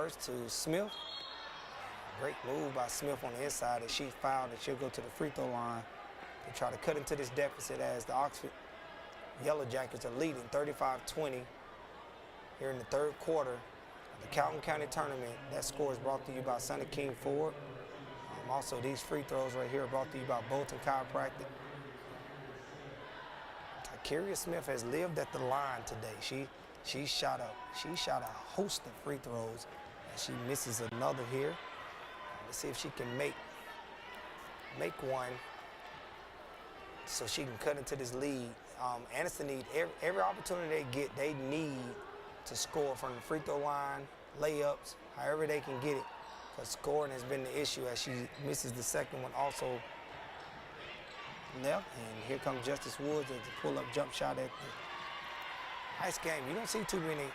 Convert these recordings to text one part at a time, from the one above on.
first to Smith. Great move by Smith on the inside as she fouled, and she'll go to the free throw line to try to cut into this deficit as the Oxford Yellow Jackets are leading 35-20 here in the third quarter of the Calhoun County Tournament. That score is brought to you by Sonny King Ford. Also, these free throws right here are brought to you by Bolton Chiropractic. Tykeria Smith has lived at the line today. She shot a host of free throws, and she misses another here. Let's see if she can make one so she can cut into this lead. Aniston need every opportunity they get. They need to score from the free throw line, layups, however they can get it. Because scoring has been the issue as she misses the second one also left. And here comes Justice Woods as a pull-up jump shot at the ice game. You don't see too many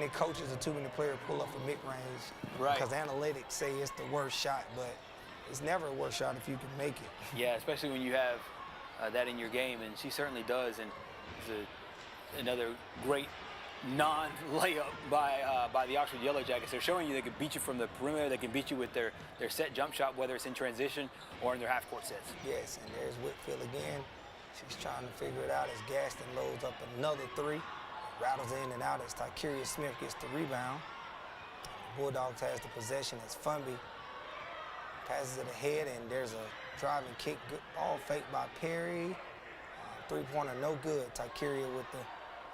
coaches or too many players pull up from mid-range. Right. Because analytics say it's the worst shot, but it's never a worst shot if you can make it. Yeah, especially when you have that in your game, and she certainly does. And it's another great non-layup by the Oxford Yellow Jackets. They're showing you they can beat you from the perimeter. They can beat you with their set jump shot, whether it's in transition or in their half-court sets. Yes, and there's Whitfield again. She's trying to figure it out as Gaston loads up another three. Rattles in and out as Tykeria Smith gets the rebound. The Bulldogs has the possession as Funby passes it ahead, and there's a driving kick. Good ball fake by Perry. Three-pointer no good. Tykeria with the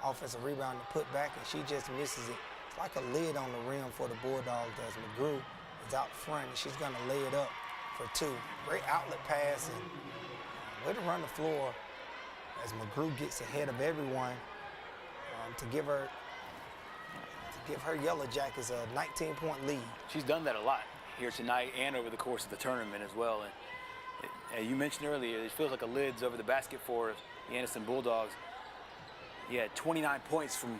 offensive rebound to put back, and she just misses it. It's like a lid on the rim for the Bulldogs as McGrew is out front, and she's going to lay it up for two. Great outlet pass, and way to run the floor as McGrew gets ahead of everyone to give her Yellow Jackets a 19-point lead. She's done that a lot here tonight and over the course of the tournament as well. And you mentioned earlier, it feels like a lid's over the basket for the Anniston Bulldogs. He had 29 points from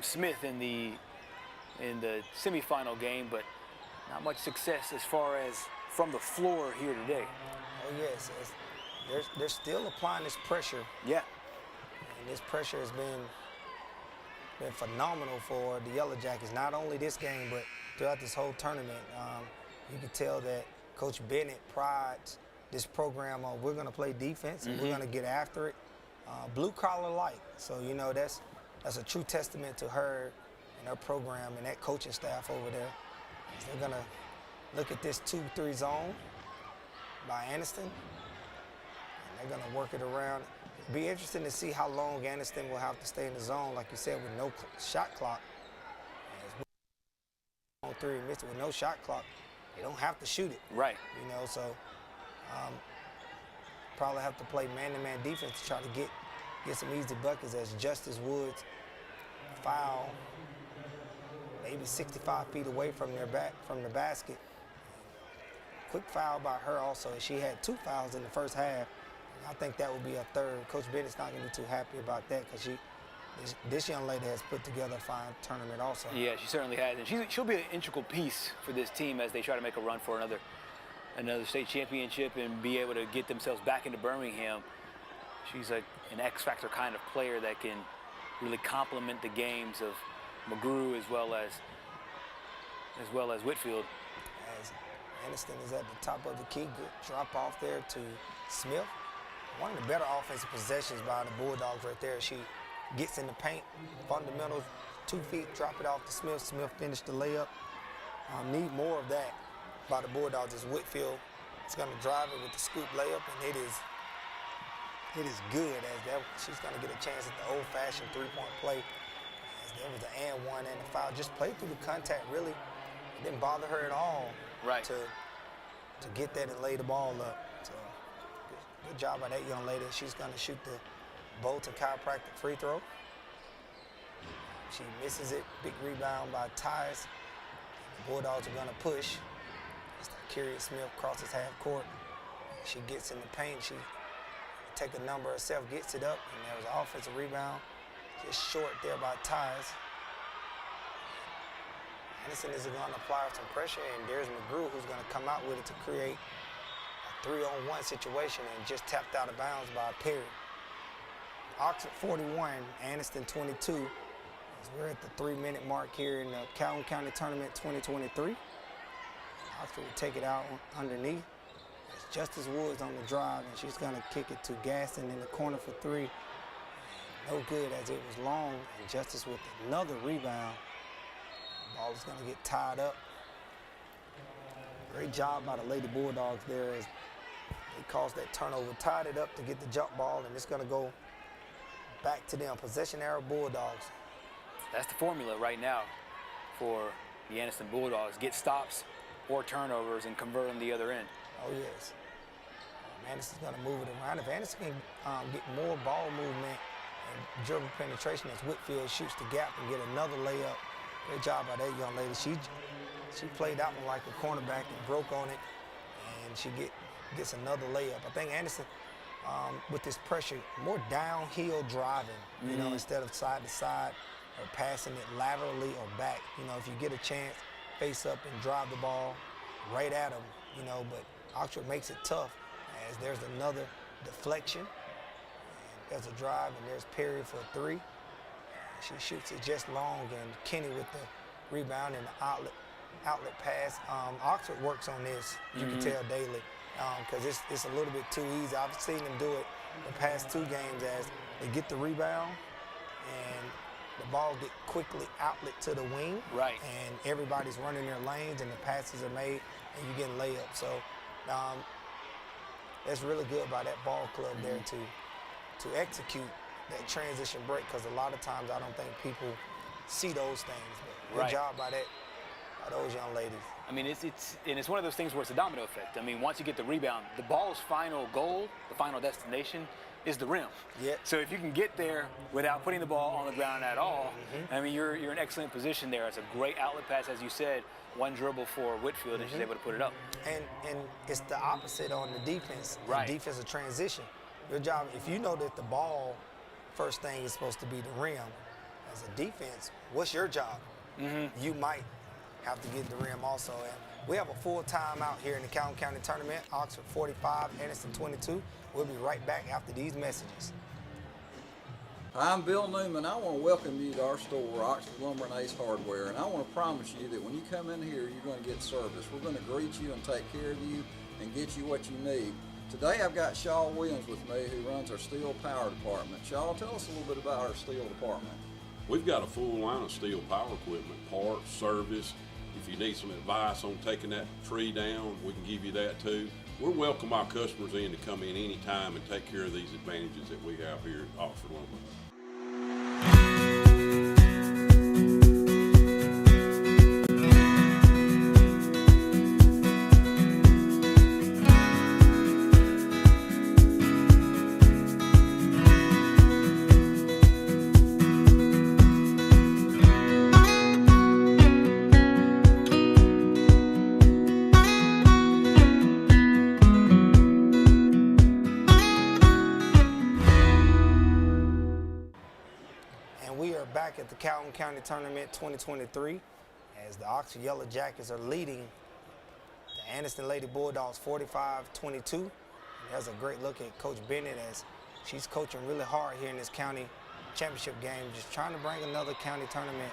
Smith in the semifinal game, but not much success as far as from the floor here today. Oh yes, they're still applying this pressure. Yeah. And this pressure has been phenomenal for the Yellow Jackets, not only this game, but throughout this whole tournament. You can tell that Coach Bennett prides this program on we're going to play defense and we're going to get after it. Blue collar like. So, you know, that's a true testament to her and her program and that coaching staff over there. They're going to look at this 2-3 zone by Aniston, and they're going to work it around. It'll be interesting to see how long Aniston will have to stay in the zone, like you said, with no shot clock. On three, missed it with no shot clock. They don't have to shoot it. Right. You know, so probably have to play man-to-man defense to try to get some easy buckets as Justice Woods foul maybe 65 feet away from the basket. Quick foul by her also. She had 2 fouls in the first half. I think that will be a third. Coach Bennett's not going to be too happy about that because this young lady has put together a fine tournament also. Yeah, she certainly has. And she'll be an integral piece for this team as they try to make a run for another state championship and be able to get themselves back into Birmingham. She's an X-factor kind of player that can really complement the games of McGrew as well as Whitfield. As Aniston is at the top of the key, good drop off there to Smith. One of the better offensive possessions by the Bulldogs right there. She gets in the paint, fundamentals, 2 feet, drop it off to Smith. Smith finished the layup. Need more of that by the Bulldogs as Whitfield is going to drive it with the scoop layup, and it is good as she's going to get a chance at the old-fashioned three-point play. As there was an and one and a foul. Just played through the contact, really. It didn't bother her at all to get that and lay the ball up. So good job by that young lady. She's going to shoot the Bolton Chiropractic free throw. She misses it. Big rebound by Tyus. The Bulldogs are going to push. Tykeria Smith crosses half court. She gets in the paint. She take a number herself, gets it up, and there was an offensive rebound. Just short there by Tyus. Aniston is going to apply some pressure, and there's McGrew who's going to come out with it to create a 3-on-1 situation and just tapped out of bounds by Perry. Oxford 41, Aniston 22. As we're at the 3-minute mark here in the Calhoun County Tournament 2023. Oxford will take it out underneath. It's Justice Woods on the drive, and she's going to kick it to Gaston in the corner for 3. No good as it was long, and Justice with another rebound. Ball is going to get tied up. Great job by the Lady Bulldogs there as they caused that turnover, tied it up to get the jump ball, and it's going to go back to them. Possession arrow Bulldogs. That's the formula right now for the Anniston Bulldogs. Get stops or turnovers and convert on the other end. Oh, yes. Anniston's going to move it around. If Anniston can get more ball movement and dribble penetration as Whitfield shoots the gap and get another layup, great job by that young lady. She played that one like a cornerback and broke on it, and she gets another layup. I think Anniston, with this pressure, more downhill driving, you know, instead of side to side or passing it laterally or back. You know, if you get a chance, face up and drive the ball right at them, you know, but Oxford makes it tough as there's another deflection. And there's a drive, and there's Perry for 3. She shoots it just long, and Kenny with the rebound and the outlet pass. Oxford works on this, you can tell daily, because it's a little bit too easy. I've seen them do it the past 2 games as they get the rebound and the ball get quickly outlet to the wing. Right. And everybody's running their lanes and the passes are made and you get layups. So that's really good by that ball club there to execute that transition break, because a lot of times I don't think people see those things. But good job by those young ladies. I mean, it's one of those things where it's a domino effect. I mean, once you get the rebound, the ball's final goal, the final destination, is the rim. Yep. So if you can get there without putting the ball on the ground at all, I mean, you're in excellent position there. It's a great outlet pass, as you said, one dribble for Whitfield, and she's able to put it up. And it's the opposite on the defense. Right. Defensive transition. Your job, if you know that the ball, first thing is supposed to be the rim, as a defense, what's your job? You might have to get the rim also. And we have a full timeout here in the Calhoun County Tournament. Oxford 45, Aniston 22. We'll be right back after these messages. Hi, I'm Bill Newman. I want to welcome you to our store, Oxford Lumber and Ace Hardware, and I want to promise you that when you come in here, you're going to get service. We're going to greet you and take care of you and get you what you need. Today I've got Shaw Williams with me, who runs our steel power department. Shaw, tell us a little bit about our steel department. We've got a full line of steel power equipment, parts, service. If you need some advice on taking that tree down, we can give you that too. We welcome our customers in to come in anytime and take care of these advantages that we have here at Oxford Lumber. Back at the Calhoun County Tournament 2023 as the Oxford Yellow Jackets are leading the Anniston Lady Bulldogs 45-22. There's a great look at Coach Bennett as she's coaching really hard here in this county championship game, just trying to bring another county tournament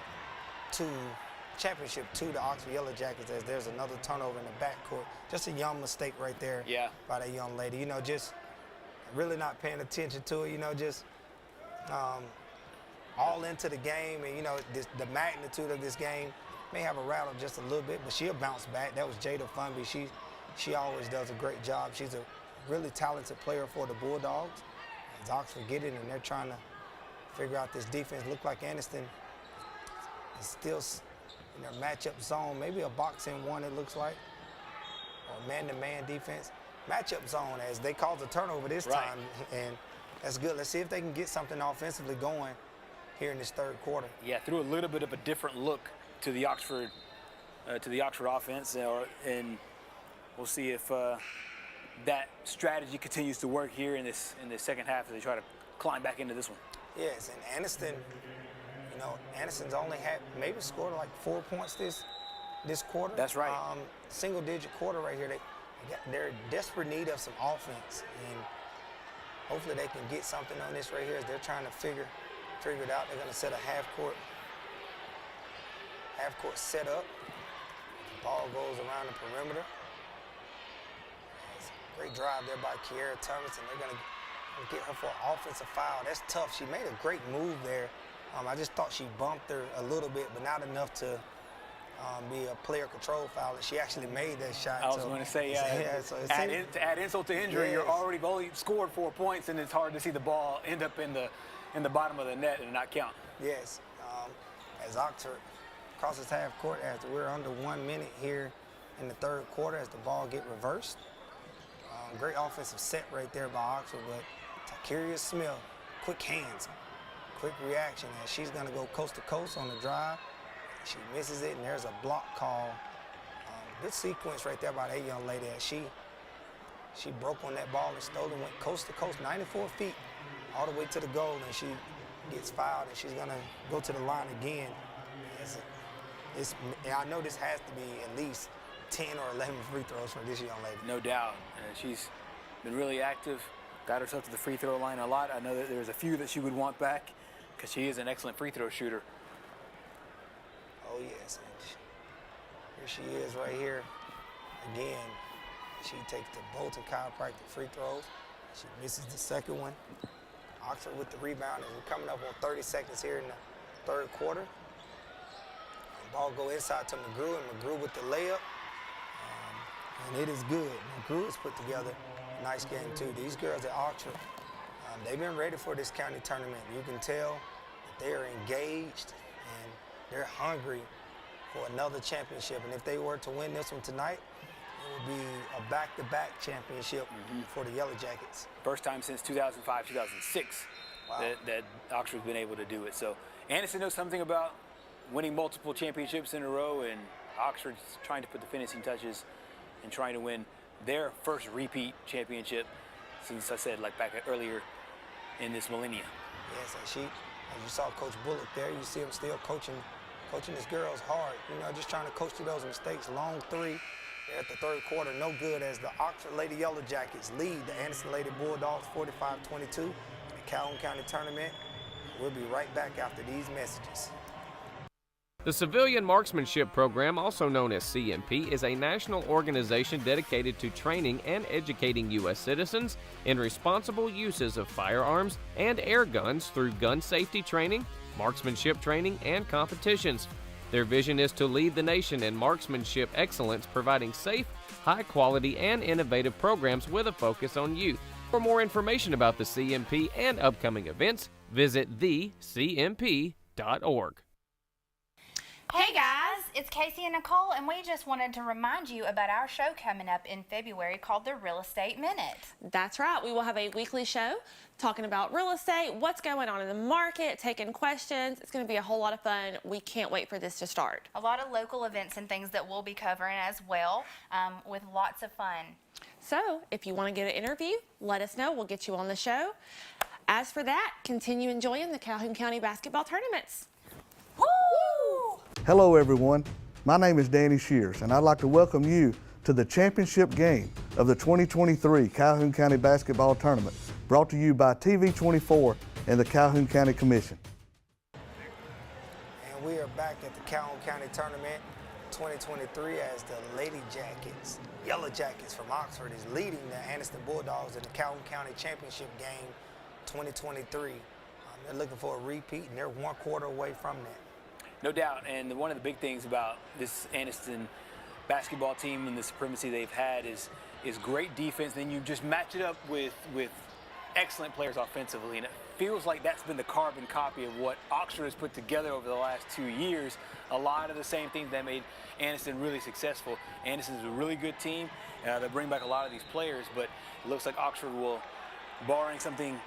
championship to the Oxford Yellow Jackets, as there's another turnover in the backcourt. Just a young mistake right there by that young lady. You know, just really not paying attention to it, you know, just all into the game, and you know the magnitude of this game may have a rattle just a little bit, but she'll bounce back. That was Jada Funby. She always does a great job. She's a really talented player for the Bulldogs. As Oxford get it, and they're trying to figure out this defense. Look like Aniston is still in their matchup zone, maybe a box-in one it looks like, or man-to-man defense. Matchup zone, as they called the turnover this time, and that's good. Let's see if they can get something offensively going here in this third quarter. Yeah, threw a little bit of a different look to the Oxford offense, and we'll see if that strategy continues to work here in this second half as they try to climb back into this one. Yes, and Aniston, you know, Aniston's only had maybe scored like 4 points this quarter. That's right. Single-digit quarter right here. They're in desperate need of some offense, and hopefully they can get something on this right here as they're trying to figure it out. They're going to set a half-court half-court setup. The ball goes around the perimeter. It's a great drive there by Kiera Thomas, and they're going to get her for an offensive foul. That's tough. She made a great move there. I just thought she bumped her a little bit, but not enough to be a player control foul. She actually made that shot. I was going to say, to add insult to injury, yes. You're already only scored 4 points, and it's hard to see the ball end up in the bottom of the net and not count. Yes. As Oxford crosses half court, as we're under 1 minute here in the third quarter, as the ball get reversed. Great offensive set right there by Oxford, but Takeria Smith, quick hands, quick reaction, and she's going to go coast to coast on the drive. She misses it, and there's a block call. Good sequence right there by that young lady. As she broke on that ball and stole and went coast to coast, 94 feet, all the way to the goal, and she gets fouled, and she's going to go to the line again. I know this has to be at least 10 or 11 free throws for this young lady. No doubt. She's been really active, got herself to the free throw line a lot. I know that there's a few that she would want back because she is an excellent free throw shooter. Oh, yes. Here she is right here. Again, she takes the Bolton chiropractic free throws. She misses the second one. Oxford with the rebound, and we're coming up on 30 seconds here in the third quarter. The ball go inside to McGrew, and McGrew with the layup. And it is good. McGrew has put together a nice game, too. These girls at Oxford, they've been ready for this county tournament. You can tell that they are engaged, and they're hungry for another championship. And if they were to win this one tonight, it would be a back-to-back championship for the Yellow Jackets. First time since 2005, 2006 wow. that Oxford's been able to do it. So Aniston knows something about winning multiple championships in a row, and Oxford's trying to put the finishing touches and trying to win their first repeat championship since, I said, like back earlier in this millennia. Yes, and as you saw Coach Bullock there, you see him still coaching his girls hard, just trying to coach through those mistakes. Long three there at the third quarter, no good, as the Oxford Lady Yellow Jackets lead the Anniston Lady Bulldogs 45-22 in the Calhoun County Tournament. We'll be right back after these messages. The Civilian Marksmanship Program, also known as CMP, is a national organization dedicated to training and educating U.S. citizens in responsible uses of firearms and air guns through gun safety training, marksmanship training, and competitions. Their vision is to lead the nation in marksmanship excellence, providing safe, high-quality, and innovative programs with a focus on youth. For more information about the CMP and upcoming events, visit thecmp.org. Hey guys, it's Casey and Nicole, and we just wanted to remind you about our show coming up in February called the Real Estate Minute. That's right. We will have a weekly show talking about real estate, what's going on in the market, taking questions. It's going to be a whole lot of fun. We can't wait for this to start. A lot of local events and things that we'll be covering as well, with lots of fun. So if you want to get an interview, let us know. We'll get you on the show. As for that, continue enjoying the Calhoun County basketball tournaments. Woo! Hello everyone, my name is Danny Shears, and I'd like to welcome you to the championship game of the 2023 Calhoun County Basketball Tournament, brought to you by TV24 and the Calhoun County Commission. And we are back at the Calhoun County Tournament 2023 as the Lady Jackets, Yellow Jackets from Oxford, is leading the Anniston Bulldogs in the Calhoun County Championship game 2023. They're looking for a repeat, and they're 1 quarter away from that. No doubt, and one of the big things about this Aniston basketball team and the supremacy they've had is great defense. Then you just match it up with excellent players offensively, and it feels like that's been the carbon copy of what Oxford has put together over the last 2 years. A lot of the same things that made Aniston really successful. Aniston's a really good team. They bring back a lot of these players, but it looks like Oxford will, barring something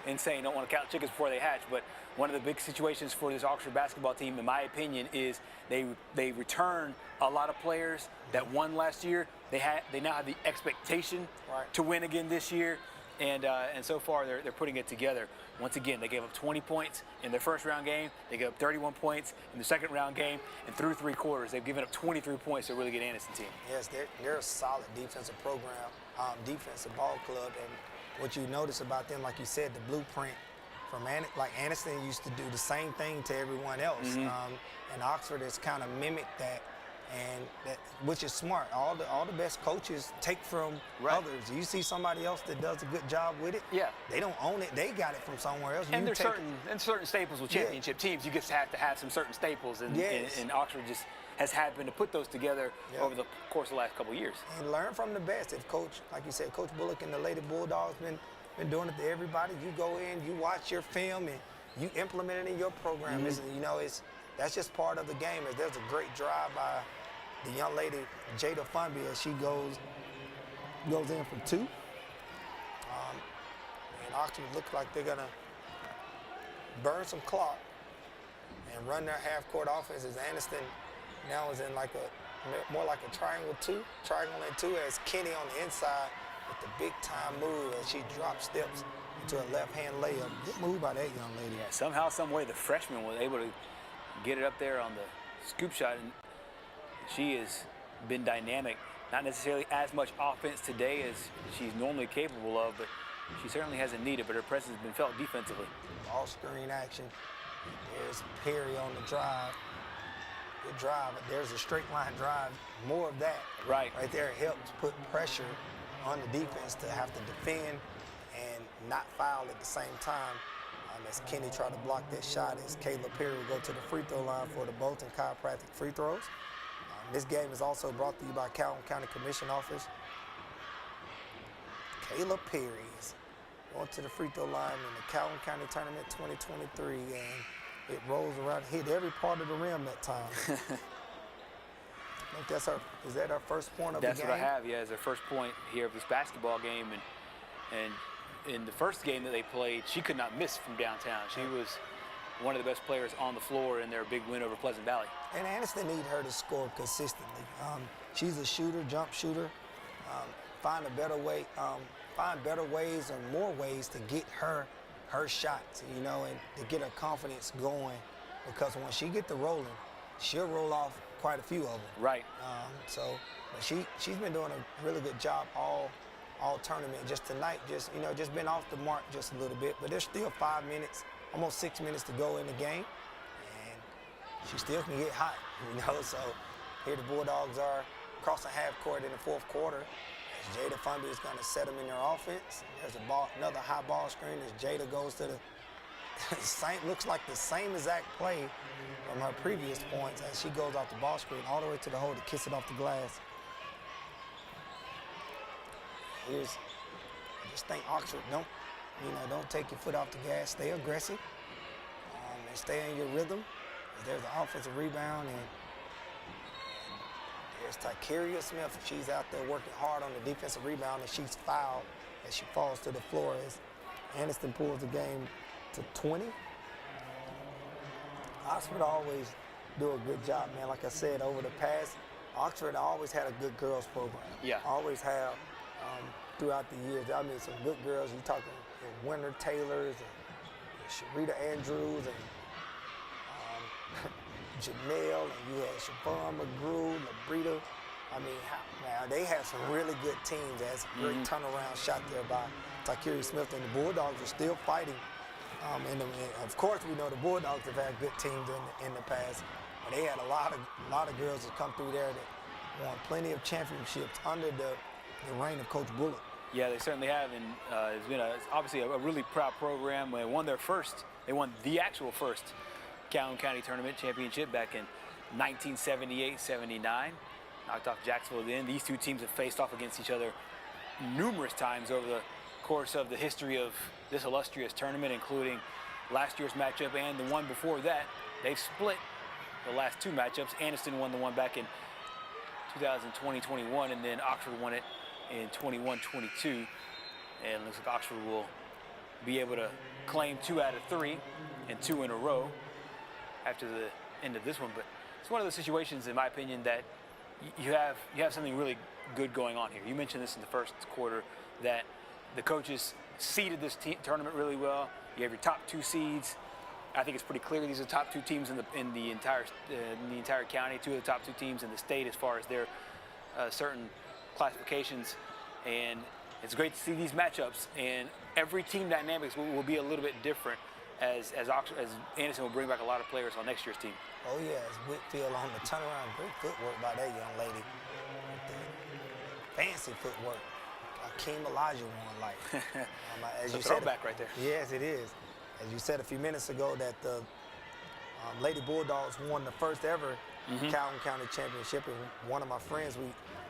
insane, don't want to count chickens before they hatch, but one of the big situations for this Oxford basketball team, in my opinion, is they return a lot of players that won last year. They now have the expectation to win again this year, and so far they're putting it together. Once again, they gave up 20 points in their first round game. They gave up 31 points in the second round game, and through 3 quarters, they've given up 23 points to a really good Aniston team. Yes, they're a solid defensive program, defensive ball club, and what you notice about them, like you said, the blueprint like Aniston used to do the same thing to everyone else. And Oxford has kind of mimicked that, which is smart. All the best coaches take from others. You see somebody else that does a good job with it. Yeah. They don't own it. They got it from somewhere else. And there's certain staples with championship teams. You just have to have some certain staples, and Oxford just has happened to put those together over the course of the last couple of years. And learn from the best. If Coach, like you said, Coach Bullock and the Lady Bulldogs been doing it to everybody. You go in, you watch your film, and you implement it in your program. That's just part of the game. There's a great drive by the young lady, Jada Funby, as she goes in for 2. And Oxford looks like they're going to burn some clock and run their half-court offense as Anniston now is in more like a triangle and 2 as Kenny on the inside with the big-time move as she drops steps into a left-hand layup. Good move by that young lady. Yeah, somehow, some way, the freshman was able to get it up there on the scoop shot, and she has been dynamic. Not necessarily as much offense today as she's normally capable of, but she certainly hasn't needed, but her presence has been felt defensively. Ball screen action. There's Perry on the drive. Good drive. There's a straight line drive. More of that right there helps put pressure on the defense to have to defend and not foul at the same time. As Kenny tried to block that shot, as Kayla Perry will go to the free throw line for the Bolton Chiropractic free throws. This game is also brought to you by Calhoun County Commission Office. Kayla Perry is going to the free throw line in the Calhoun County Tournament 2023, and it rolls around, hit every part of the rim that time. I think that's is that our first point of the game? That's what I have, yeah, as our first point here of this basketball game. And in the first game that they played, she could not miss from downtown. She was one of the best players on the floor in their big win over Pleasant Valley. And Aniston need her to score consistently. She's a shooter, jump shooter. Find better ways or more ways to get her shots, and to get her confidence going. Because when she get to rolling, she'll roll off quite a few of them. Right. But she's been doing a really good job all tournament. Just tonight, just been off the mark just a little bit. But there's still 5 minutes, almost 6 minutes to go in the game, and she still can get hot. So here the Bulldogs are crossing half court in the fourth quarter. As Jada Funby is going to set them in their offense. There's another high ball screen as Jada goes to the same, looks like the same exact play from her previous points as she goes off the ball screen all the way to the hole to kiss it off the glass. I just think Oxford, don't take your foot off the gas. Stay aggressive and stay in your rhythm. There's an offensive rebound, and there's Tykeria Smith. She's out there working hard on the defensive rebound, and she's fouled as she falls to the floor as Aniston pulls the game to 20. Oxford always do a good job, man. Like I said, over the past, Oxford always had a good girls program. Yeah. Always have throughout the years. I mean, some good girls. You're talking Winter Taylors and Sharita Andrews and Janelle, and you had Siobhan McGrew, LaBrita. I mean, they had some really good teams. That's a great turnaround shot there by Tykeria Smith, and the Bulldogs are still fighting. And of course, we know the Bulldogs have had good teams in the past. But they had a lot of girls that come through there that won plenty of championships under the reign of Coach Bullock. Yeah, they certainly have, and it's been obviously a really proud program. They won the actual first Calhoun County Tournament championship back in 1978-79. Knocked off Jacksonville then. These two teams have faced off against each other numerous times over the course of the history of this illustrious tournament, including last year's matchup and the one before that. They've split the last two matchups. Aniston won the one back in 2020-21, and then Oxford won it in 21-22. And it looks like Oxford will be able to claim 2 out of 3 and 2 in a row after the end of this one. But it's one of those situations, in my opinion, that you have something really good going on here. You mentioned this in the first quarter, that the coaches seeded this tournament really well. You have your top 2 seeds. I think it's pretty clear these are the top 2 teams in the entire county, 2 of the top 2 teams in the state as far as their certain classifications. And it's great to see these matchups, and every team dynamics will be a little bit different. as Aniston will bring back a lot of players on next year's team. Oh yeah, it's Whitfield on the turnaround. Great footwork by that young lady. Fancy footwork. Akeem Elijah one, like. As you said, throwback right there. Yes, it is. As you said a few minutes ago, that the Lady Bulldogs won the first ever Calhoun County Championship, and one of my friends, we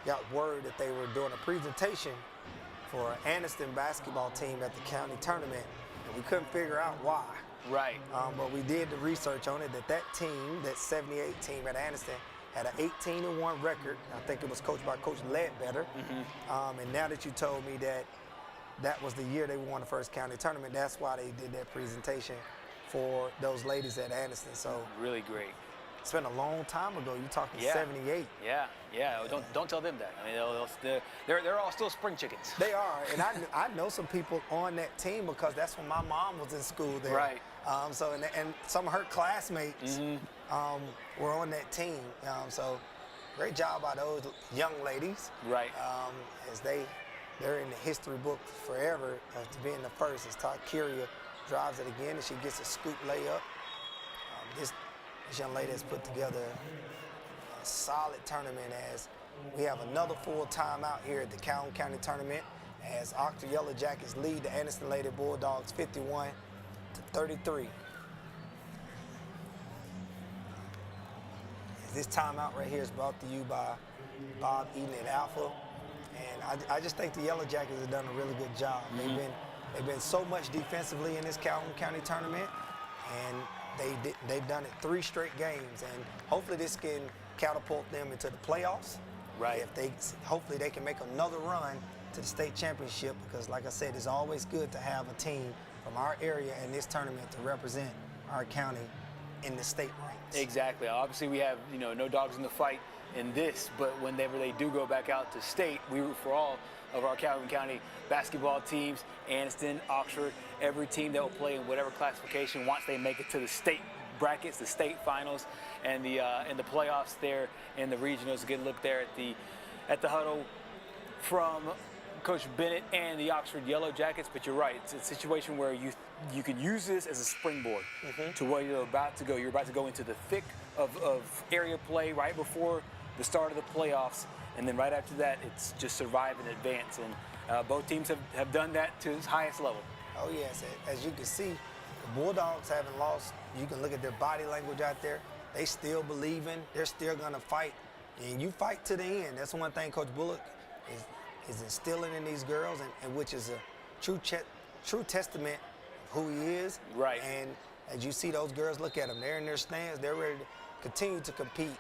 got word that they were doing a presentation for an Anniston basketball team at the county tournament, and we couldn't figure out why. Right. But we did the research on it, that team, that 78 team at Anniston, had an 18-1 record. I think it was coached by Coach Ledbetter. And now that you told me that that was the year they won the first county tournament, that's why they did that presentation for those ladies at Anniston. So really great. It's been a long time ago. You're talking 78. Yeah. Don't tell them that. I mean, they're all still spring chickens. They are, and I know some people on that team because that's when my mom was in school there. Right. So and some of her classmates were on that team. So great job by those young ladies. Right. As they're in the history book forever as being the first. As Todd Curia drives it again, and she gets a scoop layup. This young lady has put together a solid tournament, as we have another full timeout here at the Calhoun County Tournament as Oxford Yellow Jackets lead the Anniston Lady Bulldogs 51-33. This timeout right here is brought to you by Bob Eden at Alpha, and I just think the Yellow Jackets have done a really good job. They've been so much defensively in this Calhoun County Tournament, and they've done it 3 straight games, and hopefully this can catapult them into the playoffs. Right. Hopefully they can make another run to the state championship, because like I said, it's always good to have a team from our area in this tournament to represent our county in the state ranks. Exactly. Obviously we have no dogs in the fight in this, but whenever they do go back out to state, we root for all of our Calhoun County basketball teams, Anniston, Oxford, every team that will play in whatever classification once they make it to the state brackets, the state finals, and the playoffs there in the regionals. A good look there at the huddle from Coach Bennett and the Oxford Yellow Jackets. But you're right, it's a situation where you can use this as a springboard to where you're about to go. You're about to go into the thick of area play right before the start of the playoffs. And then right after that, it's just survive and advance. And both teams have done that to its highest level. Oh, yes. As you can see, the Bulldogs haven't lost. You can look at their body language out there. They still believing. They're still going to fight. And you fight to the end. That's one thing Coach Bullock is instilling in these girls, and which is a true testament of who he is. Right. And as you see those girls, look at them. They're in their stands. They're ready to continue to compete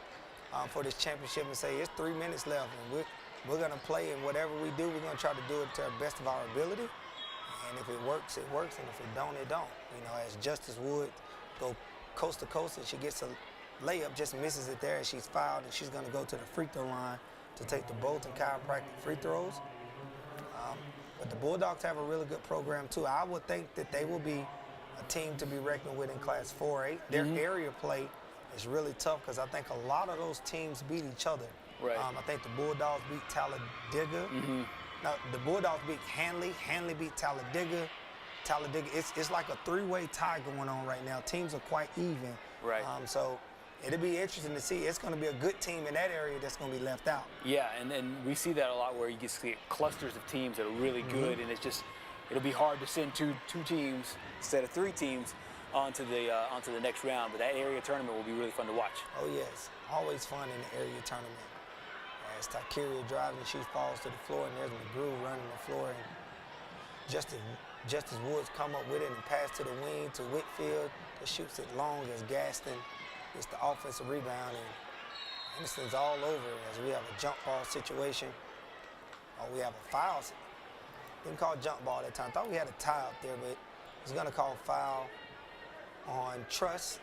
for this championship, and say it's 3 minutes left, and we're going to play, and whatever we do, we're going to try to do it to the best of our ability. And if it works, it works, and if it don't, it don't. As Justice Wood go coast to coast, and she gets a layup, just misses it there, and she's fouled, and she's going to go to the free throw line to take the Bolton chiropractic free throws. But the Bulldogs have a really good program too. I would think that they will be a team to be reckoned with in Class 4A. Their area play is really tough, because I think a lot of those teams beat each other. Right. I think the Bulldogs beat Talladega. Now, the Bulldogs beat Hanley. Hanley beat Talladega. It's like a 3-way tie going on right now. Teams are quite even. Right. So it'll be interesting to see. It's going to be a good team in that area that's going to be left out. Yeah, and we see that a lot, where you can see clusters of teams that are really good, and it'll be hard to send two teams instead of 3 teams onto the next round. But that area tournament will be really fun to watch. Oh yes, always fun in the area tournament. As Tykeria driving, she falls to the floor, and there's McGrew running the floor, and Justice Woods come up with it and pass to the wing to Whitfield, that shoots it long as Gaston gets the offensive rebound, and Aniston's all over as we have a jump ball situation. Oh, we have a foul. Didn't call jump ball that time. Thought we had a tie up there, but he's going to call foul on Truss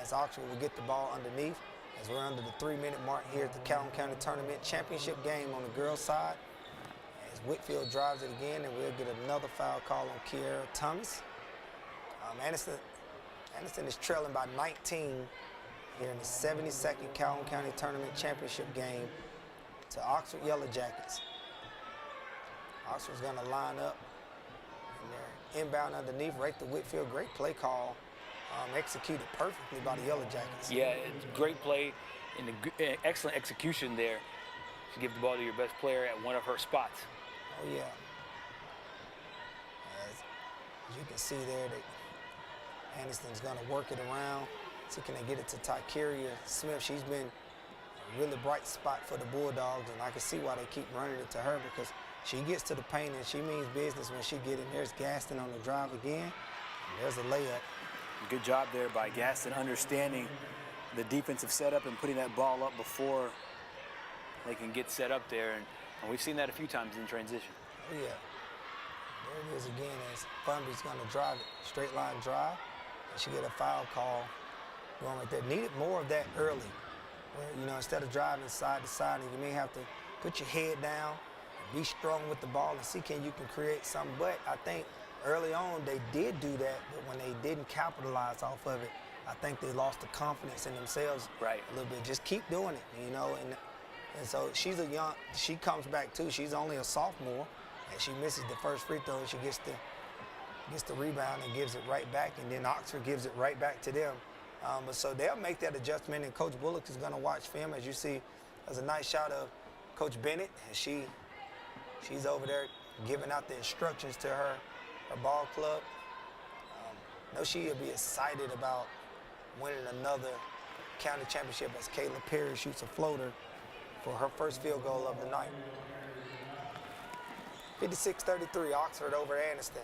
as Oxford will get the ball underneath, as we're under the 3-minute mark here at the Calhoun County Tournament Championship game on the girls' side. As Whitfield drives it again, and we'll get another foul call on Kiera Thomas. Aniston is trailing by 19 here in the 72nd Calhoun County Tournament Championship game to Oxford Yellow Jackets. Oxford's going to line up And they're inbound underneath, right to Whitfield. Great play call, executed perfectly by the Yellow Jackets. Yeah, it's great play and excellent execution there to give the ball to your best player at one of her spots. Oh, yeah. As you can see there, that Aniston's going to work it around. See, can they get it to Tykeria Smith? She's been a really bright spot for the Bulldogs, and I can see why they keep running it to her, because she gets to the paint and she means business when she gets in. There's Gaston on the drive again. And there's a layup. Good job there by Gaston, understanding the defensive setup and putting that ball up before they can get set up there. And we've seen that a few times in transition. Oh, yeah. There it is again as Funby's going to drive it. Straight line drive. And she get a foul call going right there. Needed more of that early. Where, instead of driving side to side, and you may have to put your head down and be strong with the ball and see can you can create something. But I think early on they did do that, but when they didn't capitalize off of it, I think they lost the confidence in themselves a little bit. Just keep doing it, And so she comes back too. She's only a sophomore, and she misses the first free throw, and she gets the rebound and gives it right back, and then Oxford gives it right back to them. But so they'll make that adjustment, and Coach Bullock is going to watch film. As you see, there's a nice shot of Coach Bennett, and she's over there giving out the instructions to her ball club. Know she'll be excited about winning another county championship as Kayla Perry shoots a floater for her first field goal of the night. 56-33, Oxford over Anniston.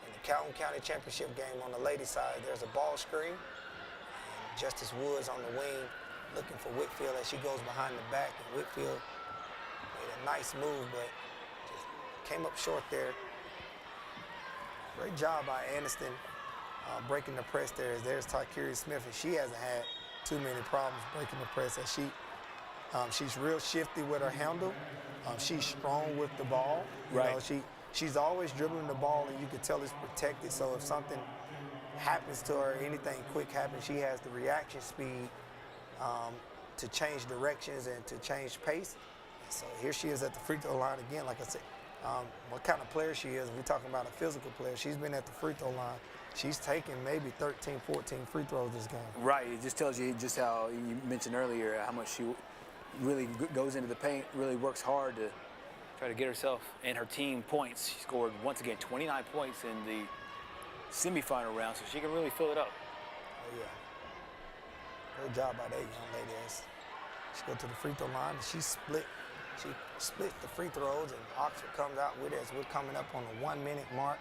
In the Calhoun County Championship game on the ladies' side, there's a ball screen. And Justice Woods on the wing looking for Whitfield as she goes behind the back. And Whitfield made a nice move, but just came up short there. Great job by Aniston breaking the press there. There's Tykeria Smith, and she hasn't had too many problems breaking the press. As she's real shifty with her handle. She's strong with the ball. She's always dribbling the ball, and you can tell it's protected. So if something happens to her, anything quick happens, she has the reaction speed to change directions and to change pace. And so here she is at the free throw line again. Like I said, what kind of player she is, we're talking about a physical player. She's been at the free throw line. She's taken maybe 13, 14 free throws this game. Right, it just tells you just how you mentioned earlier how much she really goes into the paint, really works hard to try to get herself and her team points. She scored, once again, 29 points in the semifinal round, so she can really fill it up. Oh, yeah. Great job by that young lady. She goes to the free throw line, and she split the free throws, and Oxford comes out with it as we're coming up on the 1 minute mark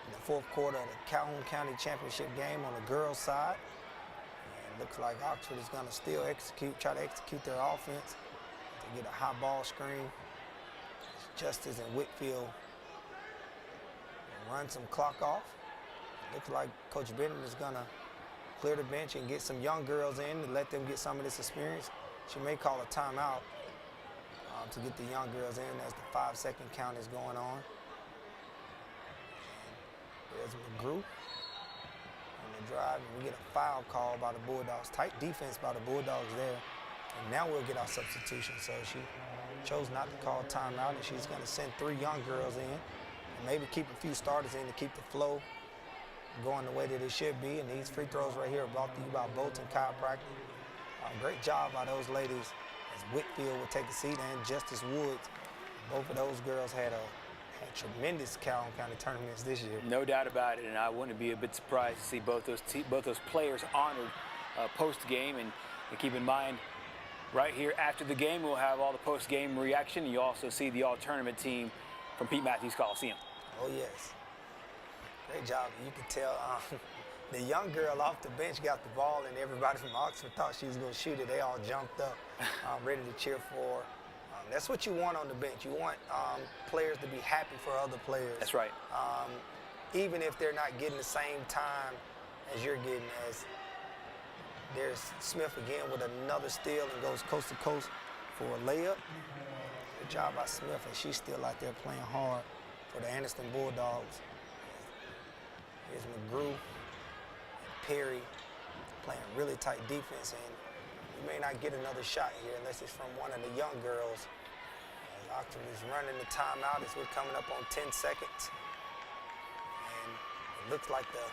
in the fourth quarter of the Calhoun County Championship game on the girls' side. And it looks like Oxford is going to still try to execute their offense to get a high ball screen. Justice and Whitfield run some clock off. It looks like Coach Bennett is going to clear the bench and get some young girls in to let them get some of this experience. She may call a timeout to get the young girls in as the 5-second count is going on. And there's McGrew on the drive, and we get a foul call by the Bulldogs. Tight defense by the Bulldogs there. And now we'll get our substitution. So she chose not to call timeout, and she's going to send 3 young girls in and maybe keep a few starters in to keep the flow going the way that it should be. And these free throws right here are brought to you by Bolton Chiropractic. Great job by those ladies as Whitfield will take a seat, and Justice Woods. Both of those girls had tremendous Calhoun County tournaments this year. No doubt about it, and I wouldn't be a bit surprised to see both those players honored post-game. And keep in mind, right here after the game, we'll have all the post-game reaction. You also see the all-tournament team from Pete Matthews Coliseum. Oh, yes. Great job. You can tell the young girl off the bench got the ball, and everybody from Oxford thought she was going to shoot it. They all jumped up, ready to cheer for her. That's what you want on the bench. You want players to be happy for other players. That's right. Even if they're not getting the same time as you're getting. As there's Smith again with another steal and goes coast to coast for a layup. Good job by Smith, and she's still out there playing hard for the Anniston Bulldogs. Here's McGrew and Perry playing really tight defense, and we may not get another shot here unless it's from one of the young girls. Oxford is running the timeout as we're coming up on 10 seconds. looks like the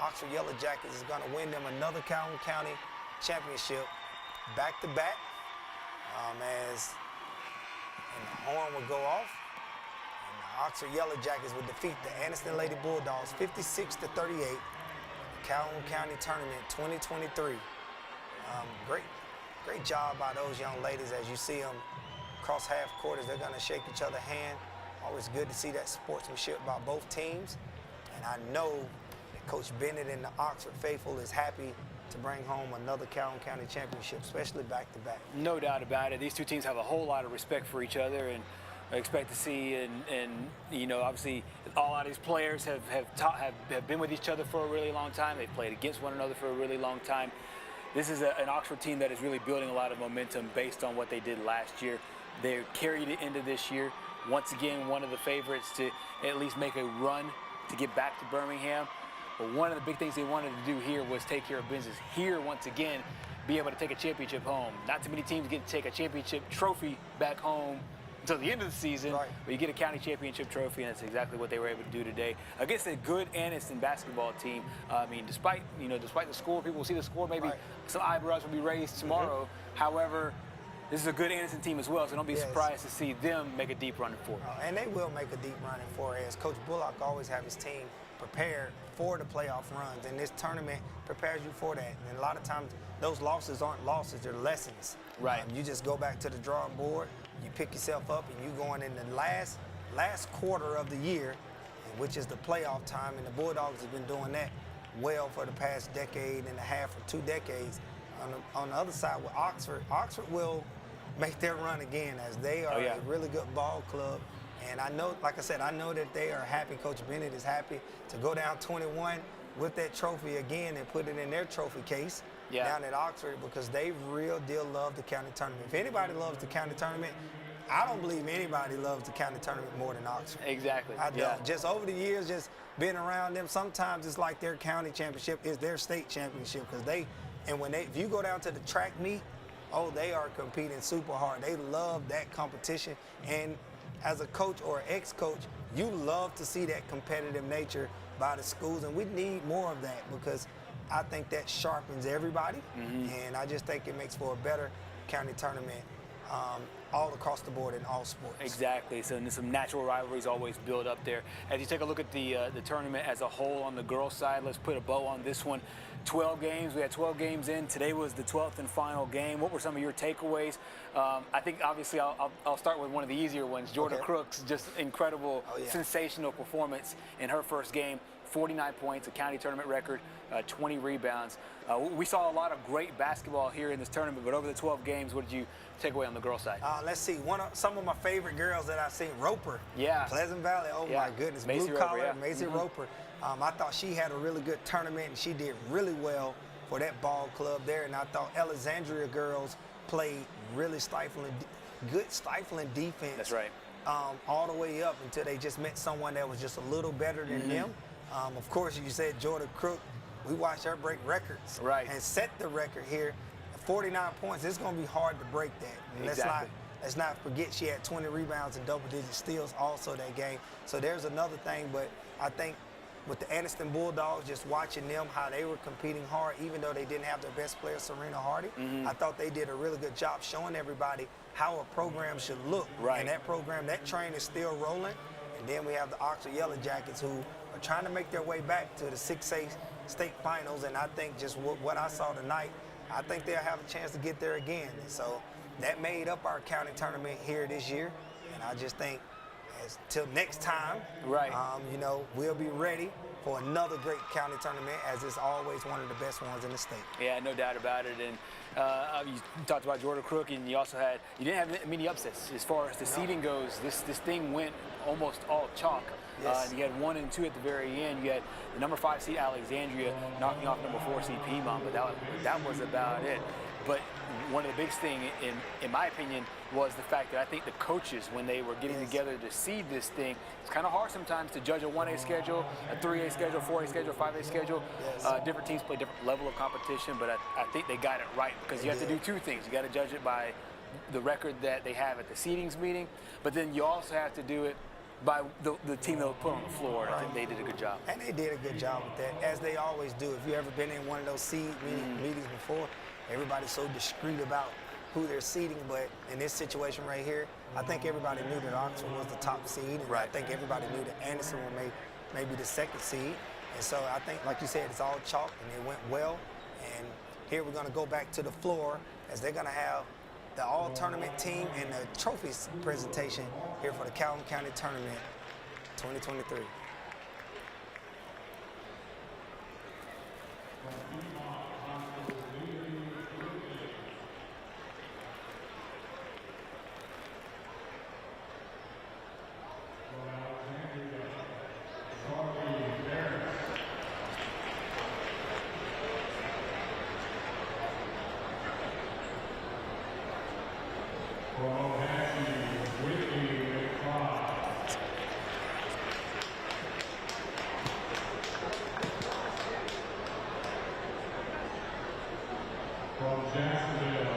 Oxford Yellow Jackets is going to win them another Calhoun County championship back-to-back as the horn will go off. And the Oxford Yellow Jackets will defeat the Anniston Lady Bulldogs 56-38. Calhoun County Tournament 2023. Great job by those young ladies. As you see them cross half quarters, they're going to shake each other's hand. Always good to see that sportsmanship by both teams. And I know that Coach Bennett and the Oxford faithful is happy to bring home another Calhoun County championship, especially back-to-back. No doubt about it. These two teams have a whole lot of respect for each other, and I expect to see, and you know, obviously, all of these players have been with each other for a really long time. They've played against one another for a really long time. This is an Oxford team that is really building a lot of momentum based on what they did last year. They carried it into this year. Once again, one of the favorites to at least make a run to get back to Birmingham. But one of the big things they wanted to do here was take care of business here once again, be able to take a championship home. Not too many teams get to take a championship trophy back home until the end of the season, right. But you get a county championship trophy, and that's exactly what they were able to do today against a good Anniston basketball team. I mean, despite the score, people will see the score, maybe some eyebrows will be raised tomorrow. However, this is a good Anniston team as well, so don't be surprised to see them make a deep run for it. And they will make a deep run for it, as Coach Bullock always have his team prepared for the playoff runs, and this tournament prepares you for that. And a lot of times, those losses aren't losses, they're lessons. Right. You just go back to the drawing board, you pick yourself up, and you going in the last quarter of the year, which is the playoff time, and the Bulldogs have been doing that well for the past decade and a half or 2 decades. On the other side with Oxford will make their run again, as they are a really good ball club. And I know, like I said, I know that they are happy. Coach Bennett is happy to go down 21 with that trophy again and put it in their trophy case down at Oxford, because they real deal love the county tournament. If anybody loves the county tournament, I don't believe anybody loves the county tournament more than Oxford. Exactly. I don't. Just over the years, just being around them, sometimes it's like their county championship is their state championship, because if you go down to the track meet, they are competing super hard. They love that competition. And as a coach or ex-coach, you love to see that competitive nature by the schools, and we need more of that, because I think that sharpens everybody, and I just think it makes for a better county tournament all across the board in all sports. Exactly. So some natural rivalries always build up there. As you take a look at the tournament as a whole on the girls' side, let's put a bow on this one. 12 games. We had 12 games in. Today was the 12th and final game. What were some of your takeaways? I think obviously I'll start with one of the easier ones. Jordan Crooks, just incredible, sensational performance in her first game. 49 points, a county tournament record, 20 rebounds. We saw a lot of great basketball here in this tournament, but over the 12 games, what did you take away on the girls' side? Let's see. Some of my favorite girls that I've seen, Roper. Yeah. Pleasant Valley. Oh, my goodness. Macy Blue collar, Roper, Macy Roper. I thought she had a really good tournament, and she did really well for that ball club there. And I thought Alexandria girls played really good stifling defense. That's right. All the way up until they just met someone that was just a little better than them. Of course, you said Jordan Crook. We watched her break records and set the record here. 49 points. It's going to be hard to break that. And let's not forget she had 20 rebounds and double-digit steals also that game. So there's another thing. But I think with the Aniston Bulldogs, just watching them, how they were competing hard, even though they didn't have their best player, Serena Hardy, I thought they did a really good job showing everybody how a program should look. And that program, that train is still rolling. And then we have the Oxford Yellow Jackets, who are trying to make their way back to the 6A state finals. And I think just what I saw tonight, I think they'll have a chance to get there again. And so that made up our county tournament here this year. And I just think till next time, we'll be ready for another great county tournament, as it's always one of the best ones in the state. Yeah, no doubt about it. And you talked about Jordan Crook, and you didn't have many upsets as far as the seeding goes. This thing went almost all chalk. And you had 1 and 2 at the very end. You had the number 5 seed Alexandria knocking off number 4 seed Piedmont, but that was about it. But one of the biggest things, in my opinion, was the fact that I think the coaches, when they were getting together to seed this thing, it's kind of hard sometimes to judge a 1A schedule, a 3A schedule, 4A schedule, 5A schedule. Different teams play different level of competition, but I think they got it right, because you have to do 2 things. You got to judge it by the record that they have at the seedings meeting, but then you also have to do it by the team that was put on the floor. And I think they did a good job. And they did a good job with that, as they always do. If you've ever been in one of those seed meetings before, everybody's so discreet about who they're seeding, but in this situation right here, I think everybody knew that Oxford was the top seed, and I think everybody knew that Anniston would maybe the second seed. And so I think, like you said, it's all chalk, and it went well. And here we're going to go back to the floor, as they're going to have the all-tournament team and the trophies presentation here for the Calhoun County Tournament 2023. From Jacksonville,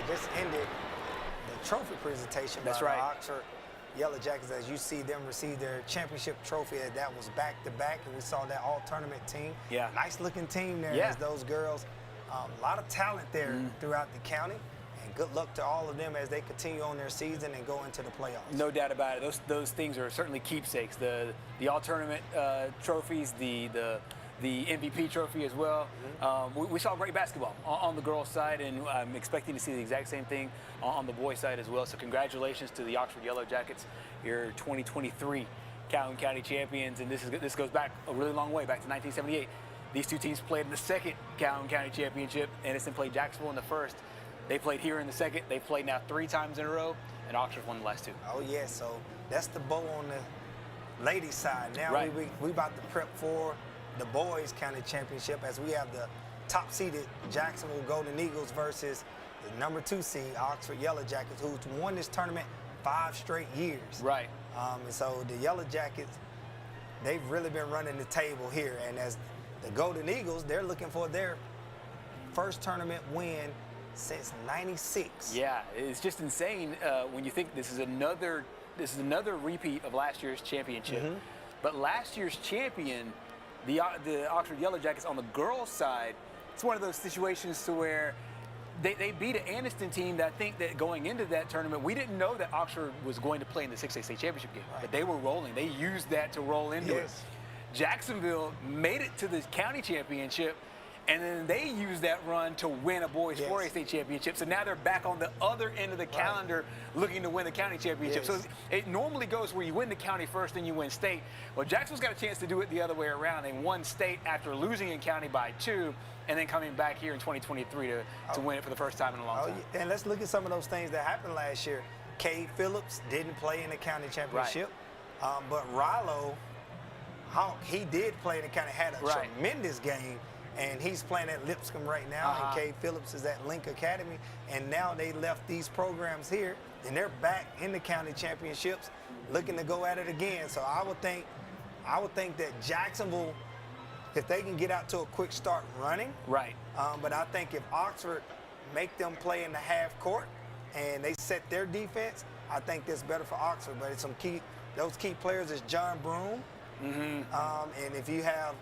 just ended the trophy presentation That's by right. the Oxford Yellow Jackets, as you see them receive their championship trophy. That was back-to-back, and we saw that all-tournament team. Yeah. Nice-looking team there, Yeah. as those girls. A lot of talent there throughout the county, and good luck to all of them as they continue on their season and go into the playoffs. No doubt about it. Those things are certainly keepsakes. The all-tournament trophies, the MVP trophy as well. We saw great basketball on the girls' side, and I'm expecting to see the exact same thing on the boys' side as well. So congratulations to the Oxford Yellow Jackets, your 2023 Calhoun County champions. And this goes back a really long way, back to 1978. These two teams played in the second Calhoun County championship. Anniston played Jacksonville in the first. They played here in the second. They've played now 3 times in a row, and Oxford won the last 2. Oh, yeah, so that's the bow on the ladies' side. Now Right. we about to prep for the boys' county championship, as we have the top-seeded Jacksonville Golden Eagles versus the number 2 seed Oxford Yellow Jackets, who's won this tournament 5 straight years. Right. And so the Yellow Jackets, they've really been running the table here. And as the Golden Eagles, they're looking for their first tournament win since '96. Yeah, it's just insane when you think this is another repeat of last year's championship. But last year's champion, the Oxford Yellow Jackets on the girls' side, it's one of those situations to where they beat an Anniston team that I think that going into that tournament, we didn't know that Oxford was going to play in the 6A state championship game. Right. But they were rolling. They used that to roll into it. Jacksonville made it to the county championship, and then they used that run to win a boys 4A state championship. So now they're back on the other end of the calendar looking to win the county championship. So it normally goes where you win the county first, then you win state. Well, Jacksonville's got a chance to do it the other way around. They won state after losing in county by 2, and then coming back here in 2023 to win it for the first time in a long time. Yeah. And let's look at some of those things that happened last year. Cade Phillips didn't play in the county championship, but Rilo Hawk, he did play in the county, had a tremendous game, and he's playing at Lipscomb right now, and Cade Phillips is at Link Academy, and now they left these programs here, and they're back in the county championships, looking to go at it again. So I would think that Jacksonville, if they can get out to a quick start running, but I think if Oxford make them play in the half court and they set their defense, I think that's better for Oxford. But it's those key players is John Broom, and if you have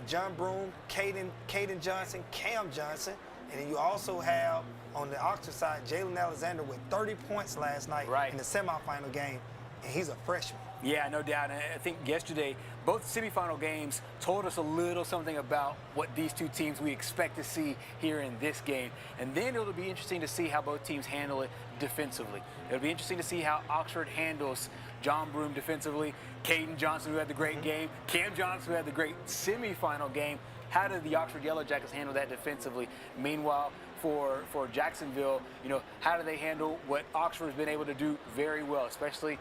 John Broom, Caden Johnson, Cam Johnson, and then you also have on the Oxford side Jalen Alexander with 30 points last night in the semifinal game, and he's a freshman. Yeah, no doubt. And I think yesterday, both semifinal games told us a little something about what these two teams we expect to see here in this game. And then it'll be interesting to see how both teams handle it defensively. It'll be interesting to see how Oxford handles John Broom defensively, Caden Johnson, who had the great game, Cam Johnson, who had the great semifinal game. How do the Oxford Yellow Jackets handle that defensively? Meanwhile, for Jacksonville, how do they handle what Oxford has been able to do very well, especially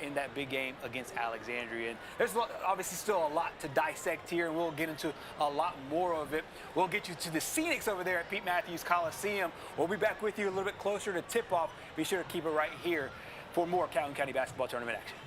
in that big game against Alexandria? And there's obviously still a lot to dissect here, and we'll get into a lot more of it. We'll get you to the Scenics over there at Pete Matthews Coliseum. We'll be back with you a little bit closer to tip-off. Be sure to keep it right here for more Calhoun County basketball tournament action.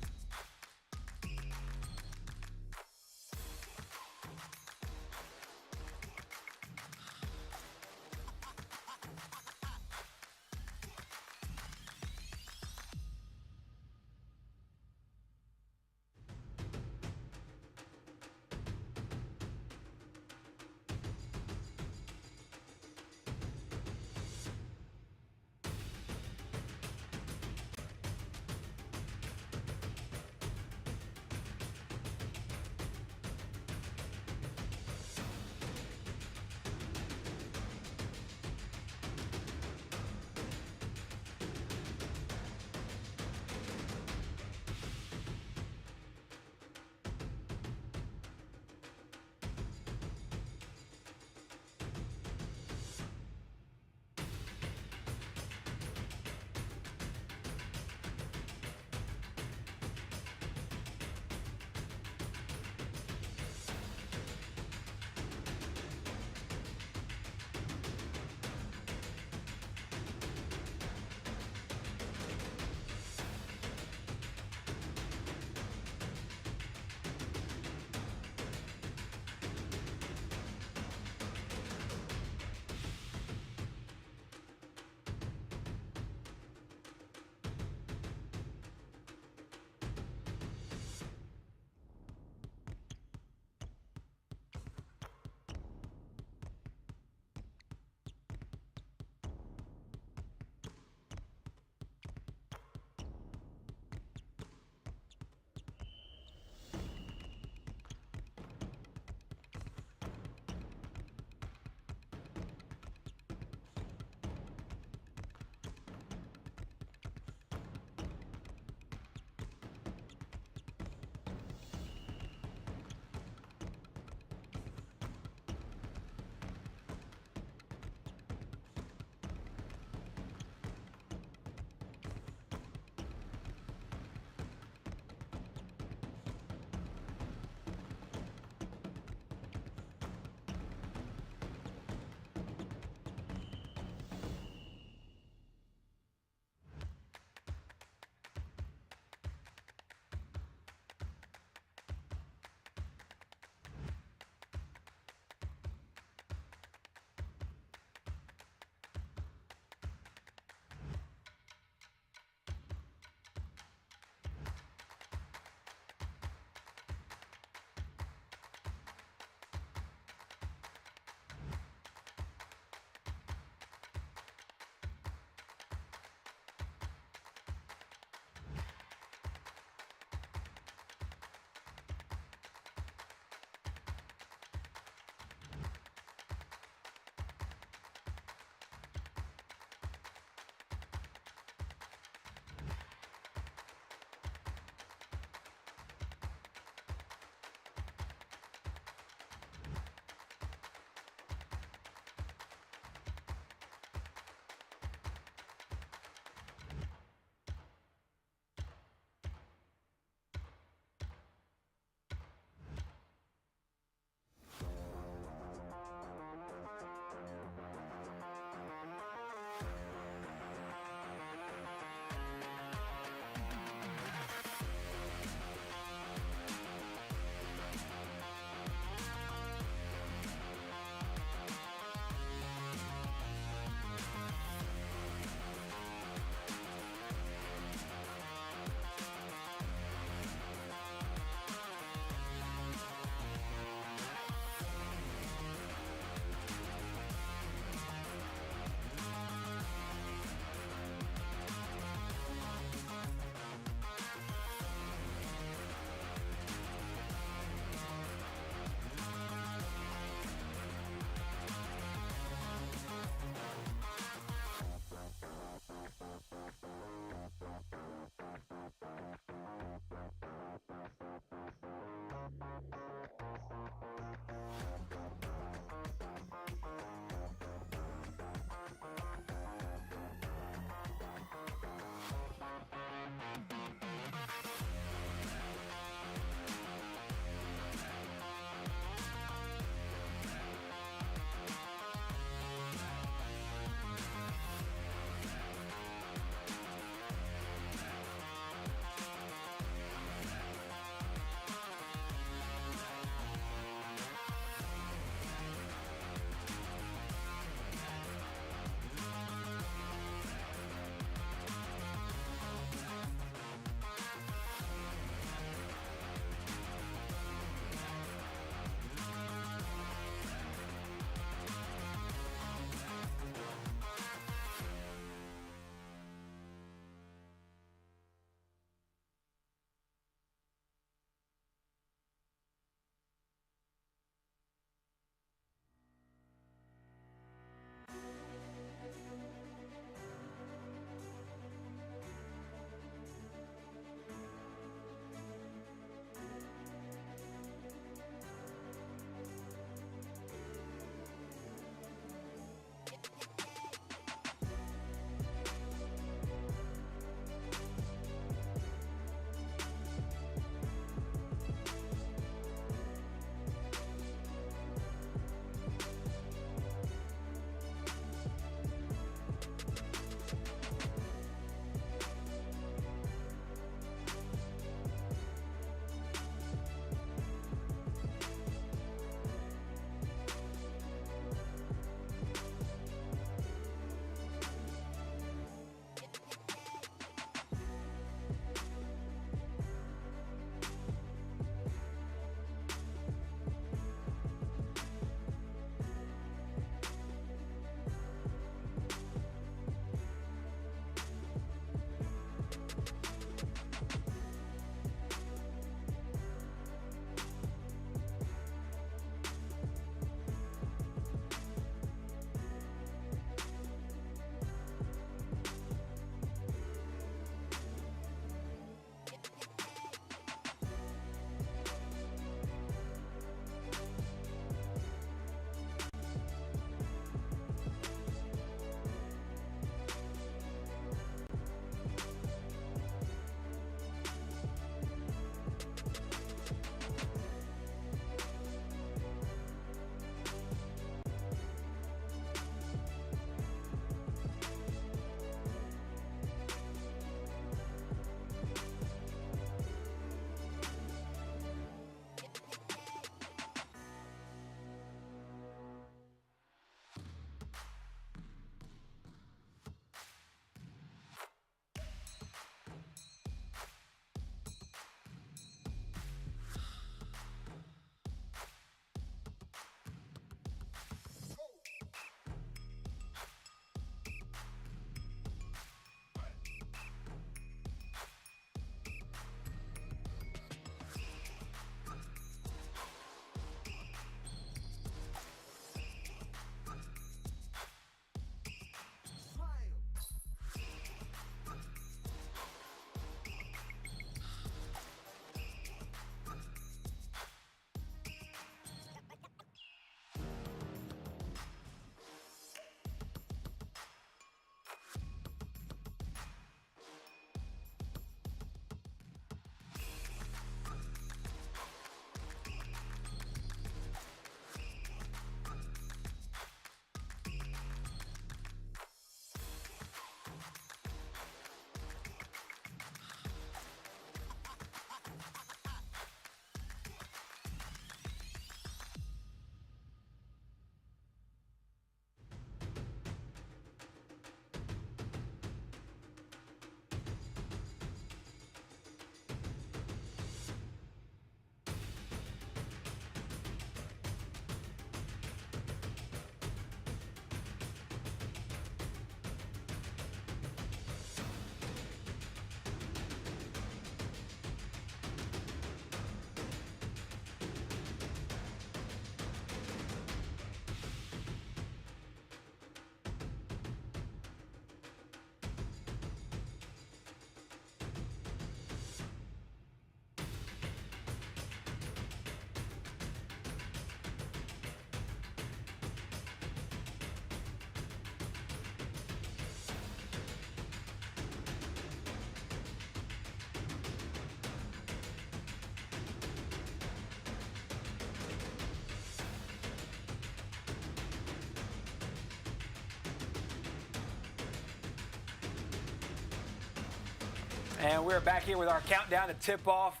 And we're back here with our countdown to tip-off.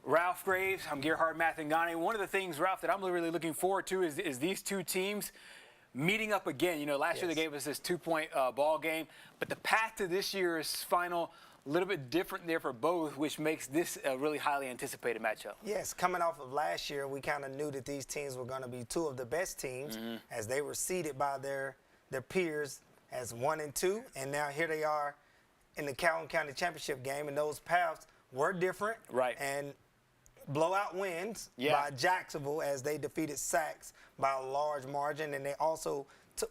Ralph Graves, I'm Gerhard Mathangani. One of the things, Ralph, that I'm really looking forward to is these two teams meeting up again. You know, last year they gave us this 2-point ball game, but the path to this year's final a little bit different there for both, which makes this a really highly anticipated matchup. Yes, coming off of last year, we kind of knew that these teams were going to be two of the best teams as they were seeded by their peers as 1 and 2, and now here they are in the Calhoun County Championship game, and those paths were different. Right. And blowout wins by Jacksonville as they defeated Sachs by a large margin, and they also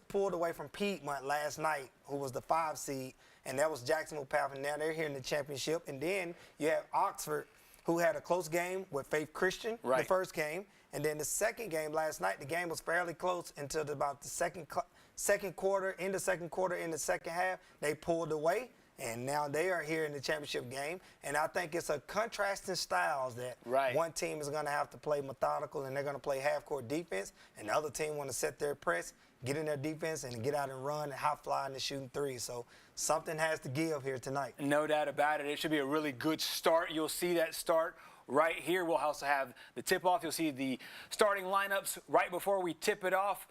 pulled away from Piedmont last night, who was the 5 seed, and that was Jacksonville path, and now they're here in the championship. And then you have Oxford, who had a close game with Faith Christian the first game, and then the second game last night, the game was fairly close until about the second quarter, in the second half, they pulled away. And now they are here in the championship game. And I think it's a contrasting styles that one team is going to have to play methodical and they're going to play half-court defense, and the other team want to set their press, get in their defense, and get out and run and high fly and shooting threes. So something has to give here tonight. No doubt about it. It should be a really good start. You'll see that start right here. We'll also have the tip-off. You'll see the starting lineups right before we tip it off.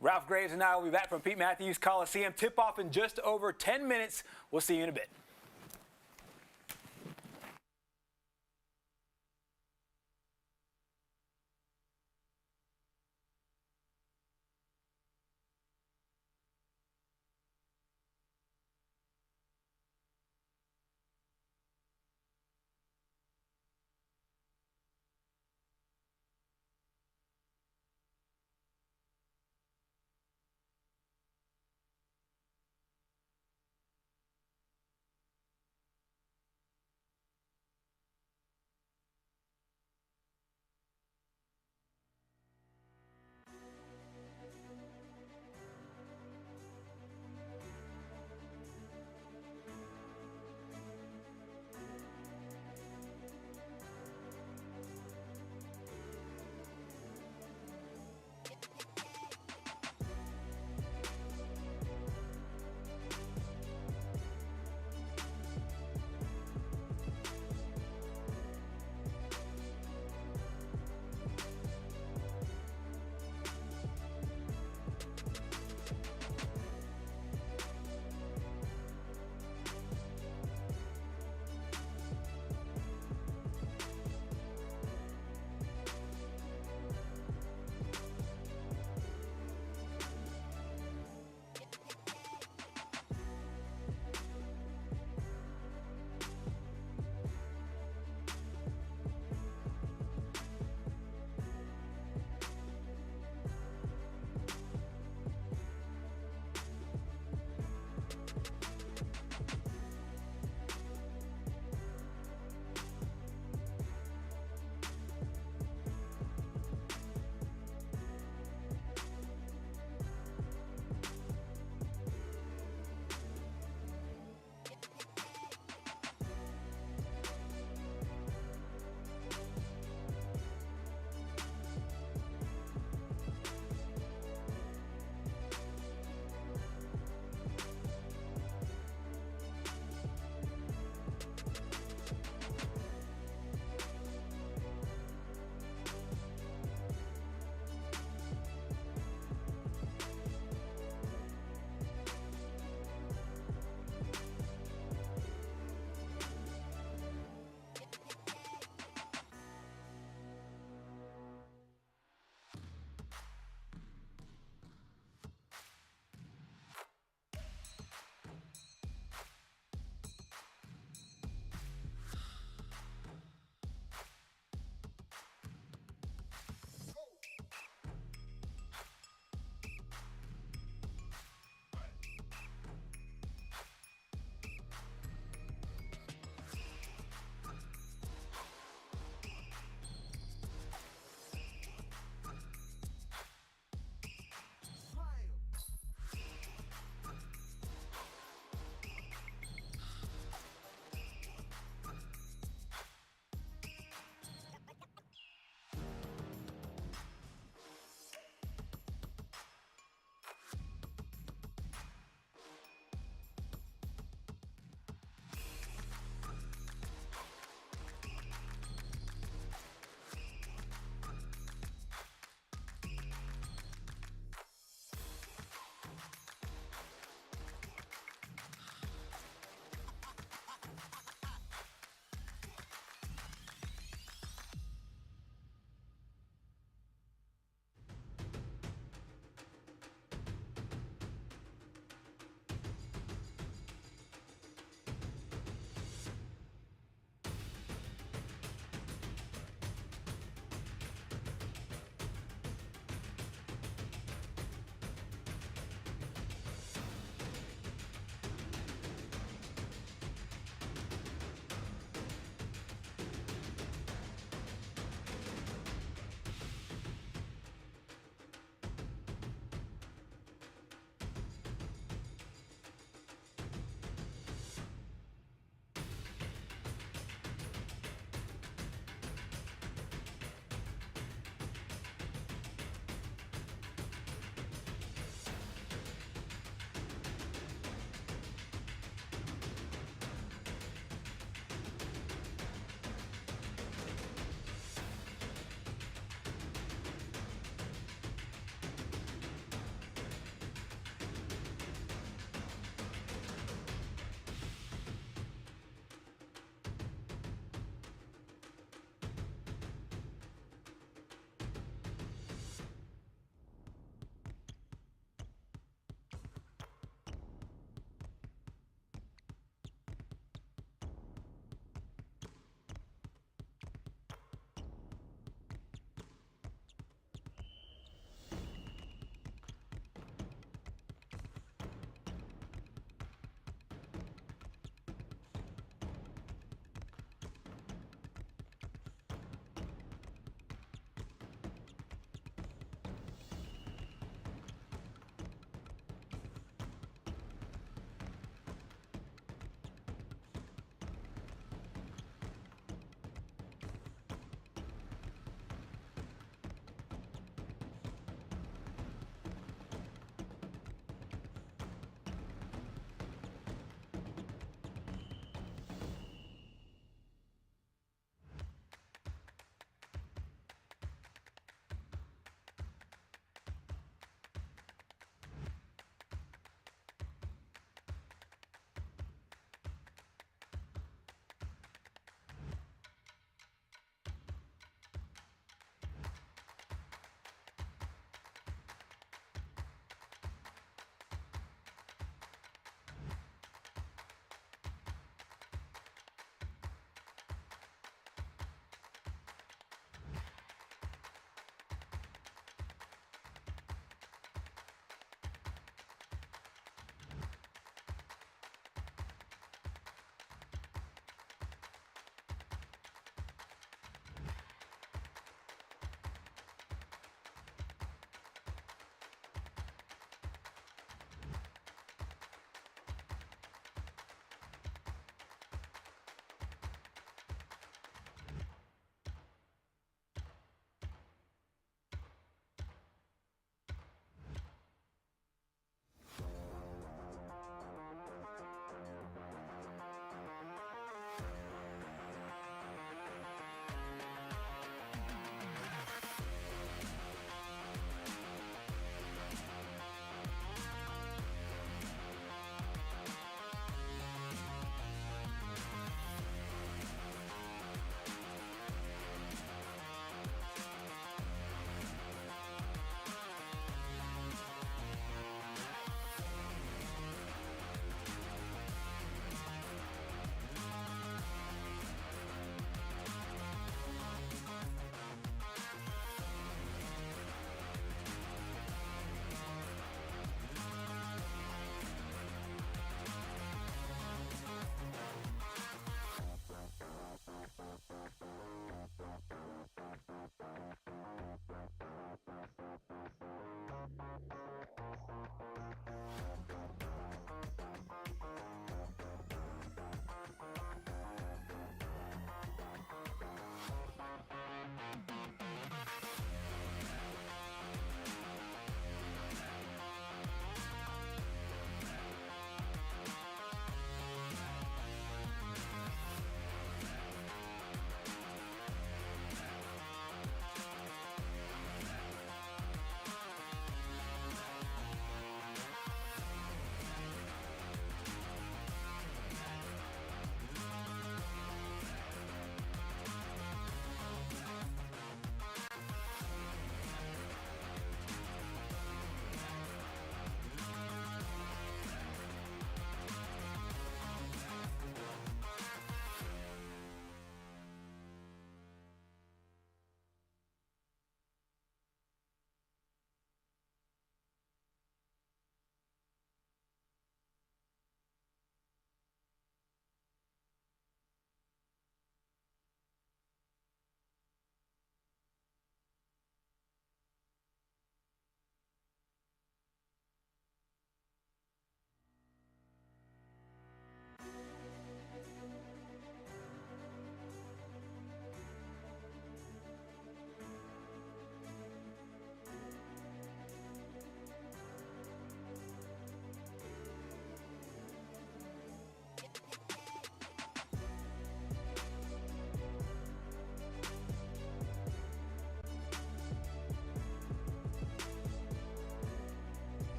Ralph Graves and I will be back from Pete Matthews Coliseum. Tip-off in just over 10 minutes. We'll see you in a bit.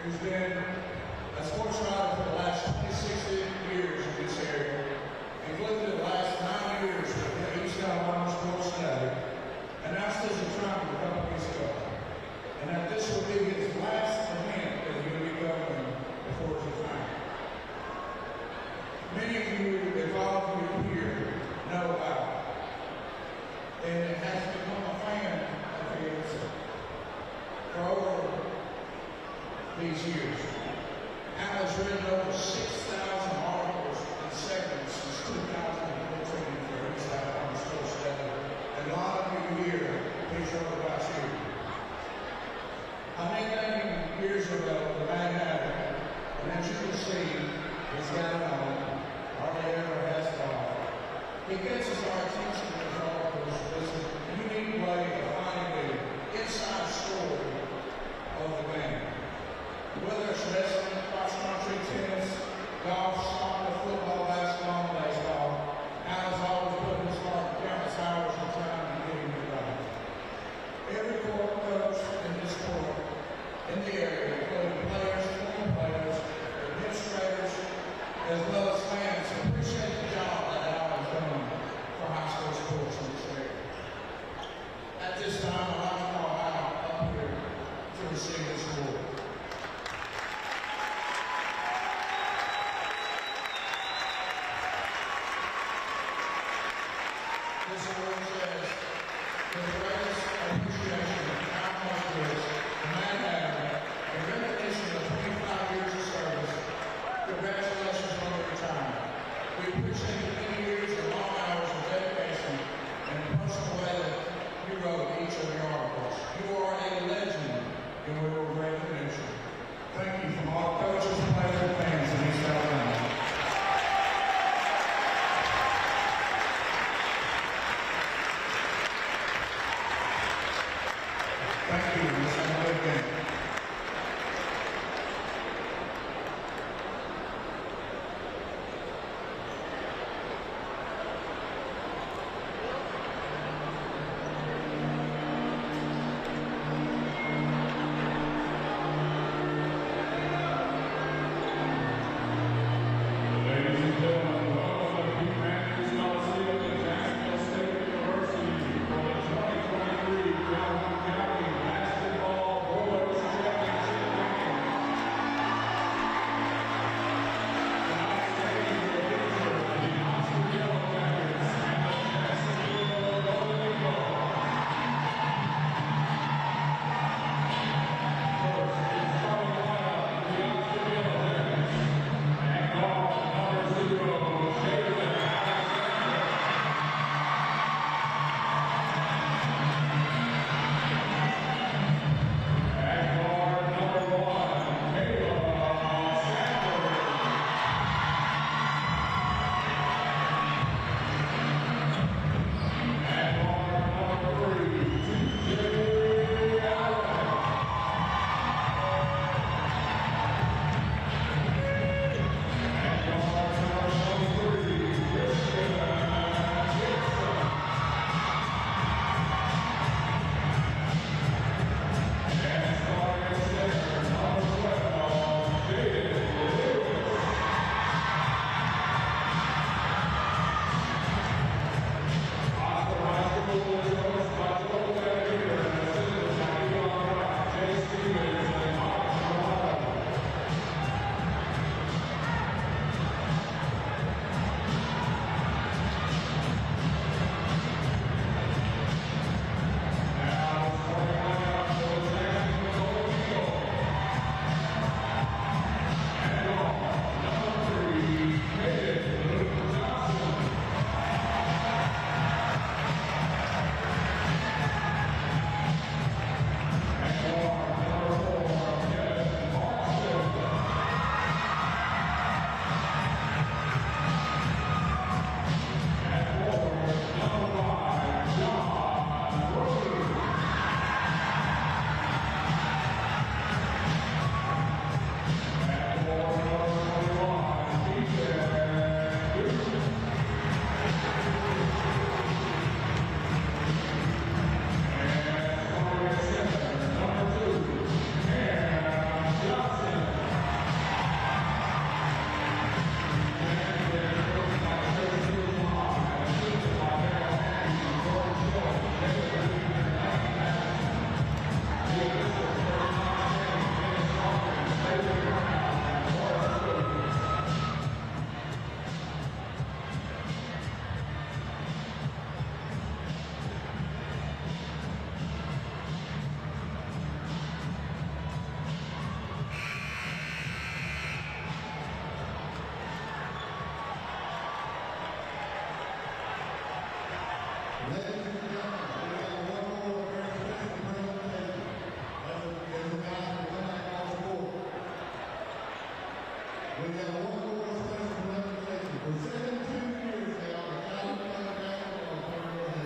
who's been a sports writer for the last 26 years in this area, including the last 9 years with the East Carolina Sports Study, announced as a trumpet a couple weeks ago, and that this will be his last event that he will be governing before his retirement. Many of you, if all of you here, know about it, and it has become a fan of his for over these years. Al has written over 6,000 articles and segments since 2014 for East Carolina Sports Study, and a lot of you here, he's wrote about you. I nicknamed him years ago the Mad Hatter, and as you can see, he's got it on, hardly ever has it off. He gets us our attention in his articles as a unique way of finding the inside story of the game. Whether it's wrestling, cross-country, tennis, golf, soccer, football, basketball, and baseball, Al has always put his heart and countless hours of time in getting it right. Every court coach in this sport in the area, including players, former players, administrators, as well as fans, appreciate the job that Al has done for high school sports in this area. At this time, I'd like to call Al up here to receive this award. This award says, the greatest appreciation of Al Musgrove, the Mad Hatter, in recognition of 25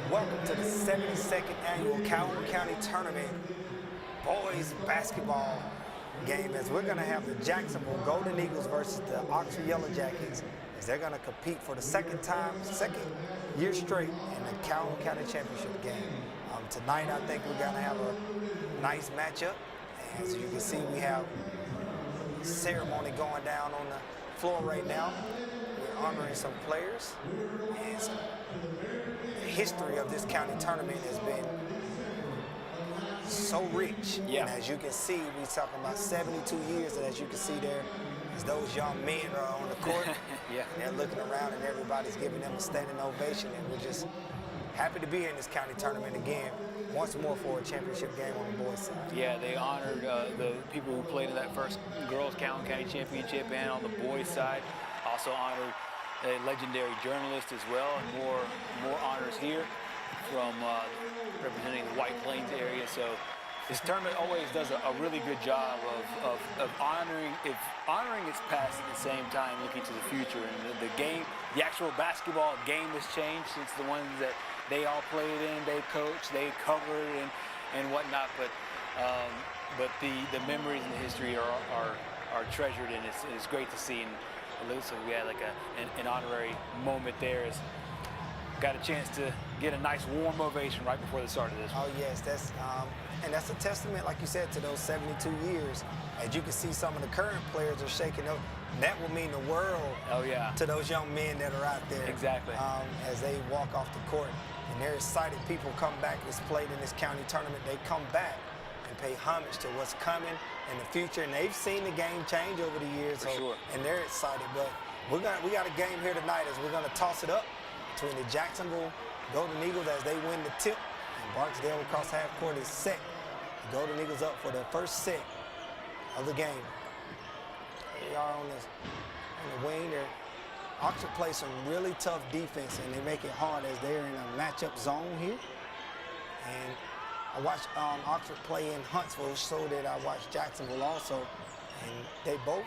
Welcome to the 72nd annual Calhoun County Tournament boys basketball game, as we're going to have the Jacksonville Golden Eagles versus the Oxford Yellow Jackets, as they're going to compete for the second year straight in the Calhoun County Championship game. Tonight, I think we're going to have a nice matchup. As you can see, we have a ceremony going down on the floor right now. We're honoring some players, and the history of this county tournament has been so rich. Yeah. And as you can see, we're talking about 72 years, and as you can see there, as those young men are on the court, yeah. and they're looking around and everybody's giving them a standing ovation, and we're just happy to be in this county tournament again, once more for a championship game on the boys' side. Yeah, they honored the people who played in that first girls Calhoun County Championship, and on the boys' side, also honored a legendary journalist as well, and more honors here from representing the White Plains area. So this tournament always does a really good job of honoring its past at the same time looking to the future. And the game, the actual basketball game has changed since the ones that they all played in, they coached, they covered, and whatnot. But the memories and the history are treasured, and it's great to see. And it looks like we had like an honorary moment there. As got a chance to get a nice warm ovation right before the start of this one. Oh yes, that's a testament, like you said, to those 72 years. As you can see, some of the current players are shaking up. That will mean the world to those young men that are out there. Exactly. As they walk off the court, and they're excited. People come back that's played in this county tournament. They come back and pay homage to what's coming in the future, and they've seen the game change over the years. For sure. And they're excited. But we got a game here tonight, as we're gonna toss it up between the Jacksonville Golden Eagles as they win the tip, and Barksdale across half court is set. The Golden Eagles up for their first set of the game. They are on the wing there. Oxford plays some really tough defense, and they make it hard as they're in a matchup zone here. And I watched Oxford play in Huntsville, so did I watch Jacksonville also, and they both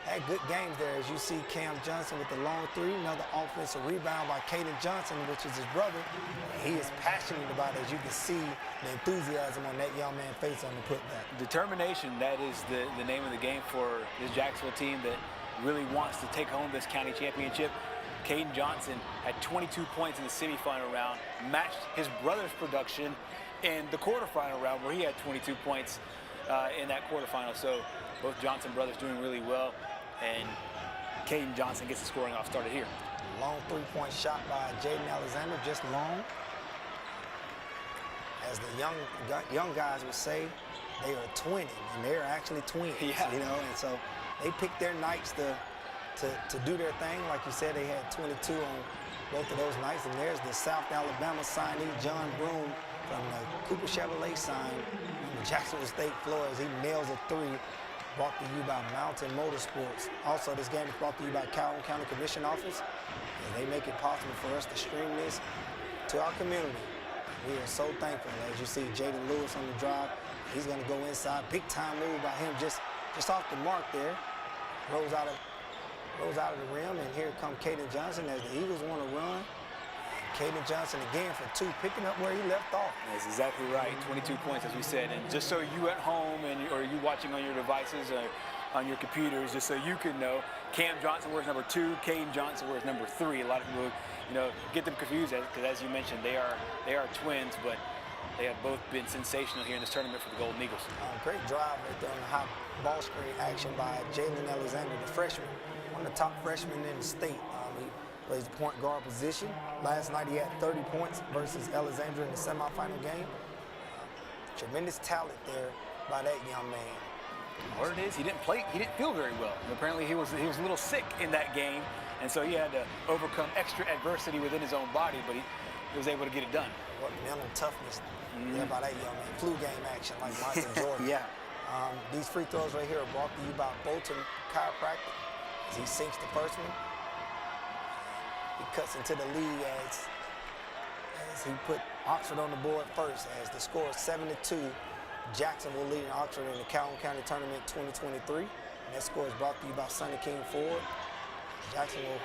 had good games there. As you see Cam Johnson with the long three, another offensive rebound by Caden Johnson, which is his brother. He is passionate about it. As you can see the enthusiasm on that young man's face on the putback. Determination, that is the name of the game for this Jacksonville team that really wants to take home this county championship. Caden Johnson had 22 points in the semifinal round, matched his brother's production in the quarterfinal round, where he had 22 points in that quarterfinal. So both Johnson brothers doing really well, and Caden Johnson gets the scoring off started here. Long three-point shot by Jaden Alexander, just long. As the young guys would say, they are twinning, and they're actually twins. Yeah. You know, and so they picked their nights to do their thing. Like you said, they had 22 on both of those nights. And there's the South Alabama signee, John Broom, from the Cooper Chevrolet sign on the Jacksonville State floor, as he nails a three. Brought to you by Mountain Motorsports. Also, this game is brought to you by Calhoun County Commission Office. And they make it possible for us to stream this to our community. We are so thankful. As you see Jaden Lewis on the drive, he's going to go inside. Big time move by him, just off the mark there. Rolls out of the rim, and here comes Caden Johnson as the Eagles want to run. Caden Johnson again for two, picking up where he left off. That's exactly right. 22 points, as we said. And just so you at home or you watching on your devices or on your computers, just so you can know, Cam Johnson wears number 2, Caden Johnson wears number 3. A lot of people, get them confused because, as you mentioned, they are twins, but they have both been sensational here in this tournament for the Golden Eagles. Great drive right there on the high ball screen action by Jalen Alexander, the freshman, one of the top freshmen in the state. He plays the point guard position. Last night he had 30 points versus Alexander in the semifinal game. Tremendous talent there by that young man. What it is, he didn't feel very well. Apparently he was a little sick in that game, and so he had to overcome extra adversity within his own body, but he was able to get it done. What mental toughness there by that young man. Flu game action like Michael Jordan. Yeah. These free throws right here are brought to you by Bolton Chiropractic. As he sinks the first one, he cuts into the lead as he put Oxford on the board first, as the score is 7-2. Jacksonville leading Oxford in the Calhoun County Tournament 2023. And that score is brought to you by Sonny King Ford. Jacksonville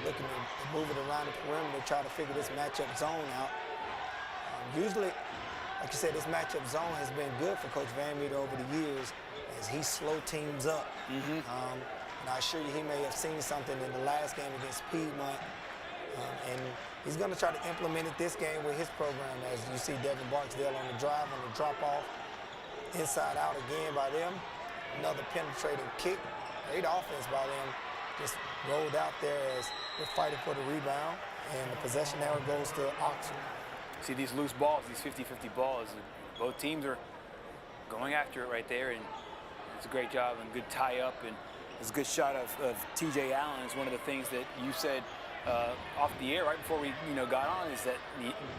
looking to move it around the perimeter, try to figure this matchup zone out. Usually, like you said, this matchup zone has been good for Coach Van Meter over the years as he slow teams up. And I assure you he may have seen something in the last game against Piedmont. And he's going to try to implement it this game with his program, as you see Devin Barksdale on the drive, on the drop-off. Inside out again by them. Another penetrating kick. Great offense by them. Just rolled out there as they're fighting for the rebound. And the possession arrow goes to Oxford. See these loose balls, these 50-50 balls. Both teams are going after it right there. And it's a great job and good tie-up. And it's a good shot of T.J. Allen. Is one of the things that you said off the air right before we got on, is that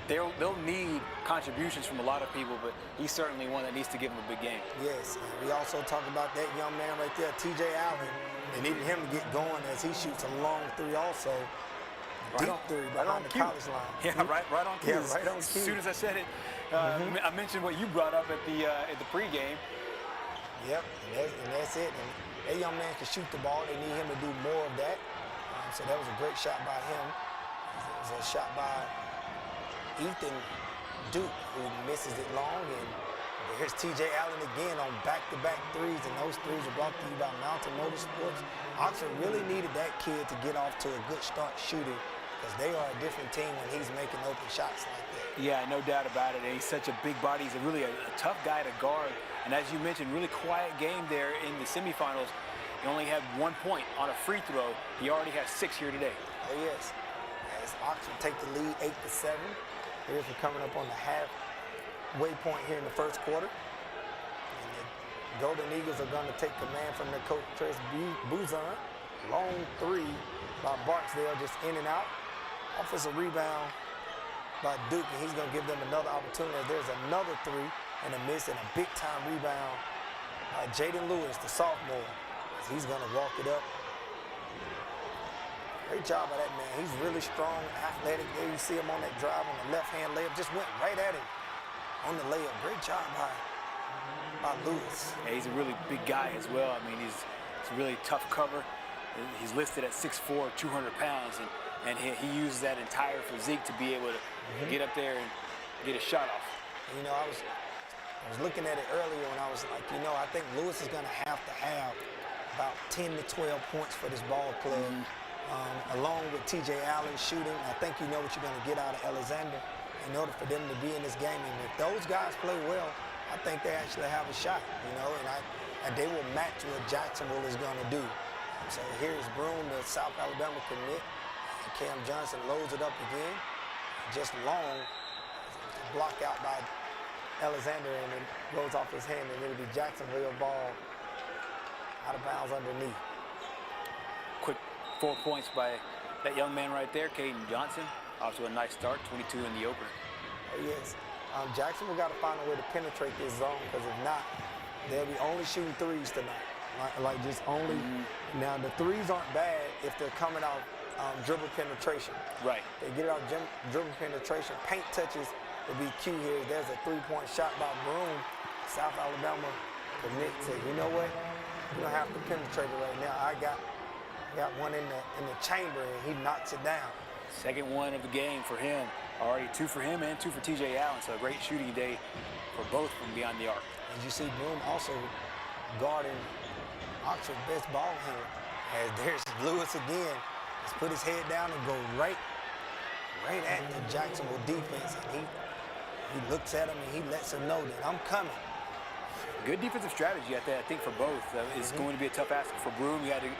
they'll need contributions from a lot of people, but he's certainly one that needs to give them a big game. Yes, and we also talk about that young man right there, T.J. Allen. They needed him to get going as he shoots a long three also. Deep three behind the college line. Yeah, right on cue. Yeah, right on cue. As soon as I said it, I mentioned what you brought up at the pregame. Yep, and that's it. And that young man can shoot the ball. They need him to do more of that. So that was a great shot by him. It was a shot by Ethan Duke, who misses it long. And here's T.J. Allen again on back-to-back threes, and those threes are brought to you by Mountain Motorsports. Oxford really needed that kid to get off to a good start shooting, because they are a different team when he's making open shots like that. Yeah, no doubt about it. And he's such a big body. He's really a tough guy to guard. And as you mentioned, really quiet game there in the semifinals. He only had 1 point on a free throw. He already has 6 here today. Oh, yes. As Oxford take the lead 8-7. Here's we're coming up on the halfway point here in the first quarter. And the Golden Eagles are going to take command from their coach, Trace Buzan. Long three by Barksdale, just in and out. Offensive rebound by Duke, and he's going to give them another opportunity. There's another three and a miss, and a big-time rebound by Jaden Lewis, the sophomore. He's going to walk it up. Great job by that man. He's really strong, athletic. There you see him on that drive on the left-hand layup. Just went right at him on the layup. Great job by Lewis. Yeah, he's a really big guy as well. I mean, he's a really tough cover. He's listed at 6'4", 200 pounds, and he uses that entire physique to be able to get up there and get a shot off. You know, I was looking at it earlier when I was like, I think Lewis is going to have about 10 to 12 points for this ball club, along with T.J. Allen shooting. I think you know what you're going to get out of Alexander in order for them to be in this game. And if those guys play well, I think they actually have a shot, and they will match what Jacksonville is going to do. So here's Broom, the South Alabama commit. Cam Johnson loads it up again. Just long, block out by Alexander, and it goes off his hand, and it'll be Jacksonville ball out of bounds underneath. Quick 4 points by that young man right there, Caden Johnson. Off to a nice start, 22 in the opener. Oh, yes. Jacksonville got to find a way to penetrate this zone, because if not, they'll be only shooting threes tonight. Like just only. Now, the threes aren't bad if they're coming out dribble penetration. Right. They get it out dribble penetration. Paint touches will be key here. There's a three-point shot by Broom. South Alabama commits it. You know what? You don't have to penetrate it right now. I got one in the chamber, and he knocks it down. Second one of the game for him. Already 2 for him and 2 for T.J. Allen. So a great shooting day for both from beyond the arc. As you see, Broom also guarding Oxford's best ball handler. As there's Lewis again. Just put his head down and go right at the Jacksonville defense. And he looks at him and he lets him know that I'm coming. Good defensive strategy, I think, for both. It's going to be a tough ask for Broom. He had to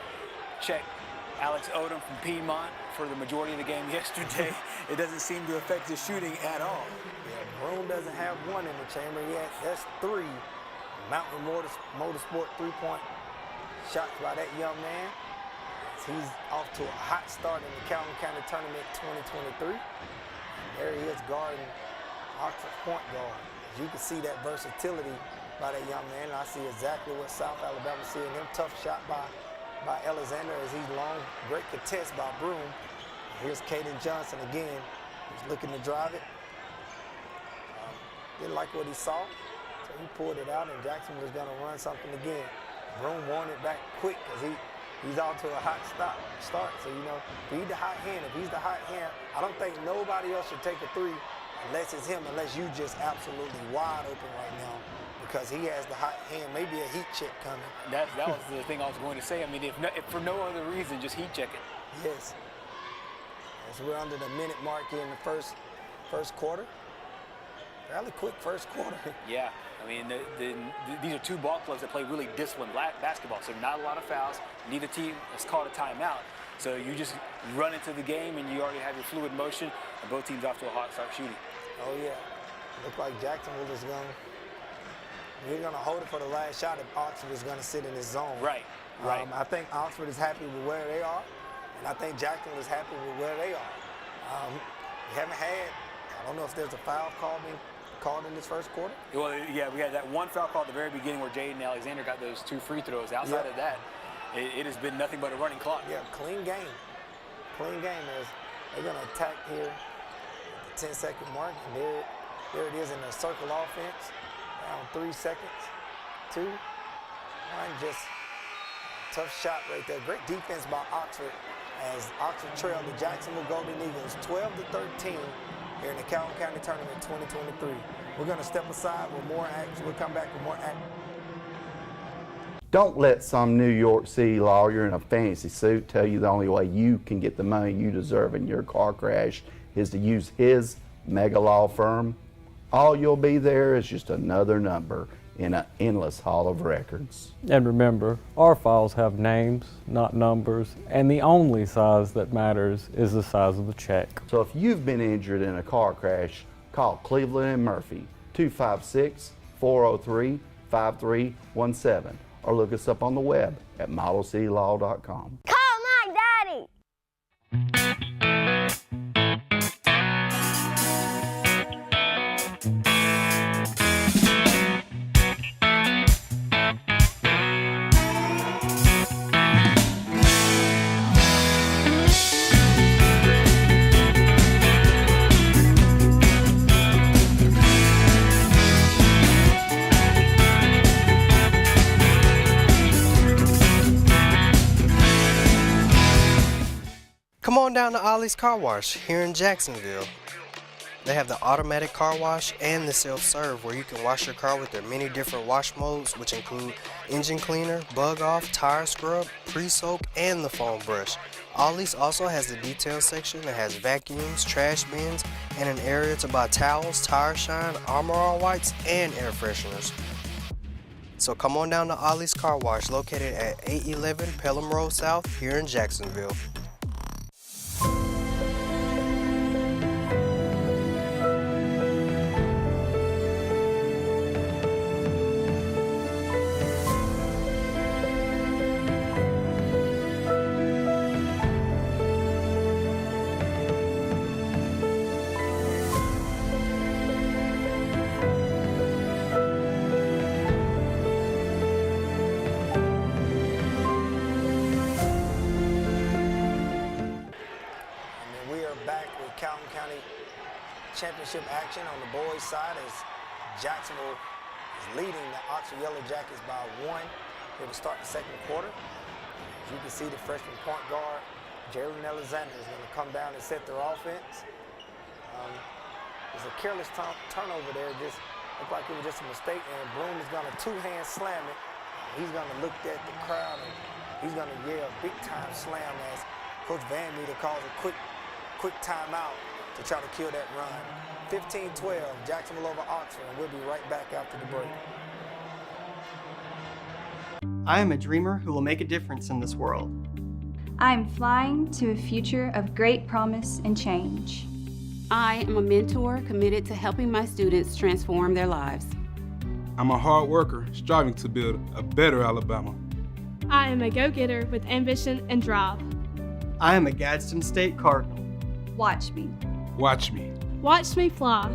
check Alex Odom from Piedmont for the majority of the game yesterday. It doesn't seem to affect his shooting at all. Yeah, Broom doesn't have one in the chamber yet. That's 3. Mountain Motorsport three-point shots by that young man. He's off to a hot start in the Calhoun County Tournament 2023. There he is guarding Oxford's point guard. As you can see that versatility by that young man. I see exactly what South Alabama seeing him. Tough shot by Alexander as he's long. Great contest by Broom. Here's Caden Johnson again. He's looking to drive it. Didn't like what he saw, so he pulled it out, and Jacksonville is going to run something again. Broom won it back quick because he's off to a hot start. So, you know, if he's the hot hand, I don't think nobody else should take a three unless it's him, unless you just absolutely wide open right now because he has the hot hand, maybe a heat check coming. That was the thing I was going to say. I mean, if for no other reason, just heat check it. Yes. So we're under the minute mark here in the first quarter. Fairly quick first quarter. Yeah. I mean, these are two ball clubs that play really disciplined basketball, so not a lot of fouls. Neither team has called a timeout. So you just run into the game and you already have your fluid motion, and both teams off to a hot start shooting. Oh, yeah. Look like Jacksonville is we're going to hold it for the last shot if Oxford is going to sit in his zone. Right. I think Oxford is happy with where they are, and I think Jacksonville is happy with where they are. We haven't had, I don't know if there's a foul called in this first quarter. Well, yeah, we had that one foul call at the very beginning where Jaden Alexander got those 2 free throws. Outside of that, it has been nothing but a running clock. Yeah, clean game. Clean game. They're going to attack here at the 10-second mark, and there it is in the circle offense. Down 3 seconds. 2, 1, just tough shot right there. Great defense by Oxford as Oxford trailed the Jacksonville Golden Eagles 12-13 here in the Calhoun County Tournament 2023. We're going to step aside with more action. We'll come back with more action. Don't let some New York City lawyer in a fancy suit tell you the only way you can get the money you deserve in your car crash is to use his mega law firm. All you'll be there is just another number in an endless hall of records. And remember, our files have names, not numbers, and the only size that matters is the size of the check. So if you've been injured in a car crash, call Cleveland and Murphy, 256-403-5317, or look us up on the web at modelcitylaw.com. Call my daddy! Come on down to Ollie's Car Wash here in Jacksonville. They have the automatic car wash and the self-serve where you can wash your car with their many different wash modes, which include engine cleaner, bug off, tire scrub, pre-soak, and the foam brush. Ollie's also has the detail section that has vacuums, trash bins, and an area to buy towels, tire shine, Armor All Whites, and air fresheners. So come on down to Ollie's Car Wash located at 811 Pelham Road South here in Jacksonville. Championship action on the boys' side as Jacksonville is leading the Oxford Yellow Jackets by 1 here to start the second quarter. As you can see, the freshman point guard, Jalen Alexander, is going to come down and set their offense. There's a careless turnover there. Just looked like it was just a mistake, and Broom is going to two-hand slam it. He's going to look at the crowd, and he's going to yell big-time slam as Coach Van Meter calls a quick timeout to try to kill that run. 15-12, Jacksonville over Oxford, and we'll be right back after the break. I am a dreamer who will make a difference in this world. I am flying to a future of great promise and change. I am a mentor committed to helping my students transform their lives. I'm a hard worker striving to build a better Alabama. I am a go-getter with ambition and drive. I am a Gadsden State Cardinal. Watch me. Watch me. Watch me fly.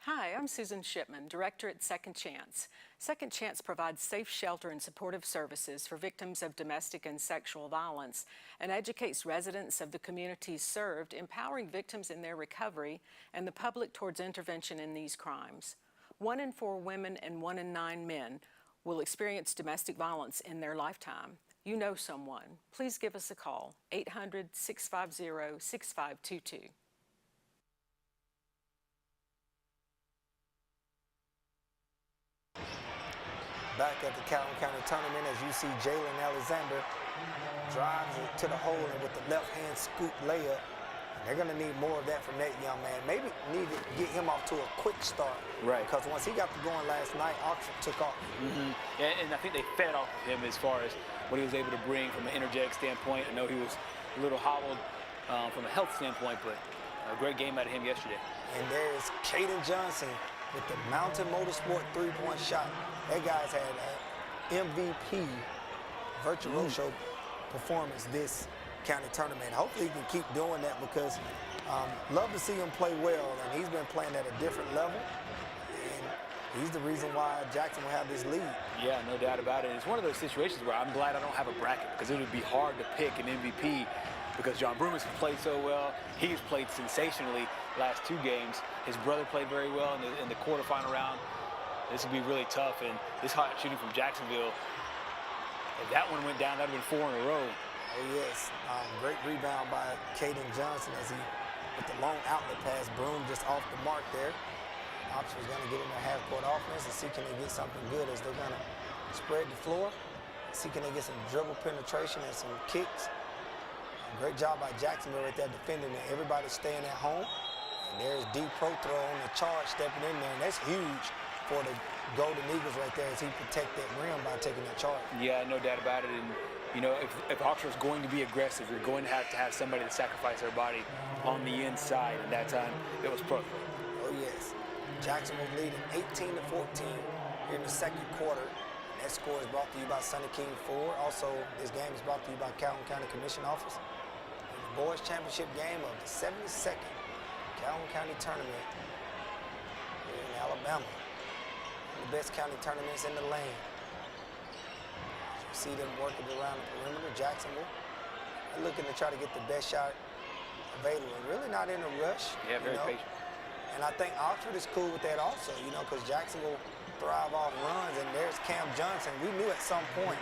Hi, I'm Susan Shipman, Director at Second Chance. Second Chance provides safe shelter and supportive services for victims of domestic and sexual violence and educates residents of the communities served, empowering victims in their recovery and the public towards intervention in these crimes. 1 in 4 women and 1 in 9 men will experience domestic violence in their lifetime. You know someone. Please give us a call, 800-650-6522. Back at the Calhoun County Tournament, as you see Jalen Alexander drives it to the hole and with the left-hand scoop layup. And they're going to need more of that from that young man. Maybe need to get him off to a quick start. Right. Because once he got to going last night, Oxford took off. And I think they fed off of him as far as what he was able to bring from an energetic standpoint. I know he was a little hobbled from a health standpoint, but a great game out of him yesterday. And there's Caden Johnson with the Mountain Motorsport three-point shot. That guy's had an MVP virtuoso performance this county tournament. Hopefully he can keep doing that because love to see him play well, and he's been playing at a different level. And he's the reason why Jackson will have this lead. Yeah, no doubt about it. It's one of those situations where I'm glad I don't have a bracket because it would be hard to pick an MVP because John Brumas has played so well. He's played sensationally last 2 games. His brother played very well in the quarterfinal round. This would be really tough, and this hot shooting from Jacksonville, if that one went down, that would have been 4 in a row. Oh, yes. Great rebound by Caden Johnson as he, with the long outlet pass, Broom just off the mark there. Oxford's going to get in their half-court offense and see can they get something good as they're going to spread the floor, see can they get some dribble penetration and some kicks. Great job by Jacksonville right there defending it. Everybody's staying at home. And there's D. Prothro on the charge stepping in there, and that's huge for the Golden Eagles right there as he protect that rim by taking that charge. Yeah, no doubt about it. And, you know, if Oxford's going to be aggressive, you're going to have somebody to sacrifice their body on the inside. And that time, it was Prothro. Oh, yes. Jacksonville leading 18-14 here in the second quarter. And that score is brought to you by Sunny King Ford. Also, this game is brought to you by Calhoun County Commission Office. And the boys championship game of the 72nd Calhoun County Tournament here in Alabama. The best county tournaments in the land. You see them working around the perimeter. Jacksonville, they're looking to try to get the best shot available. Really not in a rush. Yeah, very patient. And I think Oxford is cool with that also, you know, because Jacksonville thrive off runs, and there's Cam Johnson. We knew at some point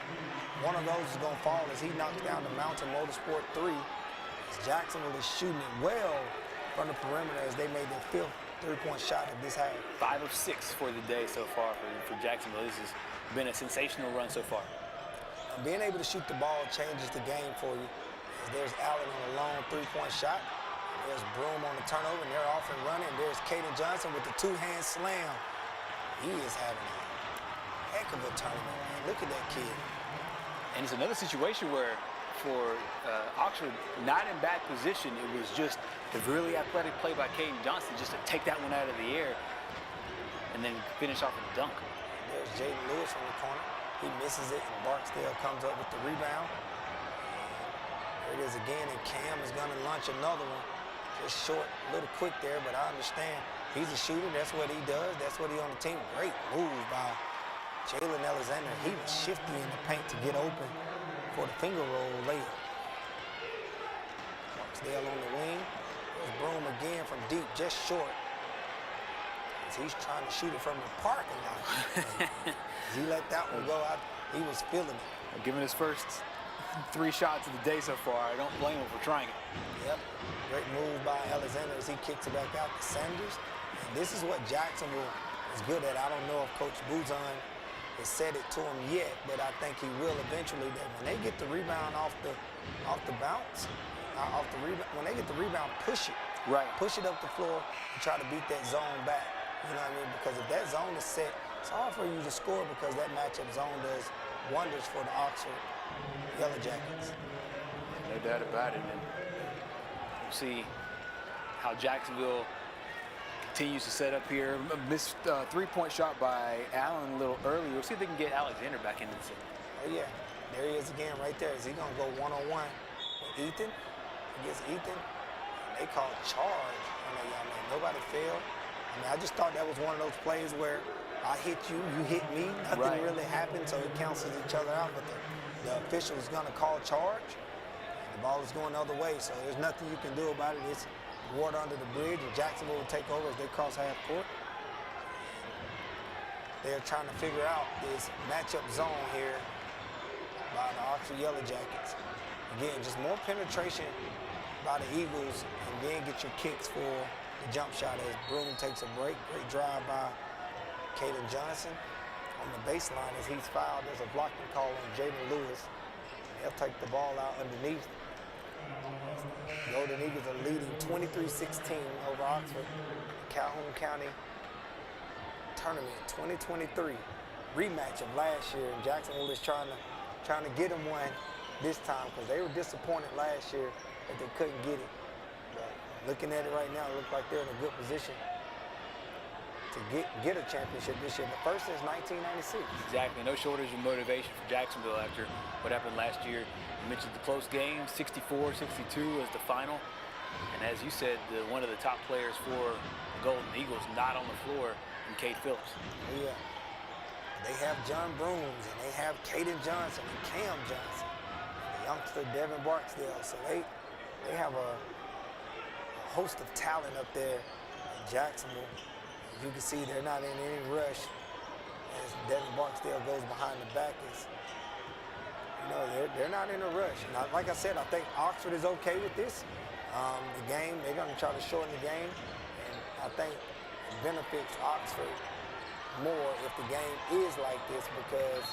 one of those is going to fall as he knocks down the Mountain Motorsport 3. As Jacksonville is shooting it well from the perimeter as they made their 5th three-point shot of this half. 5 of 6 for the day so far for Jacksonville. This has been a sensational run so far. And being able to shoot the ball changes the game for you. As there's Allen on a long three-point shot. There's Broom on the turnover, and they're off and running. There's Caden Johnson with the 2-hand slam. He is having a heck of a tournament, man. Look at that kid. And it's another situation where for Oxford, not in bad position, it was just the really athletic play by Caden Johnson just to take that one out of the air and then finish off with a dunk. There's Jaden Lewis from the corner. He misses it, and Barksdale comes up with the rebound. There it is again, and Cam is going to launch another one. Just short, a little quick there, but I understand. He's a shooter. That's what he does. That's what he on the team. Great move by Jalen Alexander. He was shifty in the paint to get open for the finger roll layup. Barksdale on the wing. There's Broom again from deep, just short. As he's trying to shoot it from the parking lot. As he let that one go out, he was feeling it. Given his first 3 shots of the day so far, I don't blame him for trying it. Yep. Great move by Alexander as he kicks it back out to Sanders. And this is what Jacksonville is good at. I don't know if Coach Buzan has said it to him yet, but I think he will eventually. That when they get the rebound off the bounce, when they get the rebound, push it. Right. Push it up the floor and try to beat that zone back. You know what I mean? Because if that zone is set, it's hard for you to score because that matchup zone does wonders for the Oxford Yellow Jackets. No doubt about it. And we'll see how Jacksonville continues to set up here. Missed 3-point shot by Allen a little early. We'll see if they can get Alexander back into the city. Oh, yeah. There he is again right there. Is he going to go one-on-one with Ethan? He gets Ethan. And they call charge on that young man. Nobody failed. I mean, I just thought that was one of those plays where I hit you, you hit me, nothing really happened, so it cancels each other out. But the official is going to call charge. The ball is going the other way, so there's nothing you can do about it. It's water under the bridge, and Jacksonville will take over as they cross half court. They're trying to figure out this matchup zone here by the Oxford Yellow Jackets. Again, just more penetration by the Eagles, and then get your kicks for the jump shot as Broom takes a break. Great drive by Caden Johnson on the baseline as he's fouled. There's a blocking call on Jaden Lewis. He'll take the ball out underneath. Golden Eagles are leading 23-16 over Oxford. Calhoun County Tournament 2023 rematch of last year, and Jacksonville is trying to get them one this time because they were disappointed last year that they couldn't get it. But looking at it right now, it looks like they're in a good position to get a championship this year, the first since 1996. Exactly, no shortage of motivation for Jacksonville after what happened last year. You mentioned the close game, 64-62 was the final. And as you said, one of the top players for the Golden Eagles not on the floor, and Cade Phillips. Yeah, they have John Brooms, and they have Caden Johnson and Cam Johnson, and the youngster Devin Barksdale. So they have a host of talent up there in Jacksonville. As you can see, they're not in any rush as Devin Barksdale goes behind the back. They're not in a rush. And like I said, I think Oxford is okay with this. The game, they're going to try to shorten the game, and I think it benefits Oxford more if the game is like this because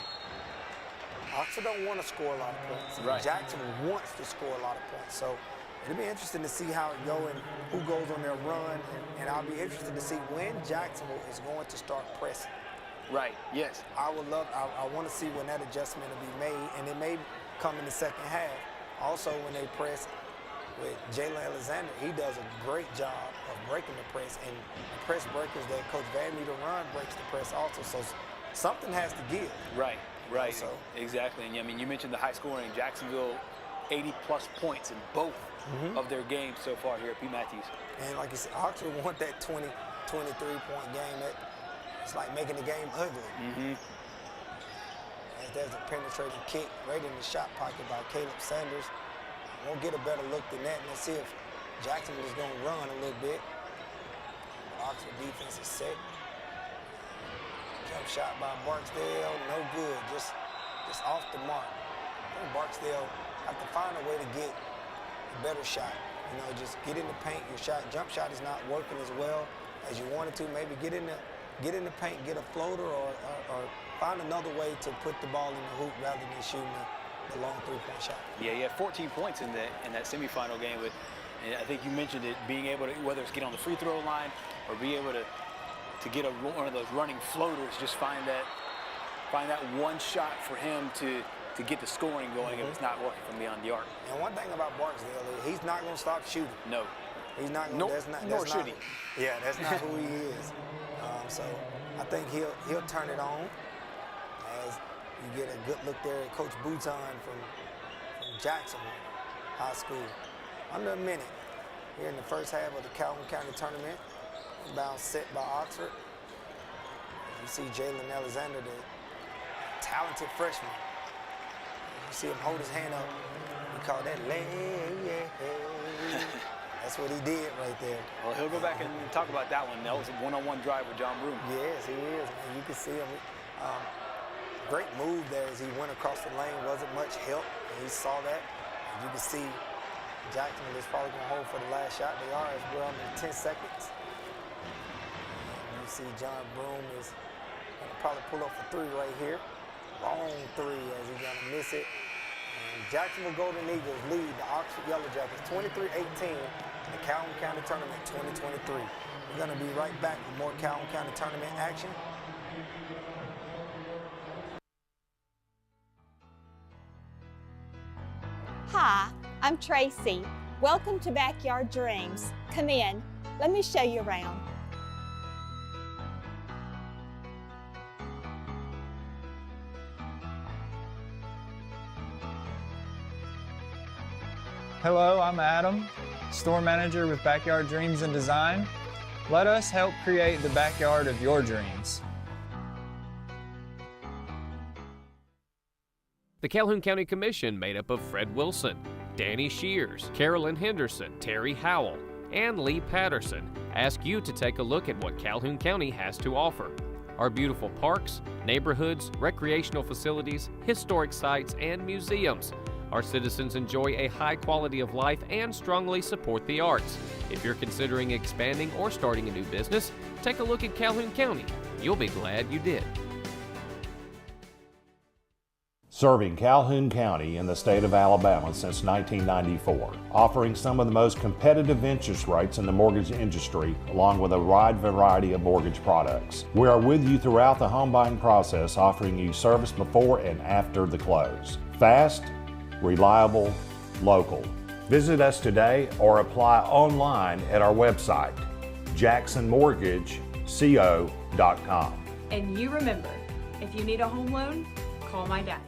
Oxford don't want to score a lot of points. Right. Jacksonville wants to score a lot of points. So it'll be interesting to see how it goes and who goes on their run, and I'll be interested to see when Jacksonville is going to start pressing. Right, yes. I want to see when that adjustment will be made, and it may come in the second half. Also, when they press with Jalen Alexander, he does a great job of breaking the press, and the press breakers that Coach Van Meter run breaks the press also, so something has to give. Right, so exactly. And I mean, you mentioned the high scoring. Jacksonville, 80-plus points in both of their games so far here at P. Matthews. And like you said, Oxford want that 20, 23-point game. It's like making the game ugly. As there's a penetrating kick right in the shot pocket by Caleb Sanders. Won't get a better look than that. And let's see if Jacksonville is going to run a little bit. Oxford defense is set. Jump shot by Barksdale, no good. Just off the mark. I think Barksdale have to find a way to get a better shot. Just get in the paint. Your jump shot is not working as well as you wanted to. Maybe get in the paint, get a floater, or find another way to put the ball in the hoop rather than shooting the long three-point shot. Yeah, he had 14 points in that semifinal game, but I think you mentioned it, being able to, whether it's get on the free throw line or be able to get one of those running floaters, just find that one shot for him to get the scoring going if it's not working from beyond the arc. And one thing about Barksdale is he's not going to stop shooting. No. He's not going to. Nor should he. Yeah, that's not who he is. So I think he'll turn it on as you get a good look there at Coach Bouton from Jacksonville High School. Under a minute here in the first half of the Calhoun County Tournament. Inbound set by Oxford. You see Jalen Alexander, the talented freshman. You see him hold his hand up. We call that lay. That's what he did right there. Well, he'll go back and talk about that one. That was a one-on-one drive with John Broom. Yes, he is. And you can see him. Great move there as he went across the lane. Wasn't much help. And he saw that. And you can see Jacksonville is probably going to hold for the last shot. They are as we're under 10 seconds. And you see John Broom is going to probably pull up for three right here. Long three as he's going to miss it. And Jacksonville Golden Eagles lead the Oxford Yellow Jackets 23-18 in the Calhoun County Tournament 2023. We're going to be right back with more Calhoun County Tournament action. Hi, I'm Tracy. Welcome to Backyard Dreams. Come in. Let me show you around. Hello, I'm Adam, store manager with Backyard Dreams and Design. Let us help create the backyard of your dreams. The Calhoun County Commission, made up of Fred Wilson, Danny Shears, Carolyn Henderson, Terry Howell, and Lee Patterson, ask you to take a look at what Calhoun County has to offer. Our beautiful parks, neighborhoods, recreational facilities, historic sites, and museums. Our citizens enjoy a high quality of life and strongly support the arts. If you're considering expanding or starting a new business, take a look at Calhoun County. You'll be glad you did. Serving Calhoun County in the state of Alabama since 1994, offering some of the most competitive interest rates in the mortgage industry, along with a wide variety of mortgage products. We are with you throughout the home buying process, offering you service before and after the close. Fast, reliable, local. Visit us today or apply online at our website, jacksonmortgageco.com. And you remember, if you need a home loan, call my daddy.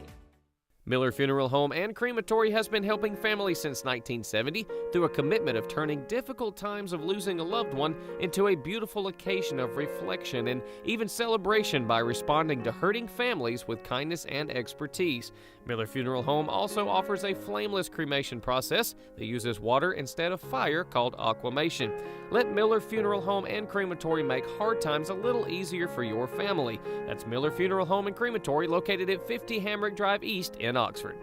Miller Funeral Home and Crematory has been helping families since 1970 through a commitment of turning difficult times of losing a loved one into a beautiful occasion of reflection and even celebration by responding to hurting families with kindness and expertise. Miller Funeral Home also offers a flameless cremation process that uses water instead of fire called aquamation. Let Miller Funeral Home and Crematory make hard times a little easier for your family. That's Miller Funeral Home and Crematory, located at 50 Hamrick Drive East in Oxford.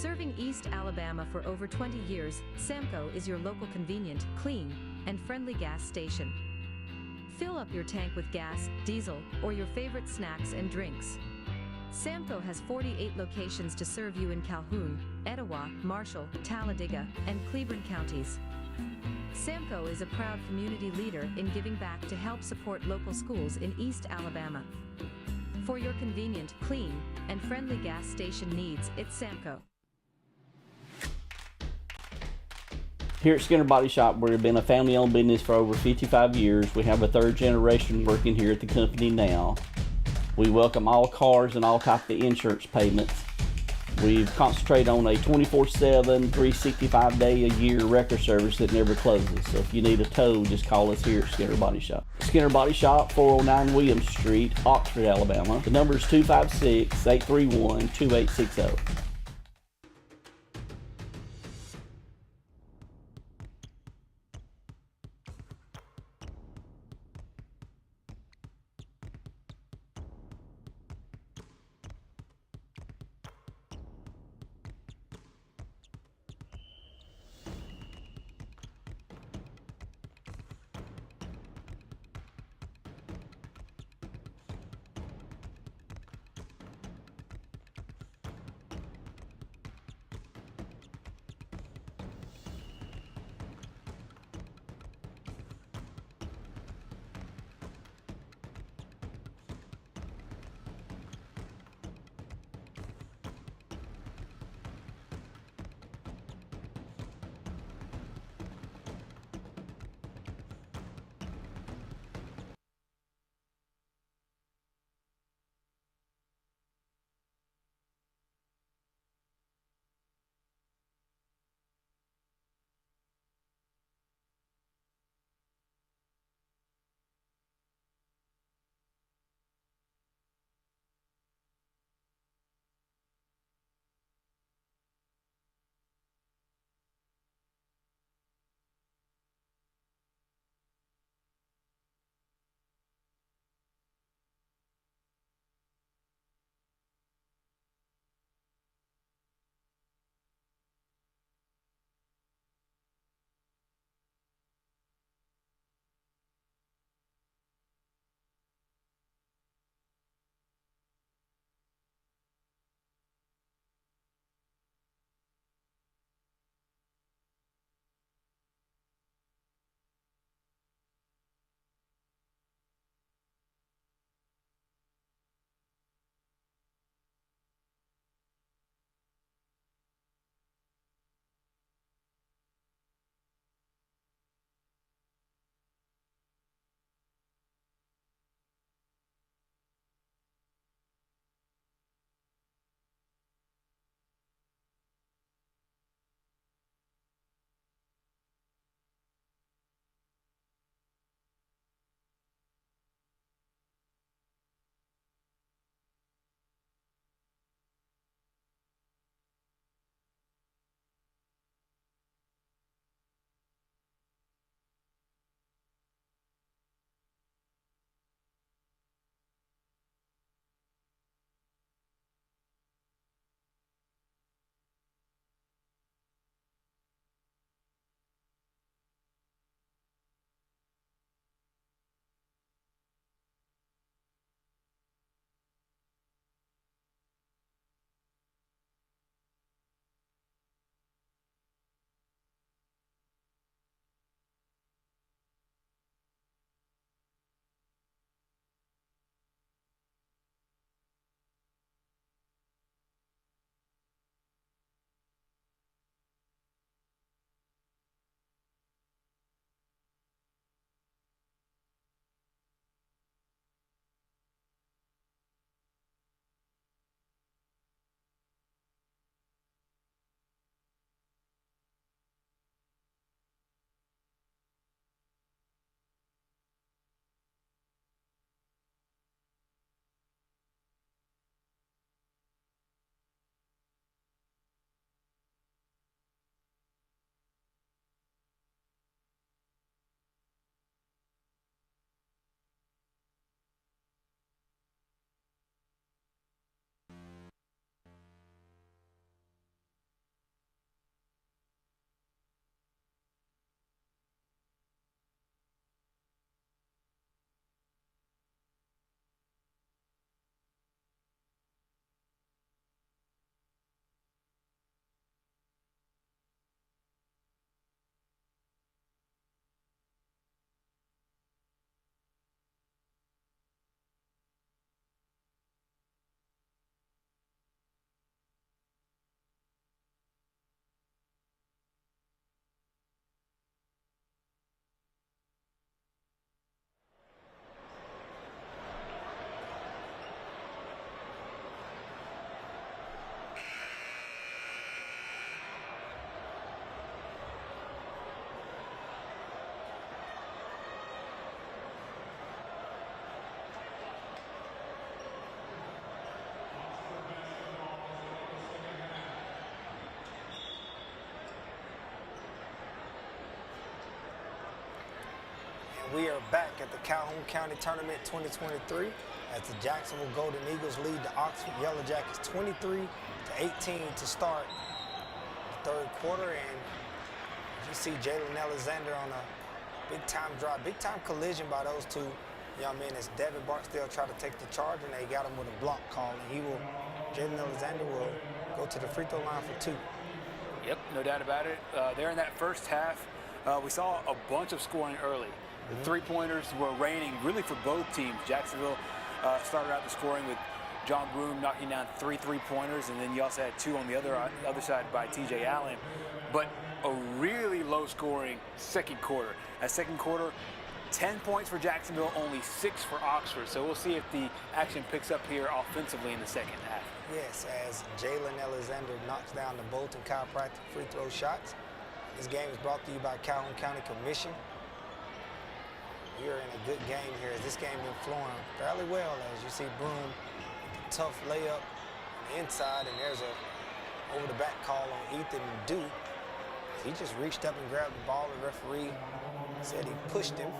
Serving East Alabama for over 20 years, Samco is your local convenient, clean, and friendly gas station. Fill up your tank with gas, diesel, or your favorite snacks and drinks. Samco has 48 locations to serve you in Calhoun, Etowah, Marshall, Talladega, and Cleburne counties. Samco is a proud community leader in giving back to help support local schools in East Alabama. For your convenient, clean, and friendly gas station needs, it's Samco. Here at Skinner Body Shop, we've been a family-owned business for over 55 years. We have a third generation working here at the company now. We welcome all cars and all types of insurance payments. We've concentrated on a 24/7, 365-day-a-year wrecker service that never closes. So if you need a tow, just call us here at Skinner Body Shop. Skinner Body Shop, 409 Williams Street, Oxford, Alabama. The number is 256-831-2860. We are back at the Calhoun County Tournament 2023 as the Jacksonville Golden Eagles lead the Oxford Yellow Jackets 23-18 to start the third quarter. And you see Jalen Alexander on a big-time drive, big-time collision by those two young men as Devin Barksdale tried to take the charge, and they got him with a block call. And Jalen Alexander will go to the free throw line for 2. Yep, no doubt about it. There in that first half, we saw a bunch of scoring early. The three-pointers were raining really for both teams. Jacksonville started out the scoring with John Broome knocking down 3 3-pointers, and then you also had 2 on the other side by TJ Allen. But a really low-scoring second quarter. That second quarter, 10 points for Jacksonville, only 6 for Oxford. So we'll see if the action picks up here offensively in the second half. Yes, as Jalen Alexander knocks down the Bolton Chiropractic free throw shots. This game is brought to you by Calhoun County Commission. We are in a good game here as this game been flowing fairly well as you see Broome, tough layup on the inside, and there's a over-the-back call on Ethan Duke. He just reached up and grabbed the ball. The referee said he pushed him.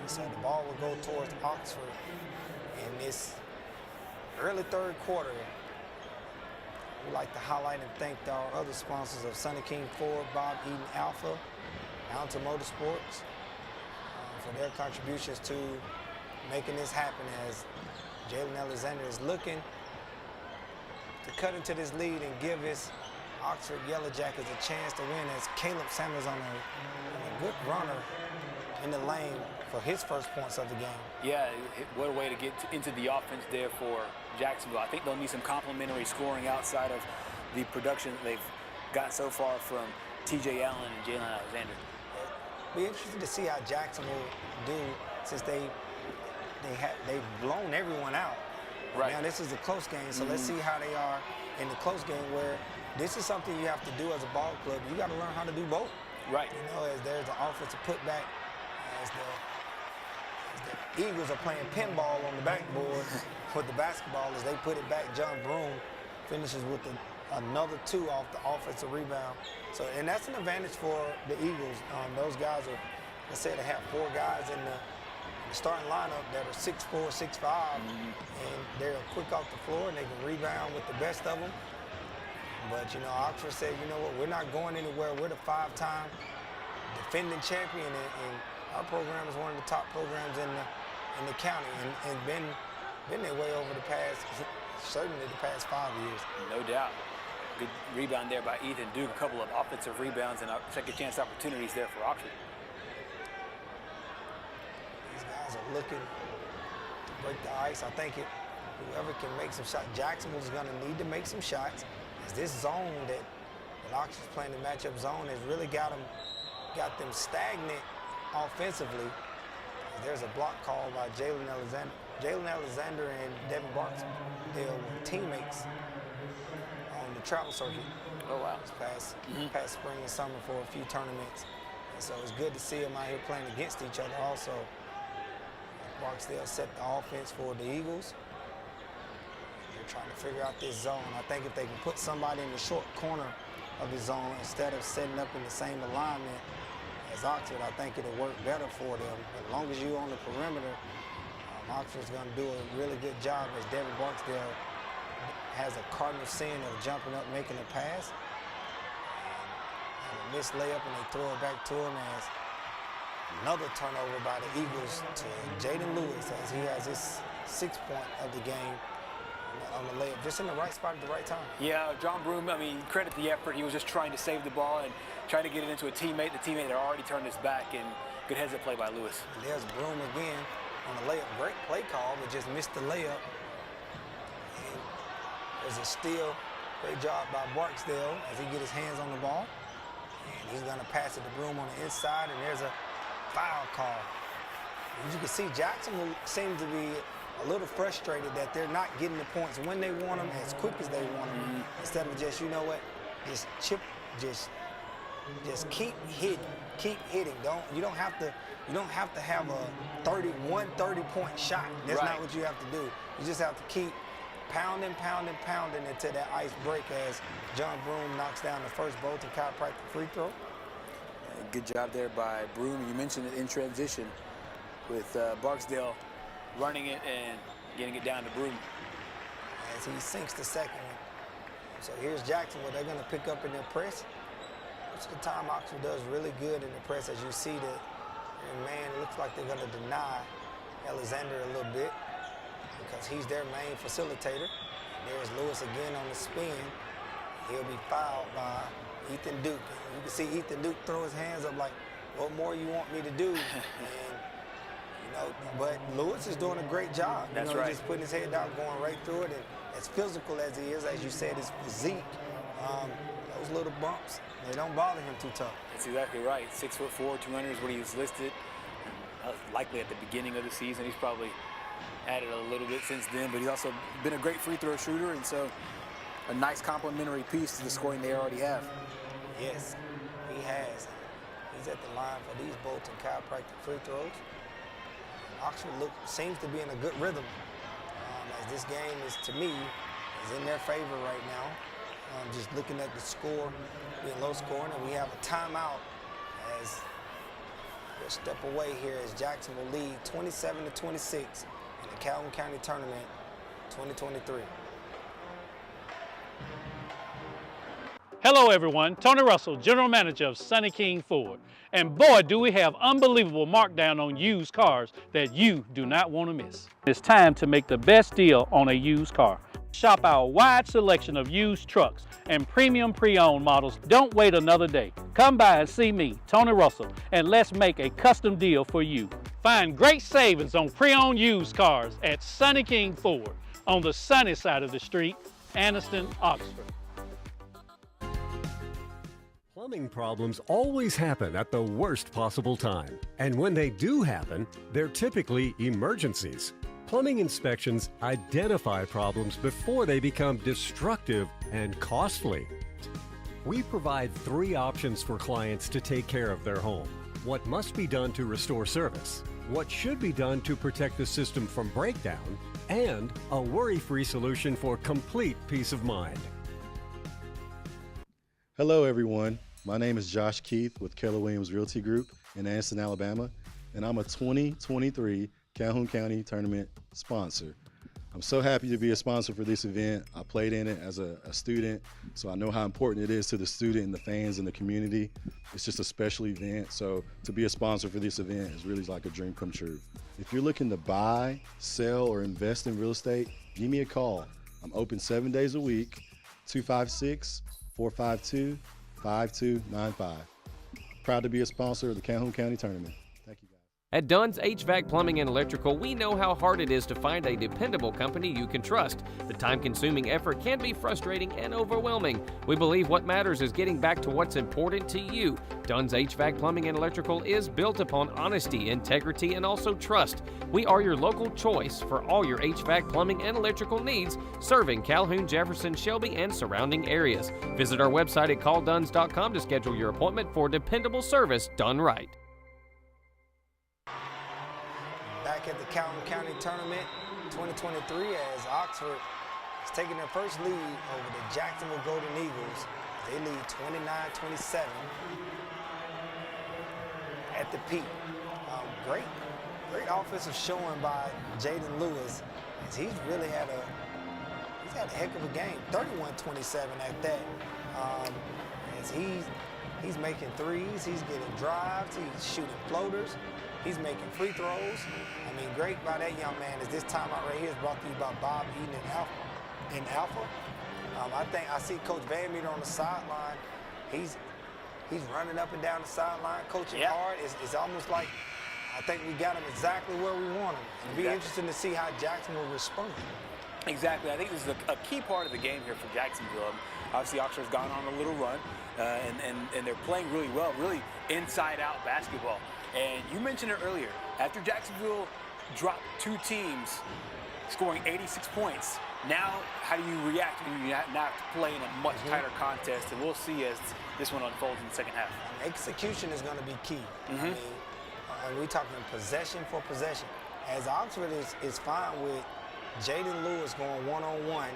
He said the ball will go towards Oxford in this early third quarter. We'd like to highlight and thank our other sponsors of Sonny King Ford, Bob Eden Alpha, Mountain Motorsports, for their contributions to making this happen as Jalen Alexander is looking to cut into this lead and give his Oxford Yellow Jackets a chance to win as Caleb Sanders on a good runner in the lane for his first points of the game. Yeah, what a way to get into the offense there for Jacksonville. I think they'll need some complementary scoring outside of the production that they've gotten so far from TJ Allen and Jalen Alexander. Be interested to see how Jacksonville do since they've blown everyone out. Right. Now this is a close game, so let's see how they are in the close game where this is something you have to do as a ball club. You got to learn how to do both. Right. You know, as there's an offensive putback, as the Eagles are playing pinball on the backboard with the basketball as they put it back. John Broome finishes with another 2 off the offensive rebound. So, and that's an advantage for the Eagles. Those guys are, let's say they have 4 guys in the starting lineup that are 6'4", 6'5", and they're quick off the floor and they can rebound with the best of them. But, you know, Oxford said, you know what, we're not going anywhere. We're the 5-time defending champion, and our program is one of the top programs in the county and been their way over the past, certainly the past 5 years. No doubt. Good rebound there by Ethan Duke. A couple of offensive rebounds and second chance opportunities there for Oxford. These guys are looking to break the ice. I think whoever can make some shots, Jacksonville's going to need to make some shots. As this zone that Oxford's playing the matchup zone has really got them stagnant offensively. There's a block call by Jalen Alexander. Jalen Alexander and Devin Barksdale were teammates on the travel circuit. Oh, wow. This past spring and summer for a few tournaments. And so it's good to see them out here playing against each other also. Barksdale set the offense for the Eagles. They're trying to figure out this zone. I think if they can put somebody in the short corner of the zone instead of setting up in the same alignment as Oxford, I think it'll work better for them. As long as you're on the perimeter, Oxford's going to do a really good job as Devin Barksdale has a cardinal sin of jumping up, making a pass. And a missed layup, and they throw it back to him as another turnover by the Eagles to Jaden Lewis as he has his 6th point of the game on the layup, just in the right spot at the right time. Yeah, John Broome, I mean, credit the effort. He was just trying to save the ball and trying to get it into a teammate. The teammate had already turned his back, and good heads-up play by Lewis. And there's Broome again on the layup. Great play call, but just missed the layup. And there's a steal. Great job by Barksdale as he gets his hands on the ball. And he's going to pass it to Broome on the inside, and there's a foul call. As you can see, Jacksonville seems to be a little frustrated that they're not getting the points when they want them as quick as they want them, instead of just, you know what, just keep hitting. You don't have to have a 30-point shot. That's not what you have to do. You just have to keep pounding until that ice break as John Broome knocks down the first Bolton Chiropractic free throw. Good job there by Broome. You mentioned it in transition. with Barksdale running it and getting it down to Broome. As he sinks the second one. So here's Jacksonville. They're going to pick up in their press. Most of the time, Oxford does really good in the press. As you see that, and man, it looks like they're going to deny Alexander a little bit because he's their main facilitator. There's Lewis again on the spin. He'll be fouled by Ethan Duke. And you can see Ethan Duke throw his hands up like, what more you want me to do? And, but Lewis is doing a great job. That's right. Just putting his head down, going right through it. And as physical as he is, as you said, his physique, those little bumps, they don't bother him too tough. That's exactly right. 6'4", 200 is what he's listed. Likely at the beginning of the season. He's probably added a little bit since then, but he's also been a great free throw shooter, and so a nice complementary piece to the scoring they already have. Yes, he has. He's at the line for these Bolton chiropractic free throws. Oxford seems to be in a good rhythm as this game is, to me, is in their favor right now. Just looking at the score, being low scoring, and we have a timeout as we'll step away here as Jacksonville lead 27-26 in the Calhoun County Tournament 2023. Hello everyone, Tony Russell, General Manager of Sonny King Ford. And boy, do we have unbelievable markdown on used cars that you do not want to miss. It's time to make the best deal on a used car. Shop our wide selection of used trucks and premium pre-owned models. Don't wait another day. Come by and see me, Tony Russell, and let's make a custom deal for you. Find great savings on pre-owned used cars at Sonny King Ford on the sunny side of the street, Anniston, Oxford. Plumbing problems always happen at the worst possible time. And when they do happen, they're typically emergencies. Plumbing inspections identify problems before they become destructive and costly. We provide 3 options for clients to take care of their home. What must be done to restore service, what should be done to protect the system from breakdown, and a worry-free solution for complete peace of mind. Hello everyone, my name is Josh Keith with Keller Williams Realty Group in Anniston, Alabama, and I'm a 2023 Calhoun County Tournament sponsor. I'm so happy to be a sponsor for this event. I played in it as a student, so I know how important it is to the student and the fans and the community. It's just a special event, so to be a sponsor for this event is really like a dream come true. If you're looking to buy, sell, or invest in real estate, give me a call. I'm open 7 days a week, 256-452-5295. Proud to be a sponsor of the Calhoun County Tournament. Thank you, guys. At Dunn's HVAC Plumbing and Electrical, we know how hard it is to find a dependable company you can trust. The time-consuming effort can be frustrating and overwhelming. We believe what matters is getting back to what's important to you. Dunn's HVAC Plumbing and Electrical is built upon honesty, integrity, and also trust. We are your local choice for all your HVAC plumbing and electrical needs, serving Calhoun, Jefferson, Shelby, and surrounding areas. Visit our website at callduns.com to schedule your appointment for dependable service done right. Back at the Calhoun County Tournament 2023 as Oxford is taking their first lead over the Jacksonville Golden Eagles. They lead 29-27 at the peak. Great offensive showing by Jaden Lewis as he's really had a heck of a game. 31-27 at that. As he's making threes, he's getting drives, he's shooting floaters. He's making free throws. I mean, great by that young man. As this timeout right here is brought to you by Bob Eden and Alpha. I think I see Coach Van Meter on the sideline. He's running up and down the sideline, coaching hard. It's almost like I think we got him exactly where we want him. It'll be interesting to see how Jackson will respond. Exactly. I think this is a key part of the game here for Jacksonville. Obviously, Oxford's gone on a little run, and they're playing really well, really inside-out basketball. And you mentioned it earlier, after Jacksonville dropped 2 teams scoring 86 points, now how do you react when you now have to play in a much tighter contest? And we'll see as this one unfolds in the second half. Execution is going to be key. I mean, we're talking possession for possession. As Oxford is fine with Jaden Lewis going one-on-one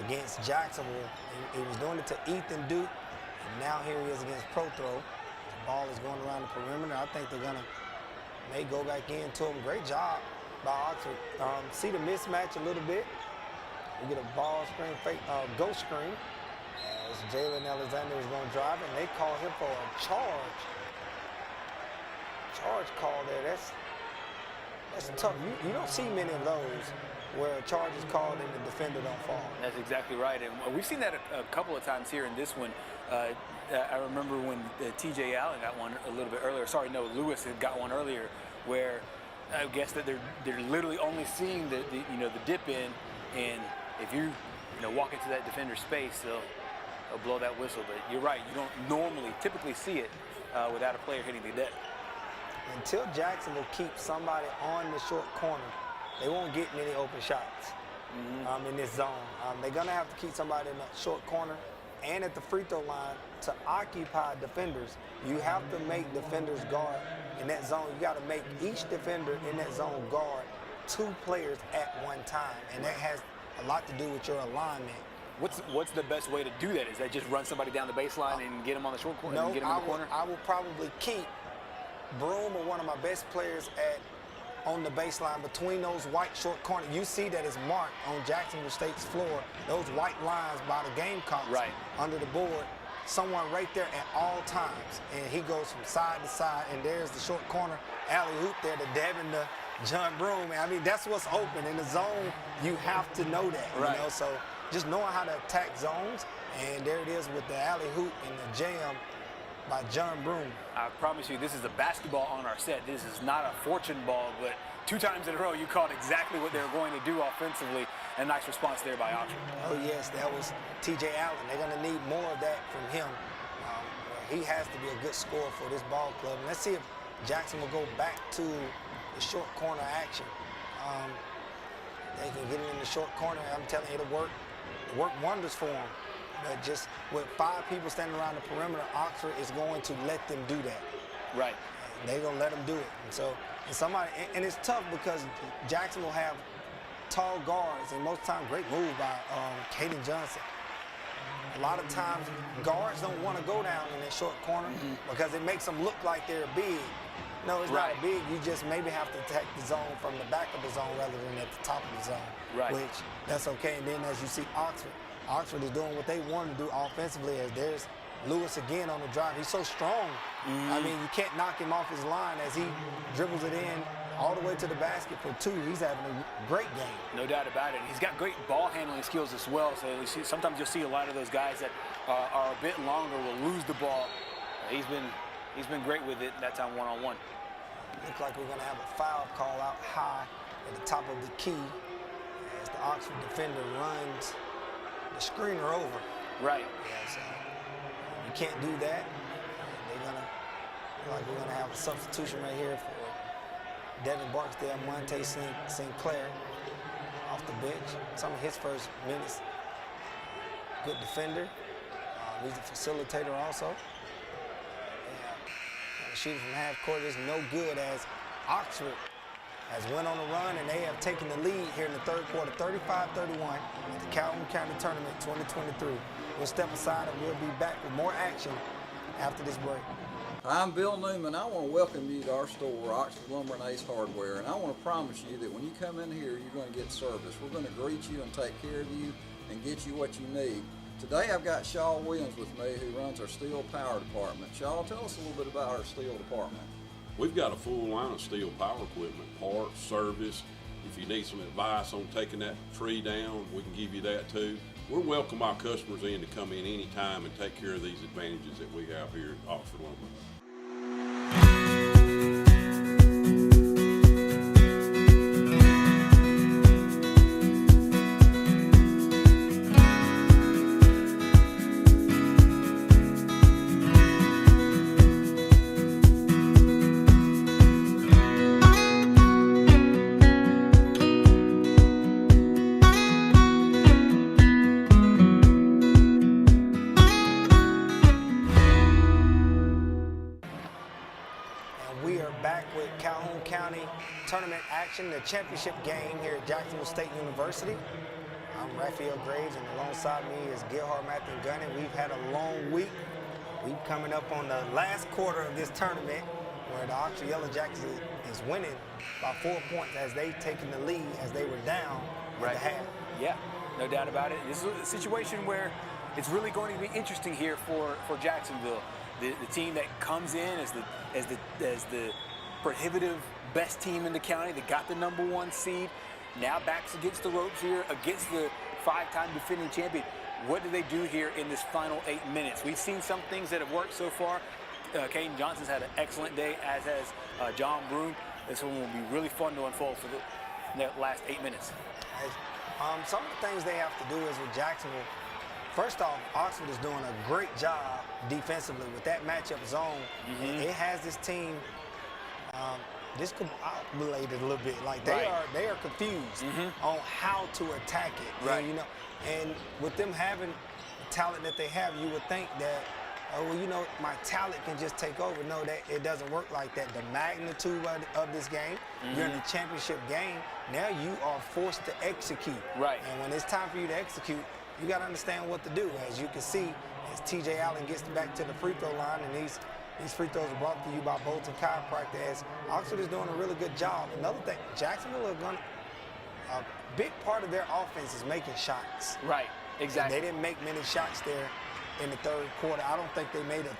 against Jacksonville. He was doing it to Ethan Duke, and now here he is against Pro Throw. Ball is going around the perimeter. I think they're going to May go back into him. Great job by Oxford. See the mismatch a little bit. We get a ball screen, fake ghost screen. As Jalen Alexander is going to drive it, and they call him for a charge. Charge call there. That's tough. You don't see many of those where a charge is called and the defender don't fall. That's exactly right. And we've seen that a couple of times here in this one. I remember when T.J. Allen got one a little bit earlier. Sorry, no, Lewis had got one earlier where I guess that they're literally only seeing the dip in, and if you walk into that defender's space, they'll blow that whistle. But you're right, you don't typically see it without a player hitting the deck. Until Jacksonville keeps somebody on the short corner, they won't get many open shots in this zone. They're going to have to keep somebody in the short corner and at the free throw line to occupy defenders. You have to make defenders guard in that zone. You got to make each defender in that zone guard 2 players at one time, and that has a lot to do with your alignment. What's the best way to do that? Is that just run somebody down the baseline and get them on the short corner? No, and get them in the corner? I will probably keep Broom or one of my best players on the baseline between those white short corners. You see that it's marked on Jacksonville State's floor, those white lines by the Gamecocks under the board. Someone right there at all times, and he goes from side to side, and there's the short corner alley-oop there to Devin to John Broom. I mean, that's what's open. In the zone, you have to know that, you know? So just knowing how to attack zones, and there it is with the alley-hoop and the jam by John Broom. I promise you, this is a basketball on our set. This is not a fortune ball, but 2 times in a row, you called exactly what they were going to do offensively. A nice response there by Oxford. Oh, yes, that was T.J. Allen. They're going to need more of that from him. He has to be a good scorer for this ball club. And let's see if Jackson will go back to the short corner action. They can get it in the short corner. I'm telling you, it'll work wonders for them. But just with 5 people standing around the perimeter, Oxford is going to let them do that. Right. And they're going to let them do it. And so, and it's tough because Jackson will have tall guards, and most of the time, great move by Caden Johnson. A lot of times, guards don't want to go down in that short corner because it makes them look like they're big. No, it's not big. You just maybe have to attack the zone from the back of the zone rather than at the top of the zone, which that's okay. And then as you see Oxford is doing what they want to do offensively, as there's Lewis again on the drive. He's so strong. I mean, you can't knock him off his line as he dribbles it in all the way to the basket for 2. He's having a great game. No doubt about it. He's got great ball handling skills as well. So sometimes you'll see a lot of those guys that are a bit longer will lose the ball. He's been great with it that time one-on-one. Looks like we're going to have a foul call out high at the top of the key as the Oxford defender runs the screener over. Right. Yeah, so you can't do that. We're gonna have a substitution right here for Devin Barksdale, Monte Sinclair off the bench. Some of his first minutes. Good defender. He's a facilitator also. Shooting from half court is no good as Oxford has went on a run, and they have taken the lead here in the third quarter, 35-31 at the Calhoun County Tournament 2023. We'll step aside and we'll be back with more action after this break. I'm Bill Newman. I want to welcome you to our store, Oxford Lumber and Ace Hardware, and I want to promise you that when you come in here, you're going to get service. We're going to greet you and take care of you and get you what you need. Today I've got Shaw Williams with me, who runs our steel power department. Shaw, tell us a little bit about our steel department. We've got a full line of steel power equipment, parts, service. If you need some advice on taking that tree down, we can give you that too. We welcome our customers in to come in anytime and take care of these advantages that we have here at Oxford Lumber. Calhoun County tournament action, the championship game here at Jacksonville State University. I'm Raphael Graves, and alongside me is Gilhard Matthew Gunning. We've had a long week. We're coming up on the last quarter of this tournament where the Oxford Yellow Jackets is winning by 4 points as they taking the lead as they were down in the half. Yeah, no doubt about it. This is a situation where it's really going to be interesting here for Jacksonville. The team that comes in as the prohibitive best team in the county that got the #1 seed, now backs against the ropes here against the 5-time defending champion. What do they do here in this final 8 minutes? We've seen some things that have worked so far. Caden Johnson's had an excellent day, as has John Broom. This one will be really fun to unfold for the last 8 minutes. Some of the things they have to do is with Jacksonville. First off, Oxford is doing a great job defensively with that matchup zone. It has this team discombobulated a little bit. Like they are confused on how to attack it. Right. And, and with them having the talent that they have, you would think that, oh, well, my talent can just take over. No, that it doesn't work like that. The magnitude of this game, you're in a championship game. Now you are forced to execute. Right. And when it's time for you to execute, you got to understand what to do. As you can see, as TJ Allen gets back to the free throw line, and these free throws are brought to you by Bolton Chiropractor, as Oxford is doing a really good job. Another thing, Jacksonville are going to, a big part of their offense is making shots. Right, exactly. And they didn't make many shots there in the third quarter. I don't think they made a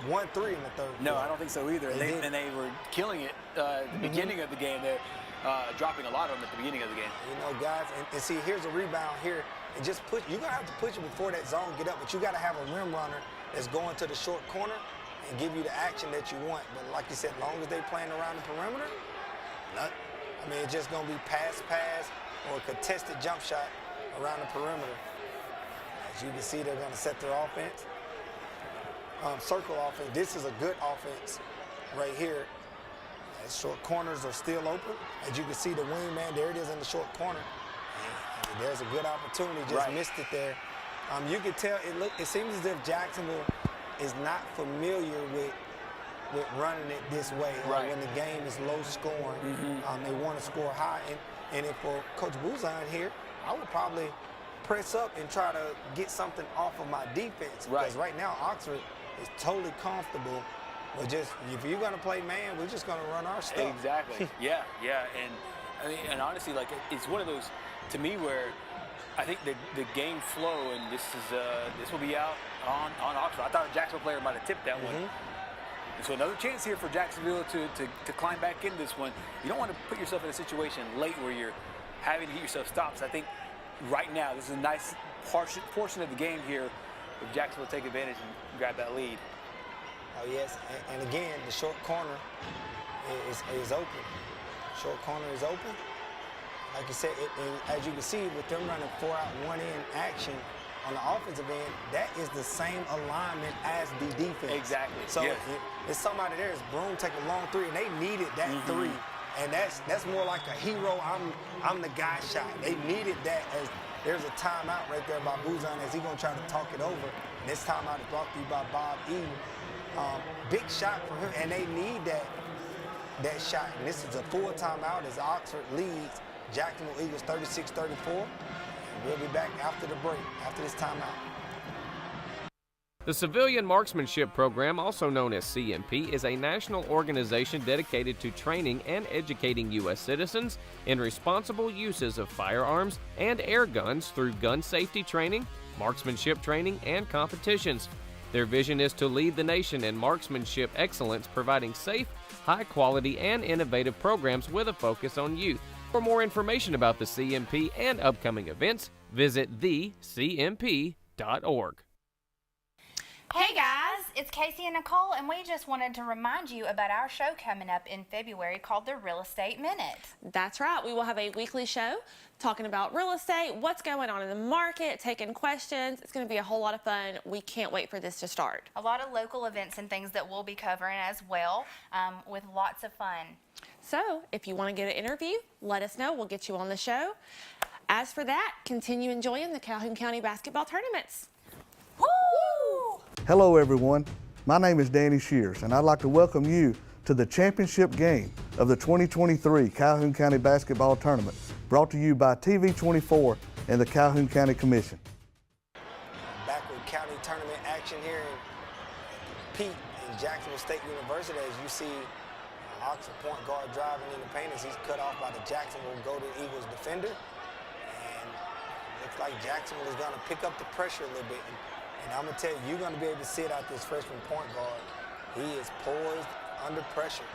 1-3 in the third quarter. No, I don't think so either. And they were killing it at the beginning of the game. They're dropping a lot of them at the beginning of the game. Guys, and see, here's a rebound here. And just push. You're going to have to push it before that zone get up, but you got to have a rim runner that's going to the short corner and give you the action that you want. But like you said, as long as they're playing around the perimeter, it's just going to be pass, or a contested jump shot around the perimeter. As you can see, they're going to set their offense. Circle offense. This is a good offense right here. As short corners are still open. As you can see, the wingman, there it is in the short corner. And there's a good opportunity, just missed it there. You can tell, it seems as if Jacksonville is not familiar with running it this way. When the game is low scoring, they want to score high. And if for Coach Buzan here, I would probably press up and try to get something off of my defense. Because right now, Oxford is totally comfortable. But just, if you're going to play man, we're just going to run our stuff. Exactly. yeah. And honestly, it's one of those, to me, where I think the game flow, and this will be out on Oxford. I thought a Jacksonville player might have tipped that one. And so another chance here for Jacksonville to climb back into this one. You don't want to put yourself in a situation late where you're having to get yourself stops. I think right now, this is a nice portion of the game here if Jacksonville take advantage and grab that lead. Oh, yes. And again, the short corner is open. Short corner is open. Like you said, as you can see, with them running 4-out, 1-in action on the offensive end, that is the same alignment as the defense. Exactly. So it's somebody there. It's Broom take a long three, and they needed that three. And that's more like a hero. I'm the guy shot. They needed that. As there's a timeout right there by Buzan as he's gonna try to talk it over. And this timeout is brought to you by Bob Eden. Big shot for him, and they need that shot. And this is a full timeout as Oxford leads Jacksonville Eagles 36-34. We'll be back after the break, after this timeout. The Civilian Marksmanship Program, also known as CMP, is a national organization dedicated to training and educating U.S. citizens in responsible uses of firearms and air guns through gun safety training, marksmanship training, and competitions. Their vision is to lead the nation in marksmanship excellence, providing safe, high-quality, and innovative programs with a focus on youth. For more information about the CMP and upcoming events, visit thecmp.org. Hey guys, it's Casey and Nicole, and we just wanted to remind you about our show coming up in February called the Real Estate Minute. That's right. We will have a weekly show talking about real estate, what's going on in the market, taking questions. It's going to be a whole lot of fun. We can't wait for this to start. A lot of local events and things that we'll be covering as well, with lots of fun. So if you want to get an interview, let us know. We'll get you on the show. As for that, continue enjoying the Calhoun County basketball tournaments. Woo! Hello everyone, my name is Danny Shears and I'd like to welcome you to the championship game of the 2023 Calhoun County Basketball Tournament, brought to you by TV24 and the Calhoun County Commission. Back with county tournament action here in Pete, and from Jacksonville State University, as you see Oxford point guard driving in the paint as he's cut off by the Jacksonville Golden Eagles defender. And looks like Jacksonville is going to pick up the pressure a little bit. And I'm going to tell you, you're going to be able to sit out this freshman point guard. He is poised under pressure.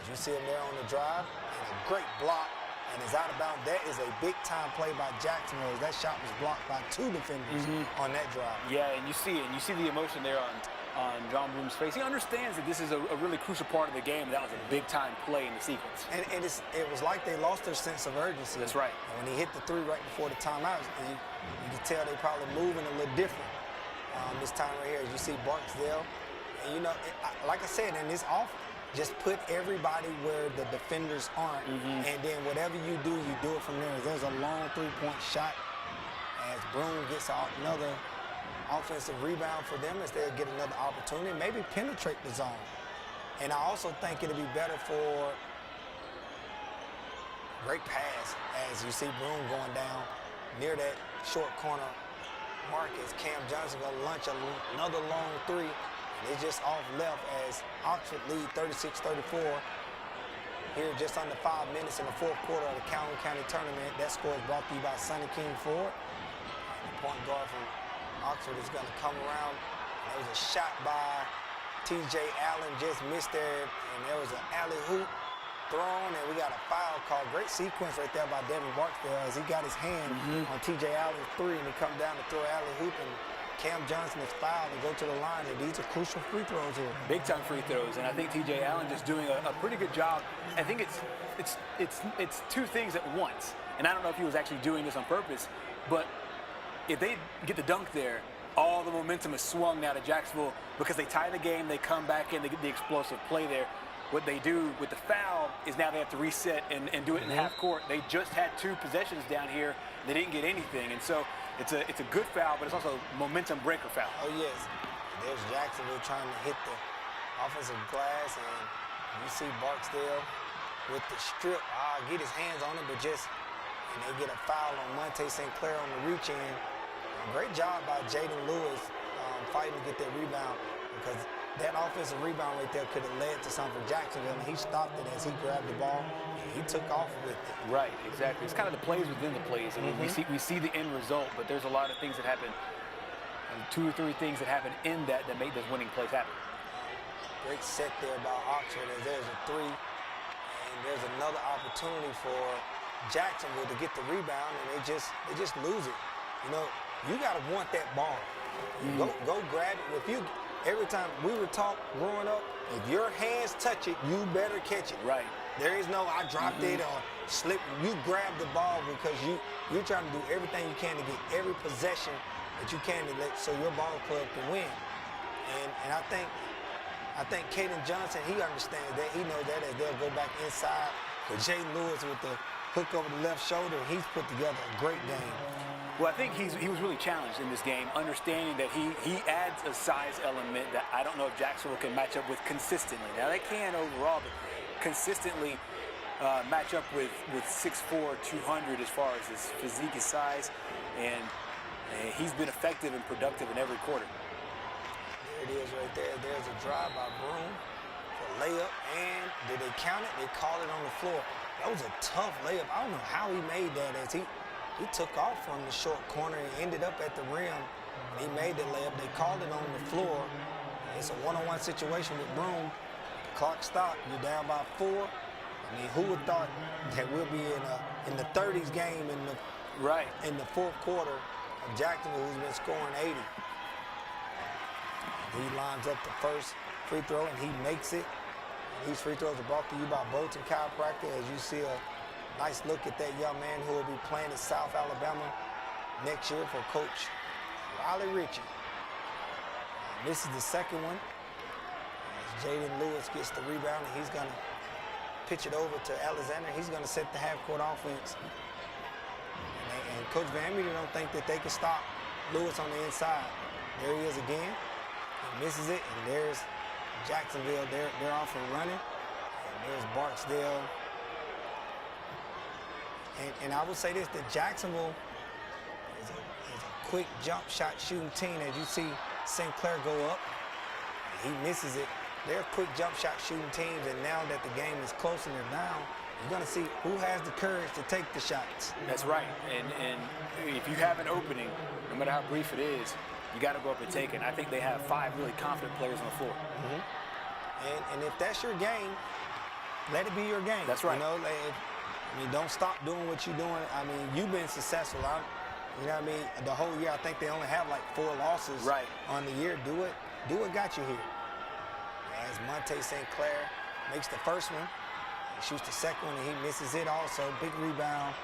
As you see him there on the drive, and a great block, and is out of bounds. That is a big-time play by Jacksonville. That shot was blocked by 2 defenders on that drive. Yeah, and you see it. And you see the emotion there on John Bloom's face. He understands that this is a really crucial part of the game. That was a big-time play in the sequence. And it was like they lost their sense of urgency. That's right. And when he hit the 3 right before the timeout, you could tell they probably moving a little different this time right here. As you see Barksdale. And, you know, like I said, in this offense, just put everybody where the defenders aren't. And then whatever you do it from there. There's a long 3-point shot as Broom gets out another offensive rebound for them as they'll get another opportunity, maybe penetrate the zone. And I also think it'll be better for great pass as you see Broom going down near that short corner mark as Cam Johnson going to launch another long 3. And it's just off left as Oxford lead 36-34. Here just under 5 minutes in the 4th quarter of the Calhoun County tournament. That score is brought to you by Sonny King Ford. And the point guard from Oxford is going to come around. There was a shot by T.J. Allen, just missed there, and there was an alley-hoop thrown, and we got a foul call. Great sequence right there by Devin Barksdale as he got his hand on T.J. Allen's 3, and he come down to throw alley-hoop, and Cam Johnson is fouled and go to the line, and these are crucial free throws here. Big-time free throws, and I think T.J. Allen just doing a pretty good job. I think it's 2 things at once, and I don't know if he was actually doing this on purpose, but if they get the dunk there, all the momentum is swung now to Jacksonville because they tie the game, they come back in, they get the explosive play there. What they do with the foul is now they have to reset and do it in half court. They just had 2 possessions down here. They didn't get anything, and so it's a good foul, but it's also a momentum breaker foul. Oh, yes. There's Jacksonville trying to hit the offensive glass, and you see Barksdale with the strip. Get his hands on it, but just, and they get a foul on Monte St. Clair on the reach in. Great job by Jaden Lewis fighting to get that rebound, because that offensive rebound right there could have led to something for Jacksonville, and he stopped it as he grabbed the ball and he took off with it. Right, exactly. It's kind of the plays within the plays. I mean, we see the end result, but there's a lot of things that happen, and 2 or 3 things that happen in that make those winning plays happen. Great set there by Oxford as there's a 3, and there's another opportunity for Jacksonville to get the rebound, and they just lose it. You know, you got to want that ball. Go grab it. Every time we were taught growing up, if your hands touch it, you better catch it. Right. There is no I dropped it or slip. You grab the ball because you're trying to do everything you can to get every possession that you can so your ball club can win. And I think Caden Johnson, he understands that. He knows that as they'll go back inside. But Jay Lewis with the hook over the left shoulder, he's put together a great game. Well, I think he was really challenged in this game, understanding that he adds a size element that I don't know if Jacksonville can match up with consistently. Now, they can overall, but consistently match up with 6'4", 200 as far as his physique, his size, and he's been effective and productive in every quarter. There it is right there. There's a drive by Broom for layup, and did they count it? They called it on the floor. That was a tough layup. I don't know how he made that as he took off from the short corner and ended up at the rim. He made the layup. They called it on the floor. It's a one-on-one situation with Broom. The clock stopped. You're down by 4. I mean, who would thought that we'll be in the 30s game in the 4th quarter of Jacksonville, who's been scoring 80. He lines up the first free throw and he makes it. And these free throws are brought to you by Bolton Chiropractor. As you see a nice look at that young man who will be playing in South Alabama next year for Coach Riley Ritchie. This is the second one. As Jaden Lewis gets the rebound, and he's going to pitch it over to Alexander. He's going to set the half-court offense. And Coach Van Meter don't think that they can stop Lewis on the inside. There he is again. He misses it, and there's Jacksonville. They're off and running. And there's Barksdale. And I would say this, that Jacksonville is a quick jump shot shooting team. As you see St. Clair go up, he misses it. they're quick jump shot shooting teams, and now that the game is close and they're down, you're going to see who has the courage to take the shots. That's right. And if you have an opening, no matter how brief it is, you got to go up and take it. I think they have 5 really confident players on the floor. And if that's your game, let it be your game. That's right. You know, don't stop doing what you're doing. I mean, you've been successful. You know what I mean? The whole year, I think they only have like 4 losses on the year. Do what got you here. As Monte St. Clair makes the first one, he shoots the second one, and he misses it also. Big rebound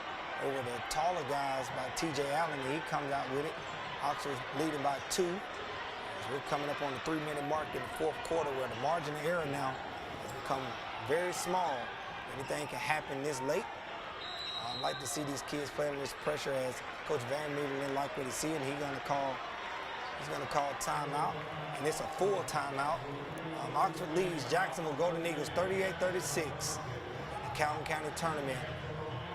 over the taller guys by T.J. Allen, and he comes out with it. Oxford's leading by 2. As we're coming up on the 3-minute mark in the 4th quarter, where the margin of error now has become very small. Anything can happen this late. I'd like to see these kids play under this pressure, as Coach Van Meter didn't like what he's seeing. He's going to call timeout, and it's a full timeout. Oxford leads Jacksonville Golden Eagles 38-36 in the Calhoun County Tournament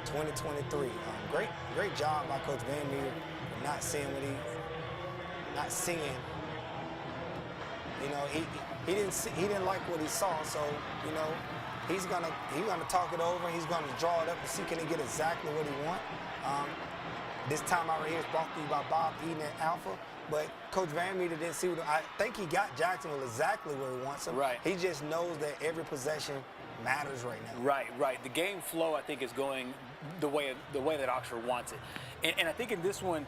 2023. Great job by Coach Van Meter for not seeing. You know, he didn't like what he saw, so you know. He's gonna talk it over. He's gonna draw it up to see can he get exactly what he wants. This time out right here is brought to you by Bob Eden and Alpha. But Coach Van Meter didn't see I think he got Jacksonville exactly where he wants them. Right. He just knows that every possession matters right now. Right. The game flow, I think, is going the way that Oxford wants it. And I think in this one,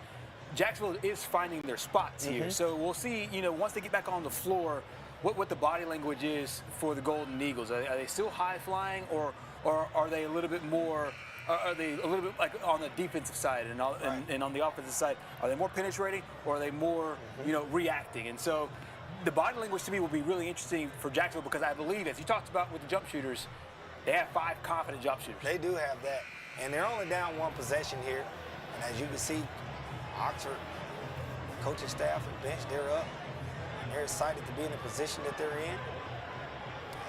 Jacksonville is finding their spots here. So we'll see, you know, once they get back on the floor, what the body language is for the Golden Eagles. Are they still high flying, or are they a little bit more? Are they a little bit like on the defensive side and on the offensive side? Are they more penetrating, or are they more reacting? And so the body language to me will be really interesting for Jacksonville, because I believe, as you talked about with the jump shooters, they have 5 confident jump shooters. They do have that, and they're only down 1 possession here. And as you can see, Oxford coaching staff and bench, they're up. They're excited to be in the position that they're in.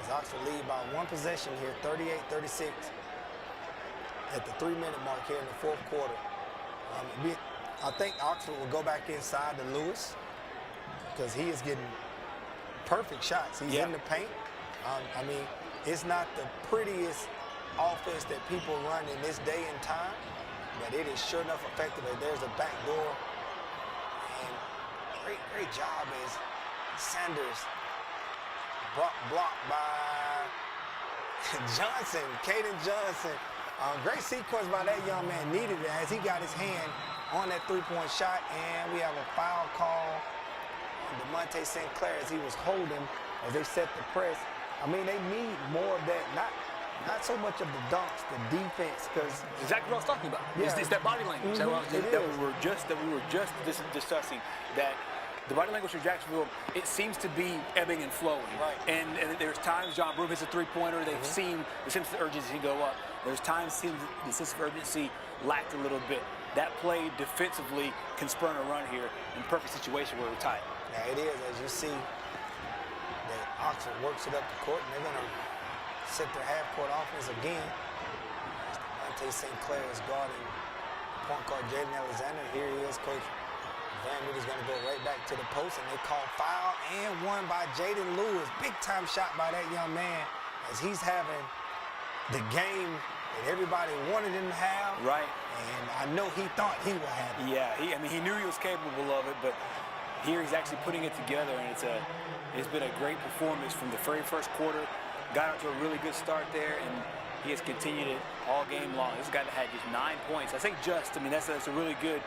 As Oxford lead by 1 possession here, 38-36, at the 3-minute mark here in the 4th quarter. I think Oxford will go back inside to Lewis, because he is getting perfect shots. He's in the paint. I mean, it's not the prettiest offense that people run in this day and time, but it is sure enough effective. There's a back door, and great job as Sanders blocked by Johnson, Caden Johnson. Great sequence by that young man. Needed it as he got his hand on that 3-point shot, and we have a foul call on DeMonte St. Clair as he was holding as they set the press. I mean, they need more of that, not so much of the dunks, the defense, because exactly what I was talking about. Yeah. It's that body language that we were just discussing. That the body language of Jacksonville, it seems to be ebbing and flowing. Right. And there's times John Broome hits a 3-pointer. They've seen the sense of urgency go up. There's times the sense of urgency lacked a little bit. That play defensively can spur a run here in perfect situation where we're tied. Yeah, it is. As you see, that Oxford works it up the court, and they're going to set their half-court offense again. As DeMonte St. Clair is guarding point guard Jaden Alexander. Here he is, Coach Van Meter's going to go right back to the post, and they call foul and one by Jaden Lewis. Big-time shot by that young man as he's having the game that everybody wanted him to have. Right. And I know he thought he would have it. Yeah, he knew he was capable of it, but here he's actually putting it together, and it's been a great performance from the very first quarter. Got out to a really good start there, and he has continued it all game long. This guy that had just 9 points. I say just, I mean, that's a really good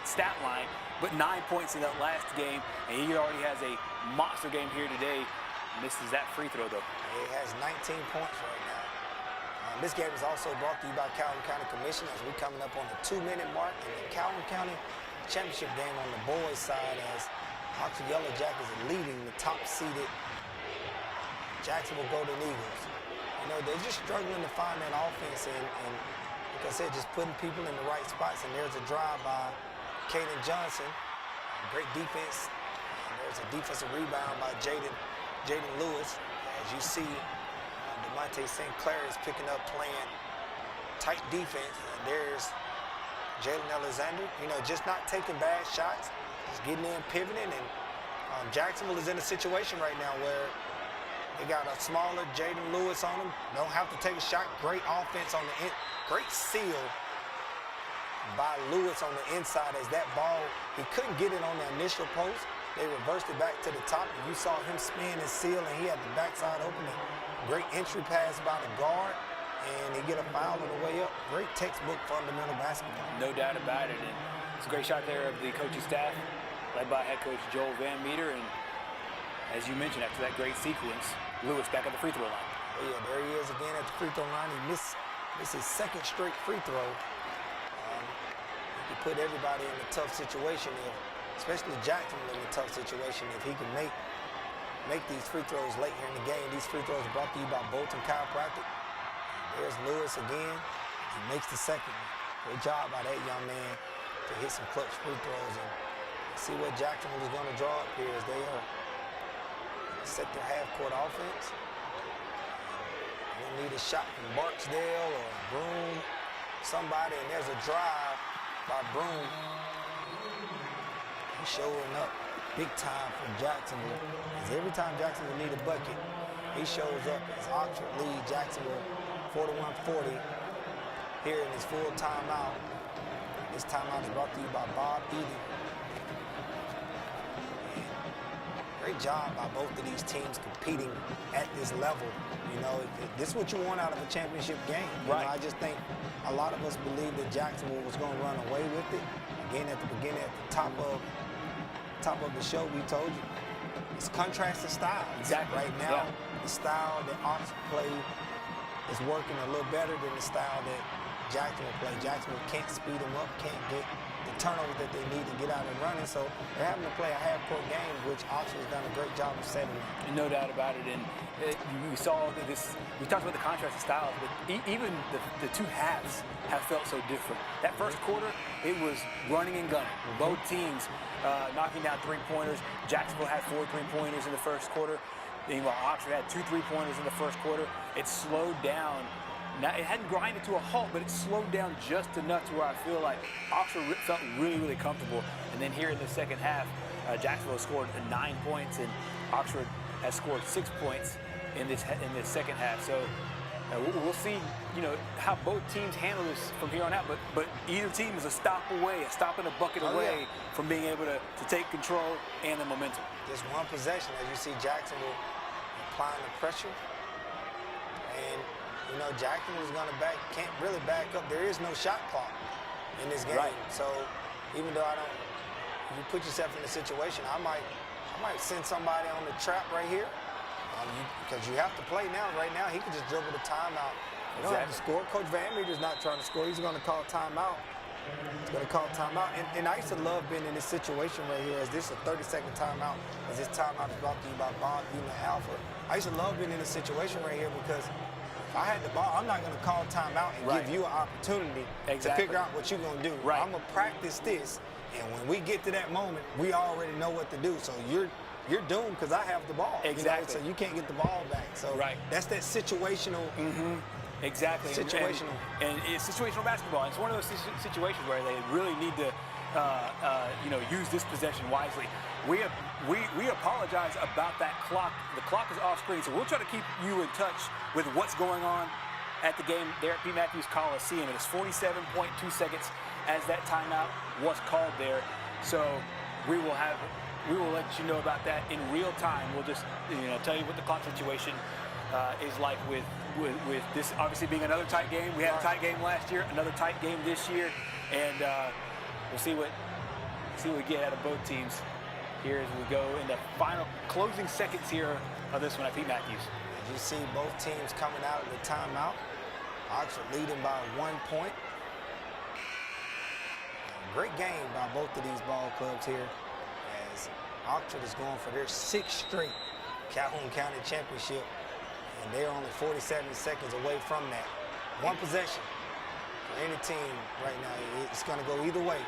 stat line, but 9 points in that last game, and he already has a monster game here today. Misses that free throw, though. He has 19 points right now. This game is also brought to you by Calhoun County Commission as we're coming up on the 2-minute mark in the Calhoun County Championship game on the boys' side, as Oxford Yellow Jackets are leading the top-seeded Jacksonville Golden Eagles. You know, they're just struggling to find that offense, and like I said, just putting people in the right spots. And there's a drive by Caden Johnson. Great defense. And there's a defensive rebound by Jaden Lewis. As you see, DeMonte St. Clair is picking up, playing tight defense. And there's Jalen Alexander, you know, just not taking bad shots, just getting in, pivoting. And Jacksonville is in a situation right now where They got a smaller Jaden Lewis on them. Don't have to take a shot. Great offense on the end. Great seal by Lewis on the inside as that ball, he couldn't get it on the initial post. They reversed it back to the top, and you saw him spin and seal, and he had the backside open. Great entry pass by the guard, and they get a foul on the way up. Great textbook fundamental basketball. No doubt about it, and it's a great shot there of the coaching staff, led by head coach Joel Van Meter, and as you mentioned, after that great sequence, Lewis back at the free throw line. Oh yeah, there he is again at the free throw line. He missed his second straight free throw. He put everybody in a tough situation, especially Jacksonville in a tough situation. If he can make these free throws late here in the game. These free throws are brought to you by Bolton Chiropractic. There's Lewis again. He makes the second. Great job by that young man to hit some clutch free throws. And see what Jacksonville is going to draw up here as they set their half-court offense. They need a shot from Barksdale or Broom, somebody, and there's a drive by Broom. He's showing up big time for Jacksonville. As every time Jacksonville need a bucket, he shows up as Oxford lead Jacksonville 41-40 here in his full timeout. This timeout is brought to you by Bob Eady. Great job by both of these teams competing at this level. You know, this is what you want out of a championship game. Right. You know, I just think a lot of us believed that Jacksonville was going to run away with it. Again, at the beginning, at the top of the show, we told you it's contrasting styles. Exactly. Right now, the style that Oxford played is working a little better than the style that Jacksonville played. Jacksonville can't speed them up, can't get the turnovers that they need to get out and running, so they're having to play a half-court game, which Oxford's done a great job of setting up. No doubt about it, and we saw this, we talked about the contrast of styles, but even the two halves have felt so different. That first quarter, it was running and gunning. Both teams knocking down three-pointers. Jacksonville had 4 3-pointers in the first quarter. Meanwhile, Oxford had 2 3-pointers in the first quarter. It slowed down. Now, it hadn't grinded to a halt, but it slowed down just enough to where I feel like Oxford felt really, really comfortable. And then here in the second half, Jacksonville scored 9 points, and Oxford has scored 6 points in this second half. So we'll see, you know, how both teams handle this from here on out. But either team is a stop away, a stop and a bucket away from being able to take control and the momentum. Just one possession, as you see Jacksonville applying the pressure, and you know, Jacksonville's going to can't really back up. There is no shot clock in this game. Right. So even though if you put yourself in a situation, I might send somebody on the trap right here because you have to play now. Right now, he can just dribble the timeout. You don't have to score. Coach Van Meter's not trying to score. He's going to call timeout. He's going to call timeout. And I used to love being in this situation right here, as this is a 30-second timeout, as this timeout is brought to you by Bob Eaton Alpha. I used to love being in this situation right here because if I had the ball, I'm not going to call timeout and give you an opportunity to figure out what you're going to do. Right. I'm going to practice this, and when we get to that moment, we already know what to do. So you're doomed because I have the ball. Exactly. You know? So you can't get the ball back. So that's that situational. Exactly. Situational. And it's situational basketball. It's one of those situations where they really need to, use this possession wisely. We apologize about that clock. The clock is off screen, so we'll try to keep you in touch with what's going on at the game there at P. Matthews Coliseum. It is 47.2 seconds as that timeout was called there. So we will let you know about that in real time. We'll just tell you what the clock situation is like with this obviously being another tight game. We had a tight game last year, another tight game this year, and we'll see what we get out of both teams here as we go in the final closing seconds here of this one at Pete Matthews. As you see both teams coming out of the timeout, Oxford leading by 1 point. Great game by both of these ball clubs here, as Oxford is going for their 6th straight Calhoun County Championship, and they're only 47 seconds away from that. One possession for any team right now. It's going to go either way.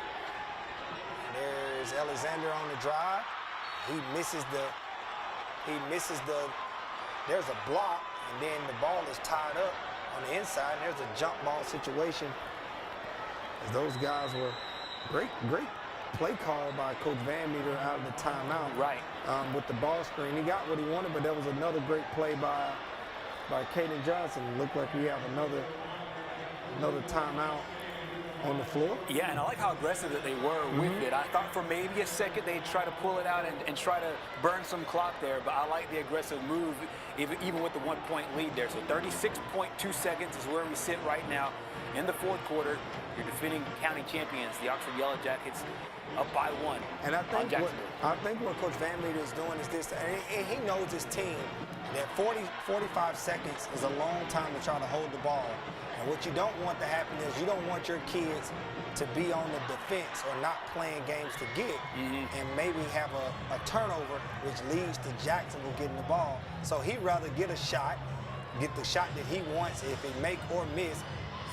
There's Alexander on the drive. He misses the, there's a block, and then the ball is tied up on the inside, and there's a jump ball situation. As those guys were great play call by Coach Van Meter out of the timeout. Right. With the ball screen. He got what he wanted, but there was another great play by Caden Johnson. It looked like we have another timeout on the floor. Yeah, and I like how aggressive that they were with it. I thought for maybe a second they'd try to pull it out and try to burn some clock there, but I like the aggressive move even with the 1-point lead there. So 36.2 seconds is where we sit right now in the fourth quarter. Your defending county champions, the Oxford Yellow Jackets, up by 1 and I think Jacksonville. what Coach Van Meter is doing is this, and he knows his team, that 45 seconds is a long time to try to hold the ball. And what you don't want to happen is you don't want your kids to be on the defense or not playing games to get and maybe have a turnover, which leads to Jacksonville getting the ball. So he'd rather get a shot, get the shot that he wants. If he make or miss,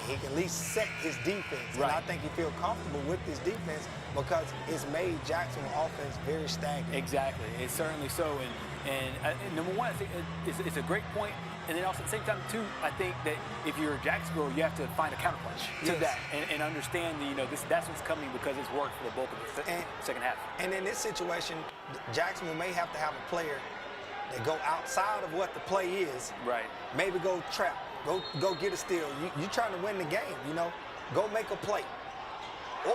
he can at least set his defense. Right. And I think he feels comfortable with this defense because it's made Jacksonville offense very stagnant. Exactly, it's certainly so. And number one, I think it's a great point. And then also at the same time, too, I think that if you're Jacksonville, you have to find a counterpunch to that and understand that, that's what's coming because it's worked for the bulk of the second half. And in this situation, Jacksonville may have to have a player that go outside of what the play is. Right. Maybe go trap. Go get a steal. You trying to win the game, Go make a play. Oh,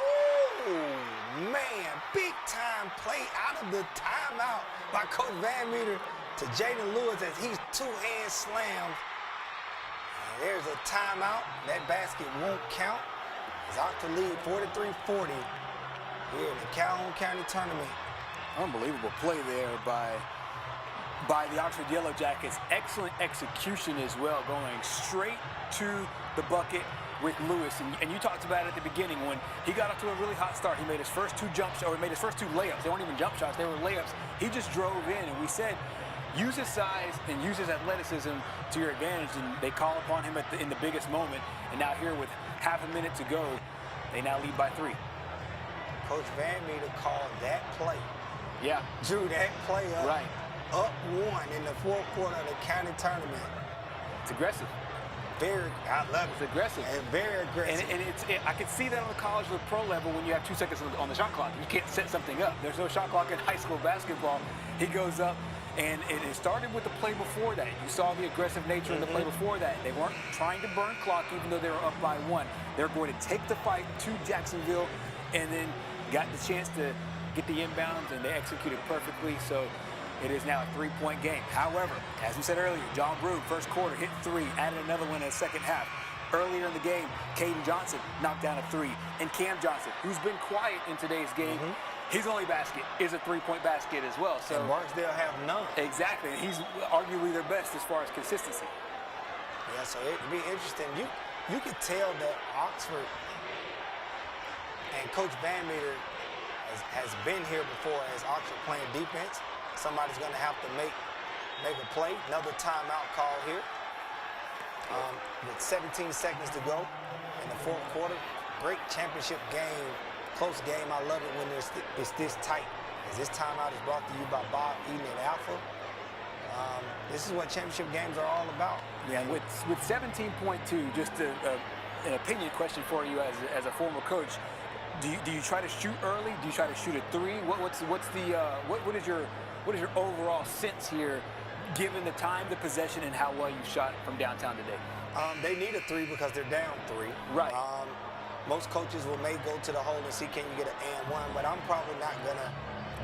man. Big time play out of the timeout by Coach Van Meter to Jaden Lewis as he's two-hand slammed. And there's a timeout. That basket won't count. It's out to lead 43-40 here in the Calhoun County Tournament. Unbelievable play there by the Oxford Yellow Jackets. Excellent execution as well, going straight to the bucket with Lewis. And you talked about it at the beginning when he got off to a really hot start. He made his first two layups. They weren't even jump shots, they were layups. He just drove in, and we said, use his size and use his athleticism to your advantage, and they call upon him in the biggest moment. And now here with half a minute to go, they now lead by 3. Coach Van Meter called that play. Yeah. Drew that play up. Right. Up 1 in the fourth quarter of the county tournament. It's aggressive. I love it. It's aggressive. And very aggressive. And I can see that on the college or the pro level when you have 2 seconds on the shot clock. You can't set something up. There's no shot clock in high school basketball. He goes up, and it started with the play before that. You saw the aggressive nature in the play before that. They weren't trying to burn clock even though they were up by 1. They're going to take the fight to Jacksonville and then got the chance to get the inbounds, and they executed perfectly. So it is now a 3-point game. However, as we said earlier, John Broom, first quarter, hit 3, added another one in the second half. Earlier in the game, Caden Johnson knocked down a 3. And Cam Johnson, who's been quiet in today's game, his only basket is a 3-point basket as well. So and Barksdale have none. Exactly. And he's arguably their best as far as consistency. Yeah, so it'd be interesting. You could tell that Oxford and Coach Van Meter has been here before as Oxford playing defense. Somebody's going to have to make a play. Another timeout call here. With 17 seconds to go in the fourth quarter. Great championship game, close game. I love it when it's this tight. As this timeout is brought to you by Bob Eden and Alpha. This is what championship games are all about. Yeah, with 17.2, just an opinion question for you as a former coach. Do you try to shoot early? Do you try to shoot a 3? What is your overall sense here, given the time, the possession, and how well you shot from downtown today? They need a 3 because they're down 3. Right. Most coaches may go to the hole and see can you get an and 1, but I'm probably not gonna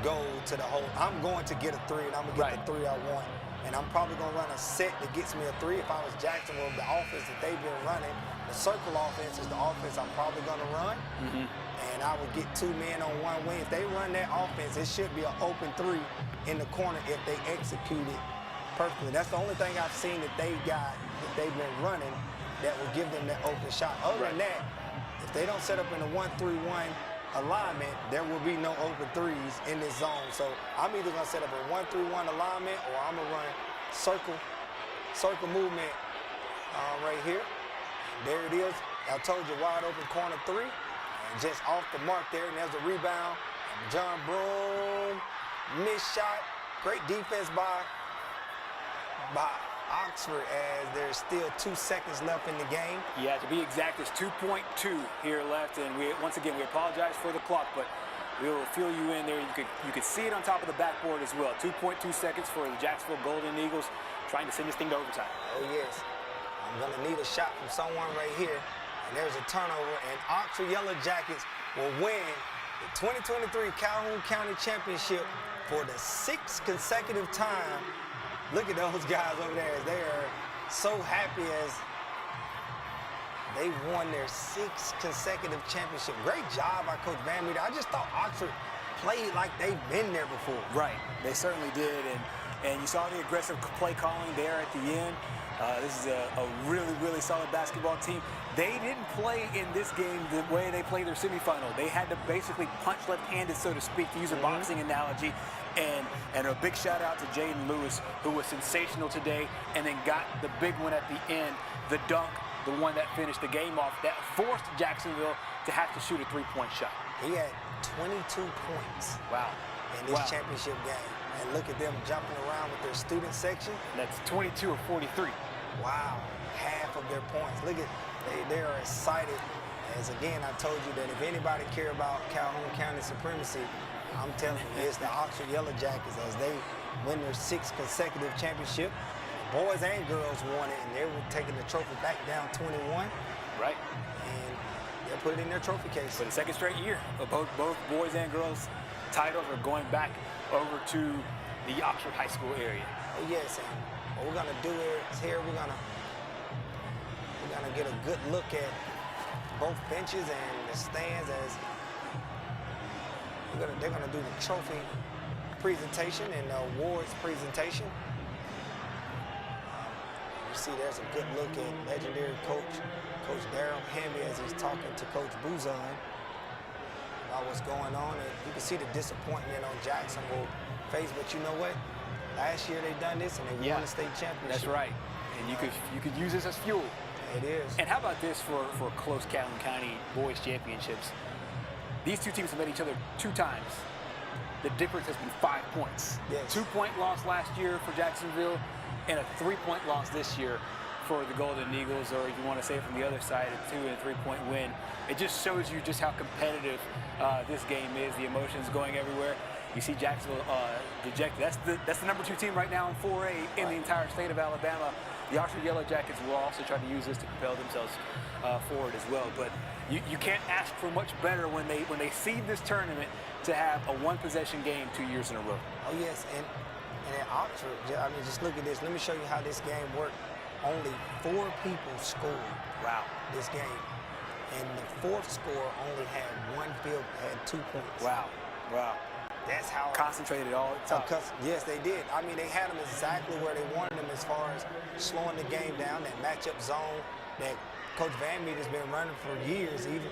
go to the hole. I'm going to get a 3, and I'm gonna get the 3 I want. And I'm probably gonna run a set that gets me a 3. If I was Jacksonville, the offense that they've been running, the circle offense is the offense I'm probably gonna run. And I would get 2 men on 1 wing. If they run that offense, it should be an open 3 in the corner if they execute it perfectly. That's the only thing I've seen that they've been running that will give them that open shot. Other than that, if they don't set up in a 1-3-1 alignment, there will be no open 3s in this zone. So I'm either gonna set up a 1-3-1 alignment or I'm gonna run circle movement right here. There it is. I told you, wide open corner 3. And just off the mark there, and there's a rebound. John Broom, missed shot. Great defense by Oxford as there's still 2 seconds left in the game. Yeah, to be exact, there's 2.2 here left, and once again, we apologize for the clock, but We'll fill you in there. You could see it on top of the backboard as well. 2.2 seconds for the Jacksonville Golden Eagles trying to send this thing to overtime. Oh, yes. I'm going to need a shot from someone right here. And there's a turnover, and Oxford Yellow Jackets will win the 2023 Calhoun County Championship for the 6th consecutive time. Look at those guys over there. They are so happy as they won their 6th consecutive championship. Great job by Coach Van Meter. I just thought Oxford played like they've been there before. Right, they certainly did, and you saw the aggressive play calling there at the end. This is a really, really solid basketball team. They didn't play in this game the way they played their semifinal. They had to basically punch left-handed, so to speak, to use a boxing analogy. And a big shout out to Jaden Lewis, who was sensational today, and then got the big one at the end, the dunk, the one that finished the game off, that forced Jacksonville to have to shoot a three-point shot. He had 22 points. Wow. In this championship game. And look at them jumping around with their student section. That's 22 of 43. Wow, half of their points. Look at, they are excited. As again, I told you that if anybody care about Calhoun County supremacy, I'm telling you, it's the Oxford Yellow Jackets as they win their 6th consecutive championship. Boys and girls won it, and they were taking the trophy back down 21. Right. And they'll put it in their trophy case. For the 2nd straight year, both boys and girls titles are going back over to the Oxford High School area. Oh, yes, and what we're gonna do is here we're gonna get a good look at both benches and the stands as they're gonna do the trophy presentation and the awards presentation. You see there's a good look at legendary Coach Darryl Hamby as he's talking to Coach Buzon about what's going on. And you can see the disappointment on Jacksonville's face, but you know what? Last year they done this and they won the state championship. That's right. And you could use this as fuel. It is. And how about this for close Calhoun County boys championships? These two teams have met each other 2 times. The difference has been 5 points. Yes. 2-point loss last year for Jacksonville and a 3-point loss this year for the Golden Eagles, or if you want to say it from the other side, a 2- and 3-point win. It just shows you just how competitive this game is. The emotions going everywhere. You see Jacksonville dejected. That's the number 2 team right now in 4A in the entire state of Alabama. The Oxford Yellow Jackets will also try to use this to propel themselves forward as well. But you can't ask for much better when they seed this tournament to have a 1-possession game 2 years in a row. Oh yes, and at Oxford, I mean, just look at this. Let me show you how this game worked. Only 4 people scored. Wow. This game, and the 4th scorer only had 2 points. Wow. Wow. That's how concentrated all the time. Yes, they did. I mean, they had them exactly where they wanted them as far as slowing the game down, that matchup zone that Coach Van Meter's been running for years, even.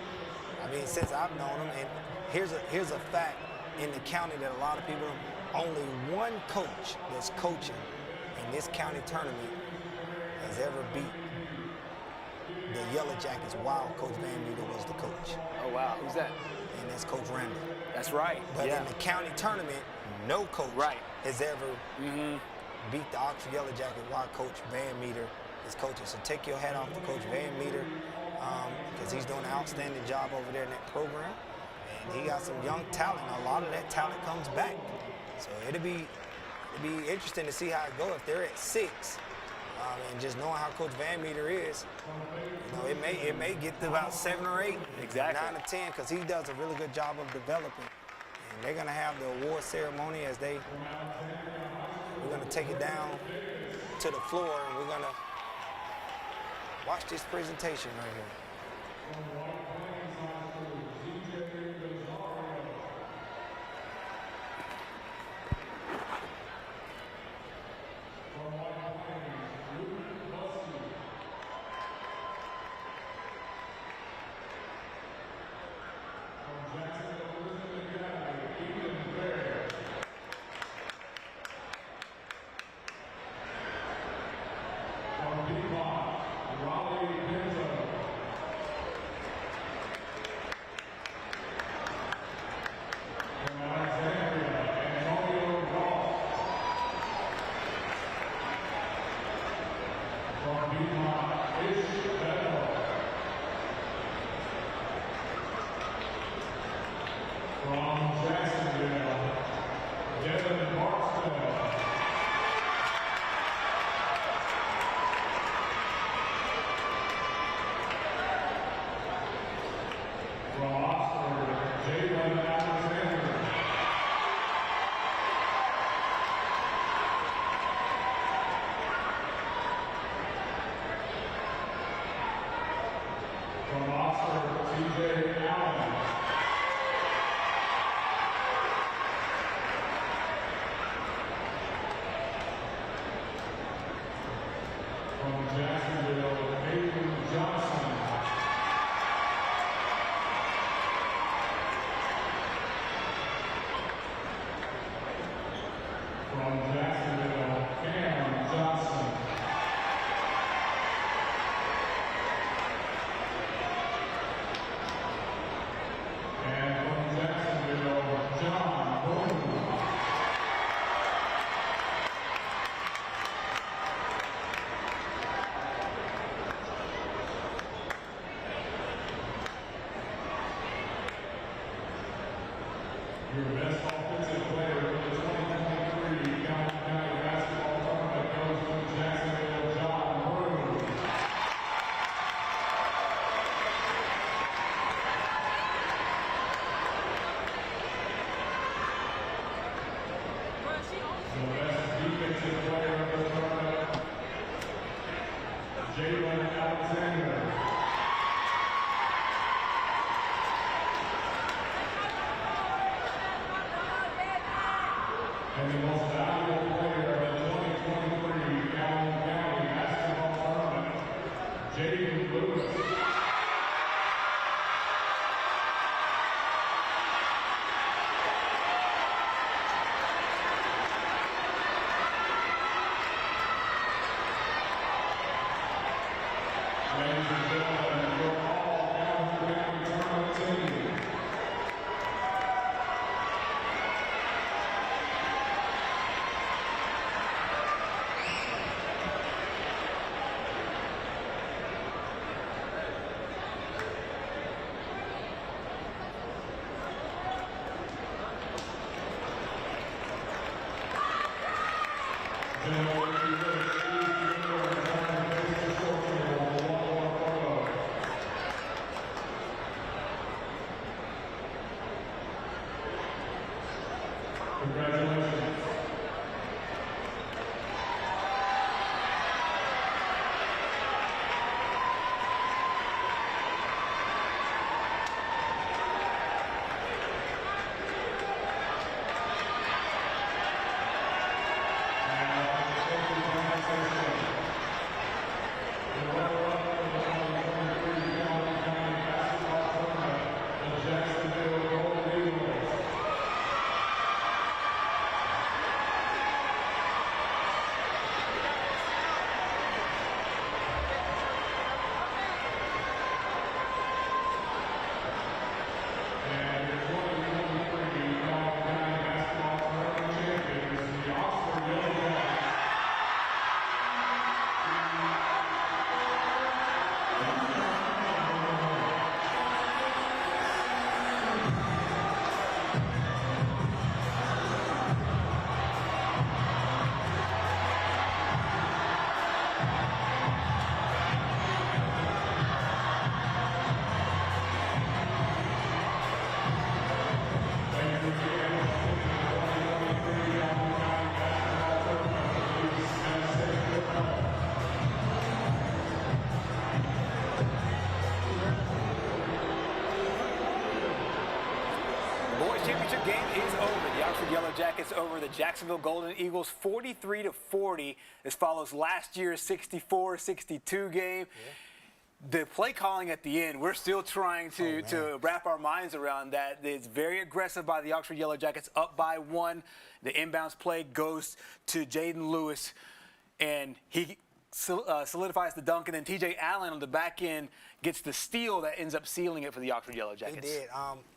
I mean, since I've known him. And here's a fact in the county that a lot of people don't. Only one coach that's coaching in this county tournament has ever beat the Yellow Jackets while Coach Van Meter was the coach. Oh, wow. Who's that? And that's Coach Randall. That's right. But in the county tournament, no coach has ever beat the Oxford Yellow Jacket while Coach Van Meter is coaching. So take your hat off to Coach Van Meter because he's doing an outstanding job over there in that program. And he got some young talent. A lot of that talent comes back. So it'll be interesting to see how it goes. If they're at 6, and just knowing how Coach Van Meter is, you know, it may get to about 7 or 8, exactly, 9 or 10, because he does a really good job of developing. And they're gonna have the award ceremony as we're gonna take it down to the floor, and we're gonna watch this presentation right here. Championship game is over. The Oxford Yellow Jackets over the Jacksonville Golden Eagles 43-40. This follows last year's 64-62 game. The play calling at the end, we're still trying to wrap our minds around that. It's very aggressive by the Oxford Yellow Jackets, up by 1. The inbounds play goes to Jaden Lewis, and he solidifies the dunk, and then TJ Allen on the back end gets the steal that ends up sealing it for the Oxford Yellow Jackets. He did.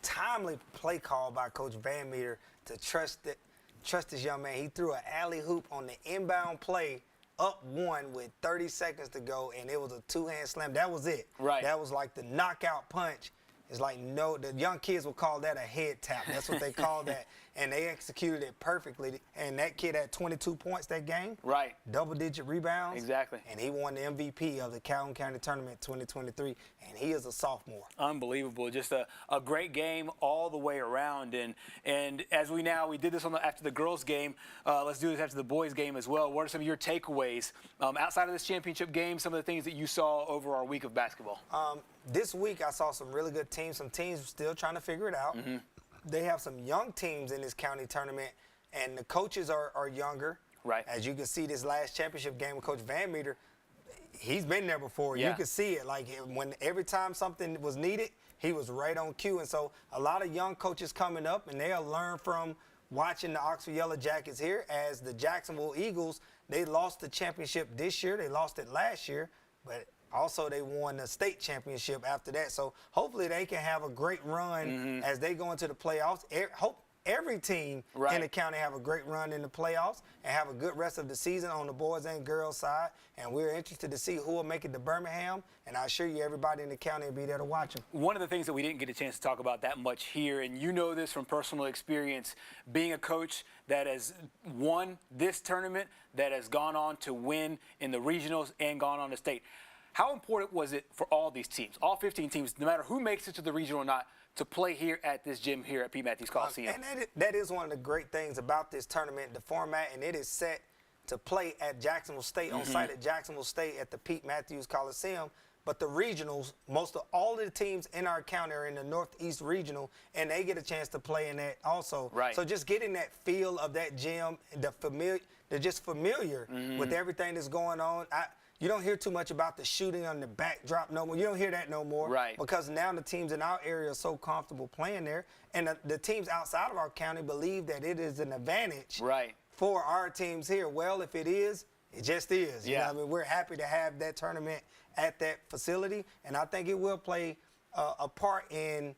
Timely play call by Coach Van Meter to trust this young man. He threw an alley hoop on the inbound play, up 1 with 30 seconds to go, and it was a two-hand slam. That was it. Right. That was like the knockout punch. It's like, no, the young kids will call that a head tap. That's what they call that. And they executed it perfectly. And that kid had 22 points that game. Right. Double-digit rebounds. Exactly. And he won the MVP of the Calhoun County Tournament 2023. And he is a sophomore. Unbelievable. Just a great game all the way around. And as we did this after the girls' game. Let's do this after the boys' game as well. What are some of your takeaways outside of this championship game? Some of the things that you saw over our week of basketball. This week I saw some really good teams. Some teams still trying to figure it out. Mm-hmm. They have some young teams in this county tournament, and the coaches are younger. Right. As you can see, this last championship game with Coach Van Meter, he's been there before. Yeah. You could see it. Like when every time something was needed, he was right on cue. And so a lot of young coaches coming up, and they'll learn from watching the Oxford Yellow Jackets here. As the Jacksonville Eagles, they lost the championship this year. They lost it last year, but also they won the state championship after that. So hopefully they can have a great run as they go into the playoffs. Hope every team in the county have a great run in the playoffs and have a good rest of the season on the boys and girls side. And we're interested to see who will make it to Birmingham. And I assure you, everybody in the county will be there to watch them. One of the things that we didn't get a chance to talk about that much here, and you know this from personal experience, being a coach that has won this tournament, that has gone on to win in the regionals and gone on to state. How important was it for all these teams, all 15 teams, no matter who makes it to the regional or not, to play here at this gym here at Pete Matthews Coliseum? And that is one of the great things about this tournament, the format, and it is set to play at Jacksonville State, on site at Jacksonville State at the Pete Matthews Coliseum. But the regionals, most of all of the teams in our county are in the Northeast Regional, and they get a chance to play in that also. Right. So just getting that feel of that gym, they're just familiar with everything that's going on. You don't hear too much about the shooting on the backdrop no more. You don't hear that no more. Right. Because now the teams in our area are so comfortable playing there. And the teams outside of our county believe that it is an advantage for our teams here. Well, if it is, it just is. You know what I mean? We're happy to have that tournament at that facility. And I think it will play a part in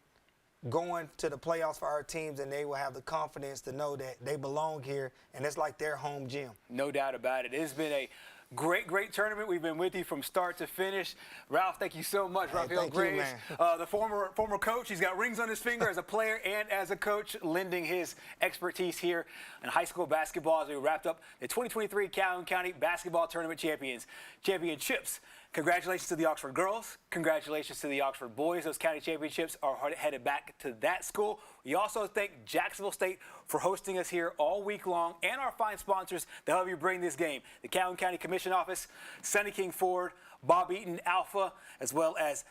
going to the playoffs for our teams, and they will have the confidence to know that they belong here, and it's like their home gym. No doubt about it. It's been a great tournament. We've been with you from start to finish. Ralph, thank you so much. Raphael Graves, the former coach. He's got rings on his finger as a player and as a coach, lending his expertise here in high school basketball as we wrapped up the 2023 Calhoun County Basketball Tournament Championships. Congratulations to the Oxford girls. Congratulations to the Oxford boys. Those county championships are headed back to that school. We also thank Jacksonville State for hosting us here all week long, and our fine sponsors that help you bring this game. The Calhoun County Commission Office, Sonny King Ford, Bob Eaton Alpha, as well as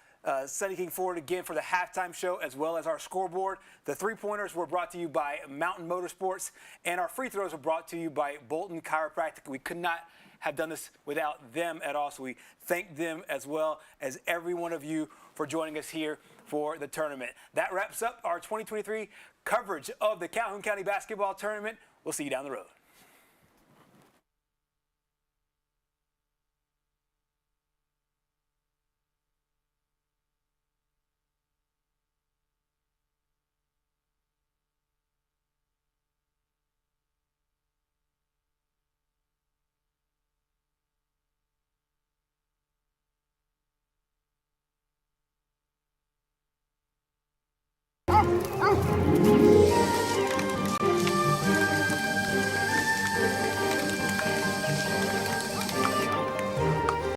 Sonny King Ford again for the halftime show, as well as our scoreboard. The three-pointers were brought to you by Mountain Motorsports, and our free throws were brought to you by Bolton Chiropractic. We could not have done this without them at all, so we thank them as well as every one of you for joining us here for the tournament. That wraps up our 2023 coverage of the Calhoun County Basketball Tournament. We'll see you down the road. Oh!